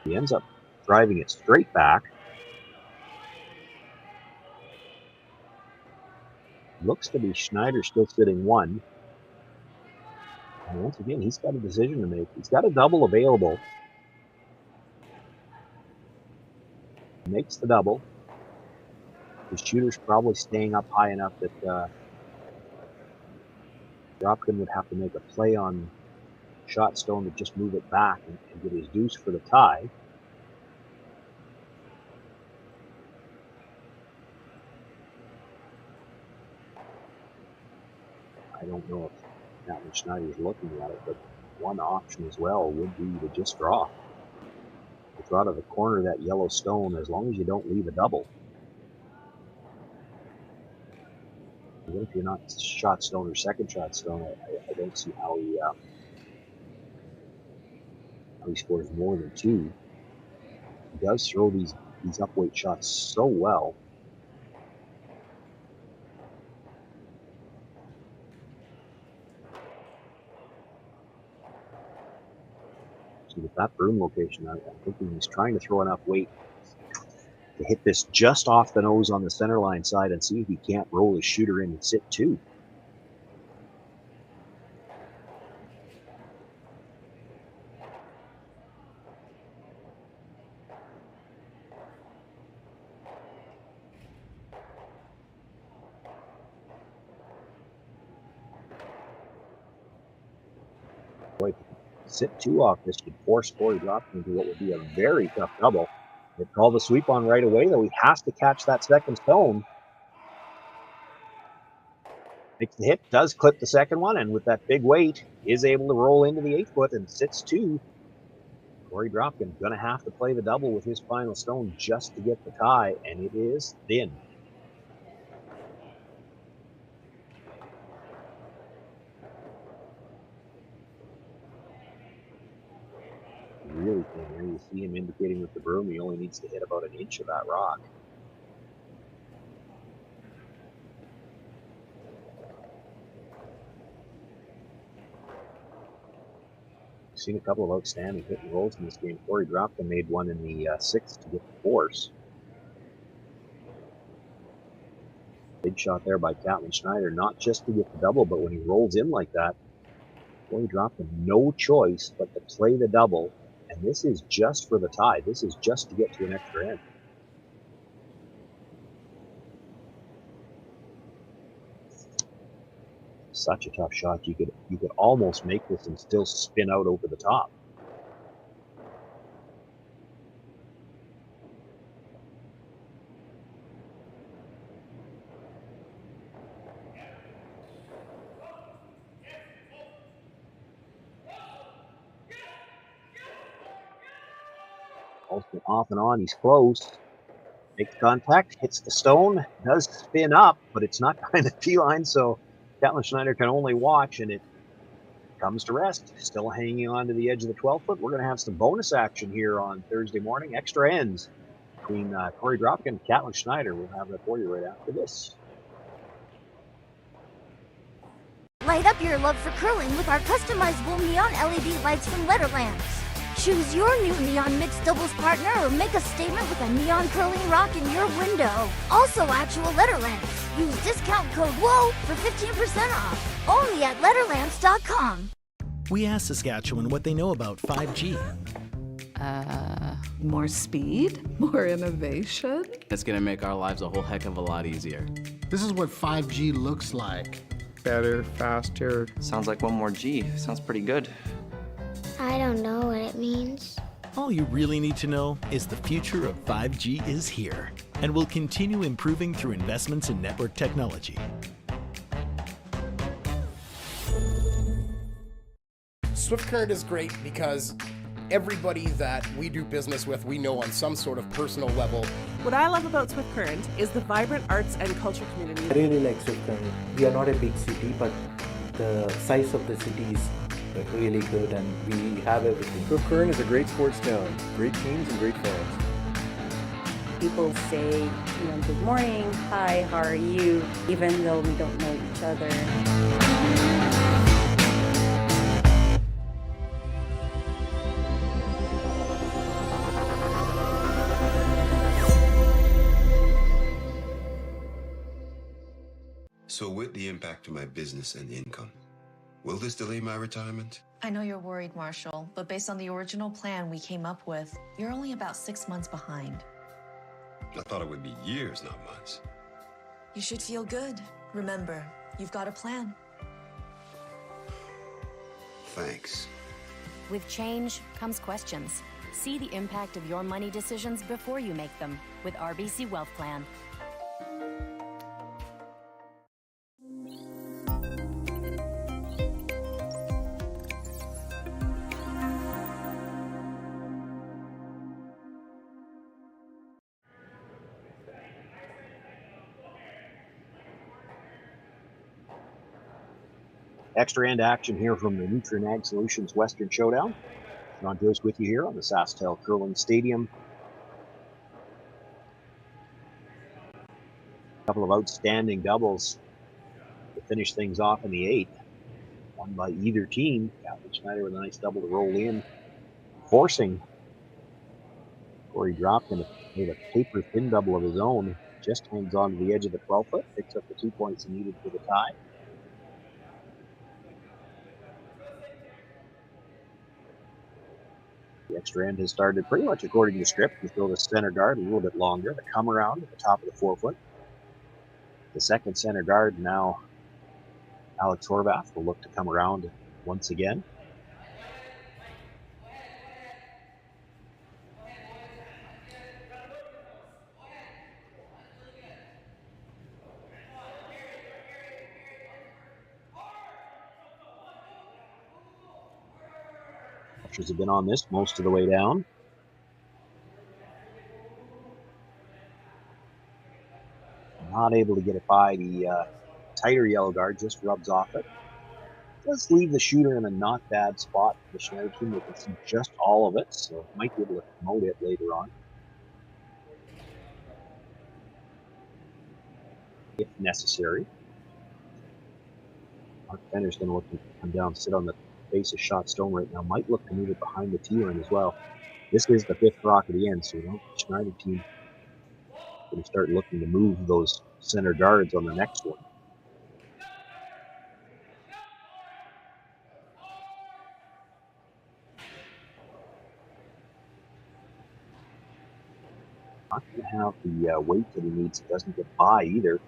He ends up driving it straight back. Looks to be Schneider still sitting one. And once again, he's got a decision to make. He's got a double available. He makes the double. His shooter's probably staying up high enough that Dropkin would have to make a play on shot stone to just move it back and get his deuce for the tie. I don't know if Catlin Schneider is looking at it, but one option as well would be to just draw. You draw to the corner of that yellow stone as long as you don't leave a double. Even if you're not shot stone or second shot stone, I don't see how he scores more than 2. He does throw these upweight shots so well. So with that broom location, I'm thinking he's trying to throw enough weight to hit this just off the nose on the center line side and see if he can't roll his shooter in and sit 2. Boy, sit 2 off this could force Korey Dropkin into what would be a very tough double. They call the sweep on right away, though he has to catch that second stone. Makes the hit, does clip the second one, and with that big weight, is able to roll into the 8-foot and sits 2. Korey Dropkin gonna have to play the double with his final stone just to get the tie, and it is thin. Really thin here. You see him indicating with the broom he only needs to hit about 1 inch of that rock. We've seen a couple of outstanding hit and rolls in this game. Korey Dropkin made one in the 6th to get the force. Big shot there by Catlin Schneider, not just to get the double, but when he rolls in like that, Korey Dropkin no choice but to play the double. And this is just for the tie. This is just to get to an extra end. Such a tough shot. You could almost make this and still spin out over the top. Also off and on, he's close. Makes contact, hits the stone, does spin up, but it's not behind the tee line, so Catlin Schneider can only watch, and it comes to rest. Still hanging on to the edge of the 12-foot. We're going to have some bonus action here on Thursday morning. Extra ends between Korey Dropkin and Catlin Schneider. We'll have that for you right after this. Light up your love for curling with our customizable neon LED lights from Letterlands. Choose your new neon mixed doubles partner or make a statement with a neon curling rock in your window. Also actual Letterlands. Use discount code WHOA for 15% off. Only at Letterlands.com. We asked Saskatchewan what they know about 5G. More speed, more innovation. It's gonna make our lives a whole heck of a lot easier. This is what 5G looks like. Better, faster. Sounds like one more G. Sounds pretty good. I don't know what it means. All you really need to know is the future of 5G is here and will continue improving through investments in network technology. Swift Current is great because everybody that we do business with, we know on some sort of personal level. What I love about Swift Current is the vibrant arts and culture community. I really like Swift Current. We are not a big city, but the size of the city is really good, and we have everything. Swift Current is a great sports town, great teams and great fans. People say, good morning, hi, how are you, even though we don't know each other. So with the impact to my business and income, will this delay my retirement? I know you're worried, Marshall, but based on the original plan we came up with, you're only about 6 months behind. I thought it would be years, not months. You should feel good. Remember, you've got a plan. Thanks. With change comes questions. See the impact of your money decisions before you make them with RBC Wealth Plan. Extra end action here from the Nutrien Ag Solutions Western Showdown. John Joyce with you here on the SaskTel Curling Stadium. A couple of outstanding doubles to finish things off in the 8th. One by either team. Catlin Schneider with a nice double to roll in, forcing Korey Dropkin to make a paper thin double of his own. Just hangs on to the edge of the 12 foot, picks up the 2 points he needed for the tie. The extra end has started pretty much according to script. He's built a center guard a little bit longer. The come around at the top of the 4 foot. The second center guard now, Alex Horvath, will look to come around once again. Rushers have been on this most of the way down. Not able to get it by the tighter yellow guard, just rubs off it. Does leave the shooter in a not bad spot for the Schneider team. They can see just all of it, so might be able to promote it later on if necessary. Mark Fenner's going to look to come down, sit on the base of shot stone right now. Might look to move it behind the tee line as well. This is the 5th rock at the end, so the Schneider team going to start looking to move those center guards on the next one. Not going to have the weight that he needs. It doesn't get by either.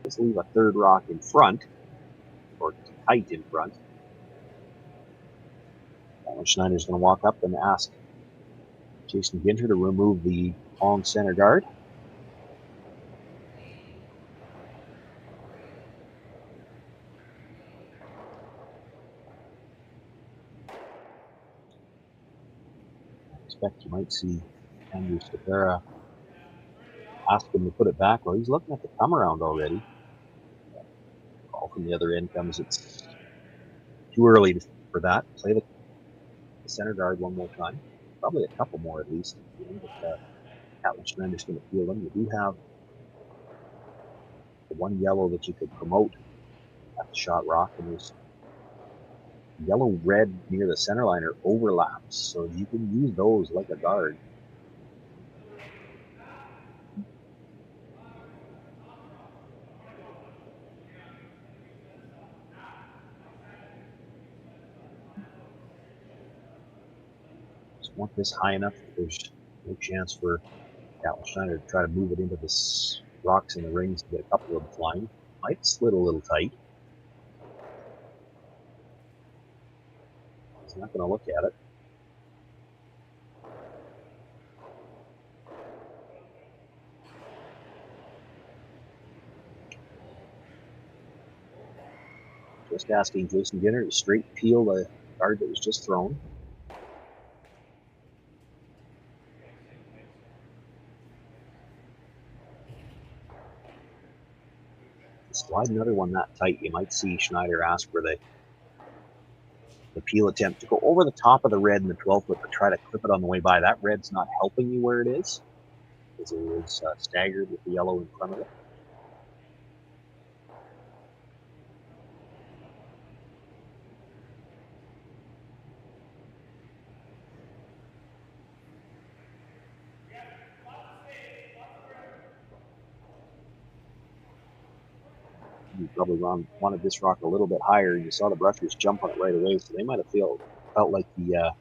Let's leave a 3rd rock in front, or tight in front. Schneider's going to walk up and ask Jason Ginter to remove the long center guard. I expect you might see Andrew Stavera ask him to put it back. Well, he's looking at the come around already. Call from the other end comes. It's too early for that. Play the center guard one more time. Probably a couple more at least. But Catlin Schneider's going to field them. You do have the one yellow that you could promote at the shot rock, and there's yellow red near the center line are overlaps, so you can use those like a guard. Just want this high enough that there's no chance for Catlin Schneider to try to move it into the rocks in the rings to get a couple of them flying. Might slid a little tight. He's not going to look at it. Just asking Jason Ginter to straight peel the guard that was just thrown. Slide another one that tight, you might see Schneider ask for the peel attempt to go over the top of the red in the 12 foot, but try to clip it on the way by. That red's not helping you where it is, because it was staggered with the yellow in front of it. You probably wanted this rock a little bit higher, and you saw the brushers jump on it right away, so they might have felt like the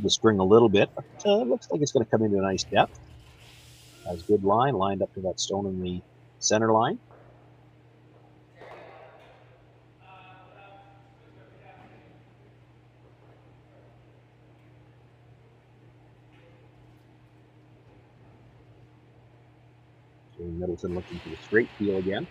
string a little bit, but it looks like it's going to come into a nice depth. Has good line, lined up to that stone in the center line. Middleton looking for the straight peel again.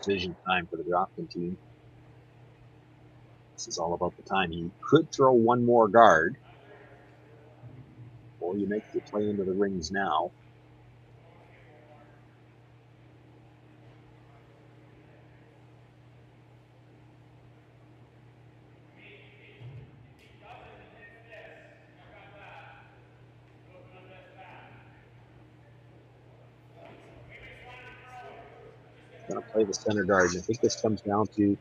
decision time for the Dropkin team. This is all about the time. You could throw one more guard, or you make your play into the rings now. Going to play the center guard, and I think this comes down to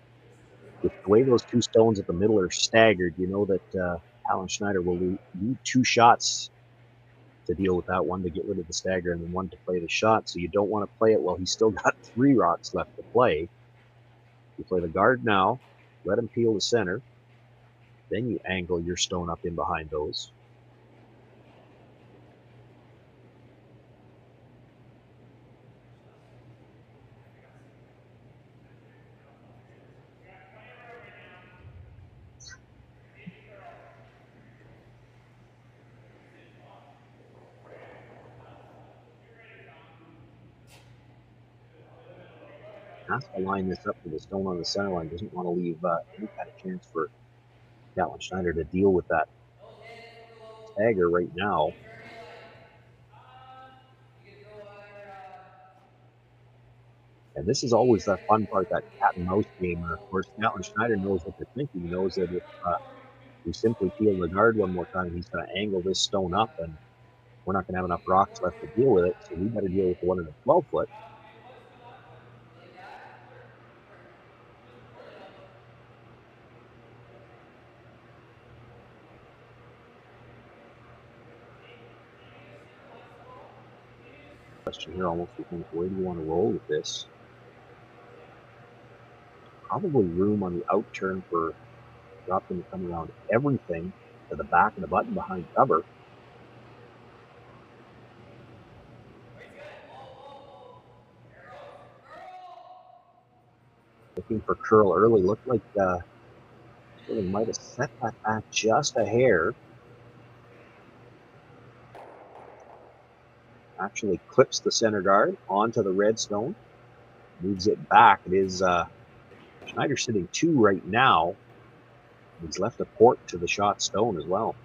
with the way those two stones at the middle are staggered. You know that Catlin Schneider will need 2 shots to deal with that, one to get rid of the stagger and then one to play the shot. So you don't want to play it while he's still got 3 rocks left to play. You play the guard now, let him peel the center, then you angle your stone up in behind those. Has to line this up with the stone on the center line. Doesn't want to leave any kind of chance for Catlin Schneider to deal with that stagger right now. And this is always the fun part, that cat and mouse game. Of course, Catlin Schneider knows what they're thinking. He knows that if we simply peel the guard one more time, he's going to angle this stone up, and we're not going to have enough rocks left to deal with it. So we better deal with the one in the 12-foot. Question here almost becomes, where do you want to roll with this? Probably room on the out turn for Dropkin to come around everything to the back of the button behind cover. Looking for curl early. Looked like Sterling might have set that back just a hair. Actually clips the center guard onto the red stone. Moves it back. It is Schneider sitting 2 right now. He's left a port to the shot stone as well.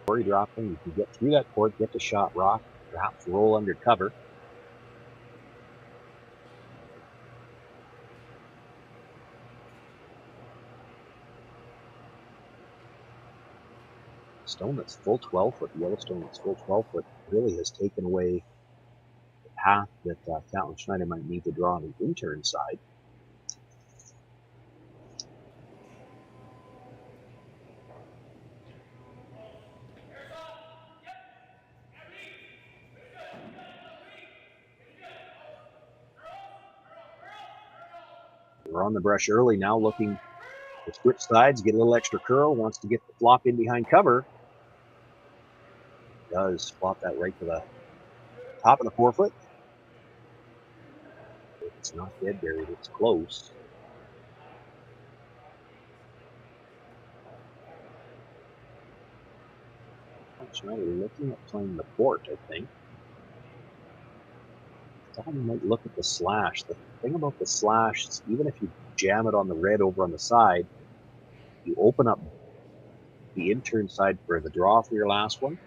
Korey Dropkin, you can get through that port, get the shot rock, perhaps roll under cover. Stone that's full 12-foot, the yellow stone that's full 12-foot, really has taken away the path that Catlin Schneider might need to draw on the intern side. We're on the brush early now, looking to switch sides, get a little extra curl, wants to get the flop in behind cover. Does flop that right to the top of the 4-foot. It's not dead buried, it's close. Schneider looking at playing the port, I think. I thought he might look at the slash. The thing about the slash is even if you jam it on the red over on the side, you open up the intern side for the draw for your last one.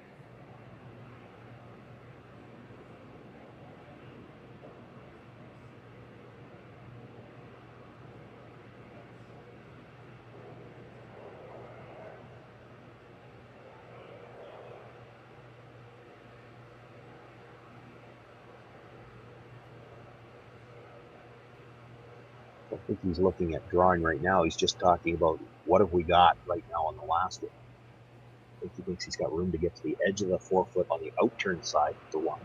I think he's looking at drawing right now. He's just talking about what have we got right now on the last one. I think he thinks he's got room to get to the edge of the 4-foot on the outturn side for one.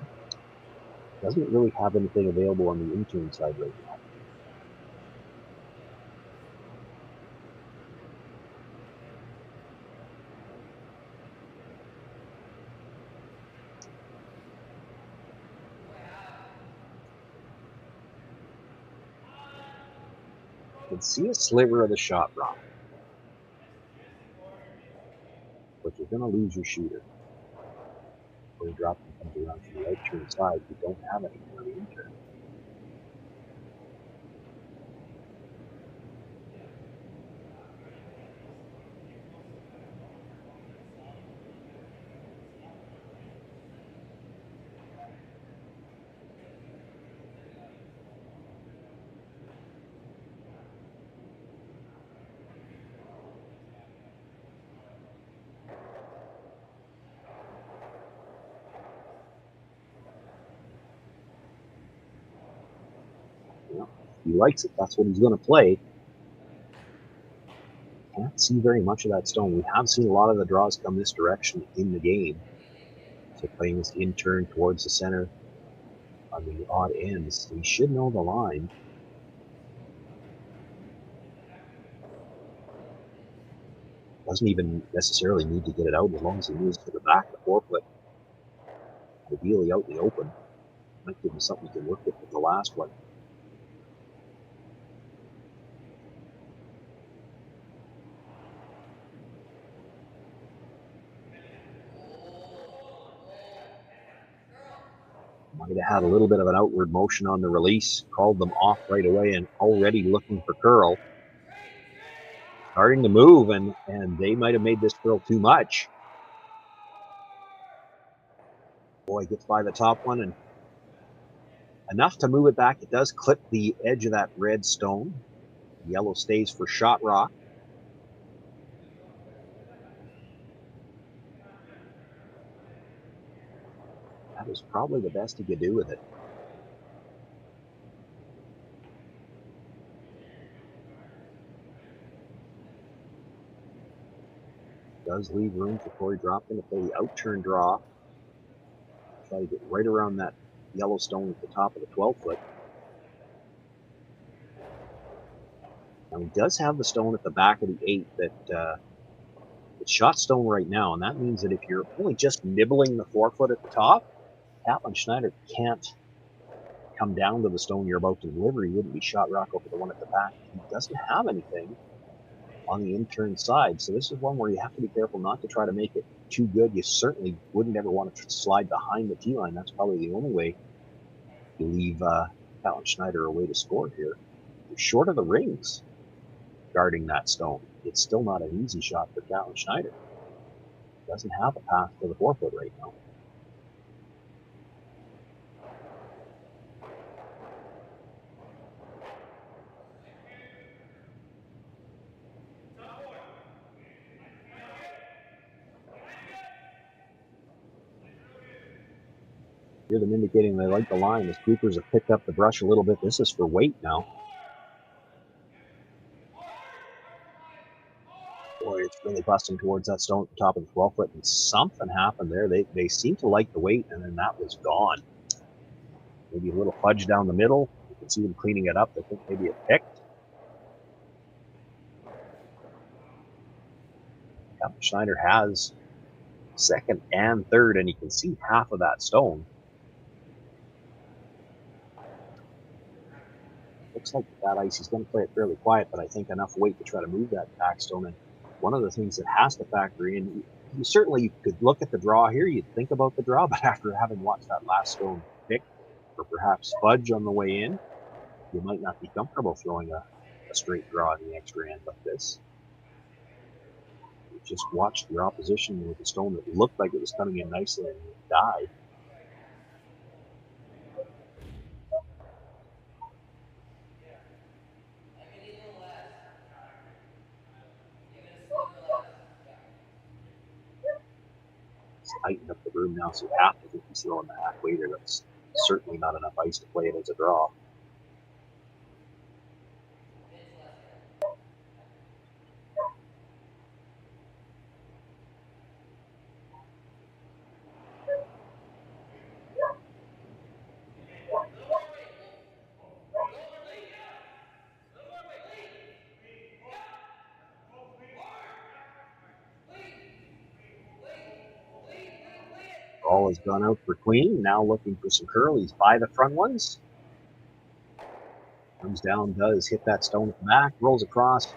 Doesn't really have anything available on the intern side right now. can see a sliver of the shot rock, but you're going to lose your shooter. Korey Dropkin comes around to the out-turn side. You don't have anything on the in-turn. He likes it. That's what he's going to play. Can't see very much of that stone. We have seen a lot of the draws come this direction in the game. So playing this in turn towards the center on the odd ends. He should know the line. Doesn't even necessarily need to get it out as long as he moves to the back of the forefoot. Ideally out in the open. Might give him something to work with the last one. Might have had a little bit of an outward motion on the release. Called them off right away and already looking for curl. Starting to move, and they might have made this curl too much. Boy, gets by the top one and enough to move it back. It does clip the edge of that red stone. Yellow stays for shot rock. That is probably the best he could do with it. Does leave room for Korey Dropkin to play the out-turn draw. Try to get right around that yellow stone at the top of the 12-foot. Now he does have the stone at the back of the 8 that it's shot stone right now, and that means that if you're only just nibbling the 4-foot at the top, Catlin Schneider can't come down to the stone you're about to deliver. He wouldn't be shot rock over the one at the back. He doesn't have anything on the in-turn side, so this is one where you have to be careful not to try to make it too good. You certainly wouldn't ever want to slide behind the tee line. That's probably the only way you leave Catlin Schneider a way to score here. You're short of the rings guarding that stone. It's still not an easy shot for Catlin Schneider. Doesn't have a path to the 4-foot right now. Hear them indicating they like the line. The scoopers have picked up the brush a little bit. This is for weight now. Boy, it's really busting towards that stone at the top of the 12-foot, and something happened there. They seem to like the weight, and then that was gone. Maybe a little fudge down the middle. You can see them cleaning it up. I think maybe it picked. Catlin Schneider has second and third, and you can see half of that stone. Looks like that ice, he's going to play it fairly quiet, but I think enough weight to try to move that back stone. And one of the things that has to factor in, you certainly could look at the draw here, you'd think about the draw, but after having watched that last stone pick, or perhaps fudge on the way in, you might not be comfortable throwing a straight draw in the extra end like this. You just watched your opposition with a stone that looked like it was coming in nicely and it died. Tightened up the room now, so you have to think he's throwing the halfway there. That's certainly not enough ice to play it as a draw. Ball has gone out for Queen. Now looking for some curl. He's by the front ones. Comes down, does hit that stone at the back, rolls across,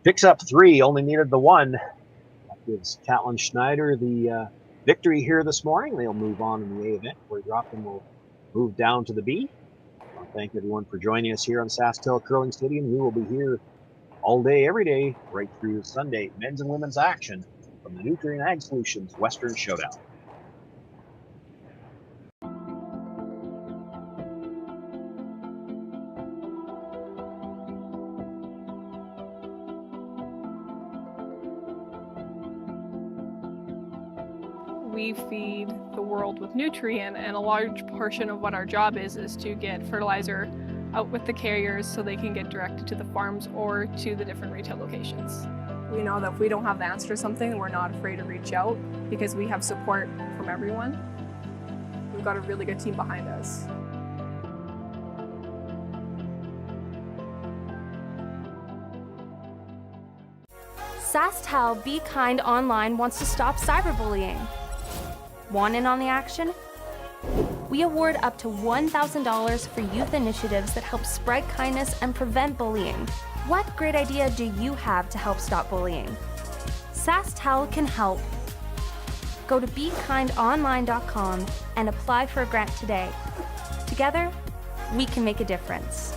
picks up 3, only needed the 1. That gives Catlin Schneider the victory here this morning. They'll move on in the A event. Korey Dropkin will move down to the B. I want to thank everyone for joining us here on SaskTel Curling Stadium. We will be here all day, every day, right through Sunday, men's and women's action from the Nutrien Ag Solutions Western Showdown. We feed the world with Nutrien, and a large portion of what our job is to get fertilizer out with the carriers so they can get directed to the farms or to the different retail locations. We know that if we don't have the answer to something, we're not afraid to reach out because we have support from everyone. We've got a really good team behind us. SaskTel Be Kind Online wants to stop cyberbullying. Want in on the action? We award up to $1,000 for youth initiatives that help spread kindness and prevent bullying. What great idea do you have to help stop bullying? SaskTel can help. Go to BeKindOnline.com and apply for a grant today. Together, we can make a difference.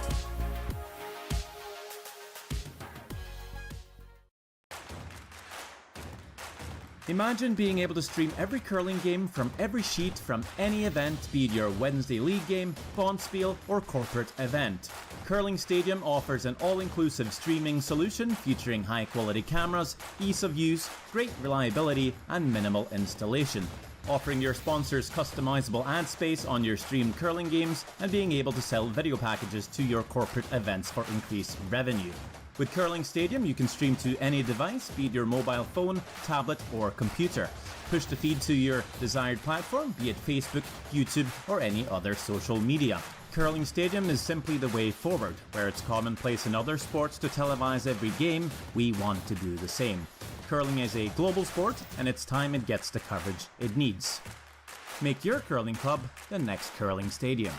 Imagine being able to stream every curling game from every sheet from any event, be it your Wednesday league game, bonspiel, or corporate event. Curling Stadium offers an all-inclusive streaming solution featuring high-quality cameras, ease of use, great reliability, and minimal installation. Offering your sponsors customizable ad space on your streamed curling games and being able to sell video packages to your corporate events for increased revenue. With Curling Stadium, you can stream to any device, be it your mobile phone, tablet, or computer. Push the feed to your desired platform, be it Facebook, YouTube, or any other social media. Curling Stadium is simply the way forward. Where it's commonplace in other sports to televise every game, we want to do the same. Curling is a global sport, and it's time it gets the coverage it needs. Make your curling club the next Curling Stadium.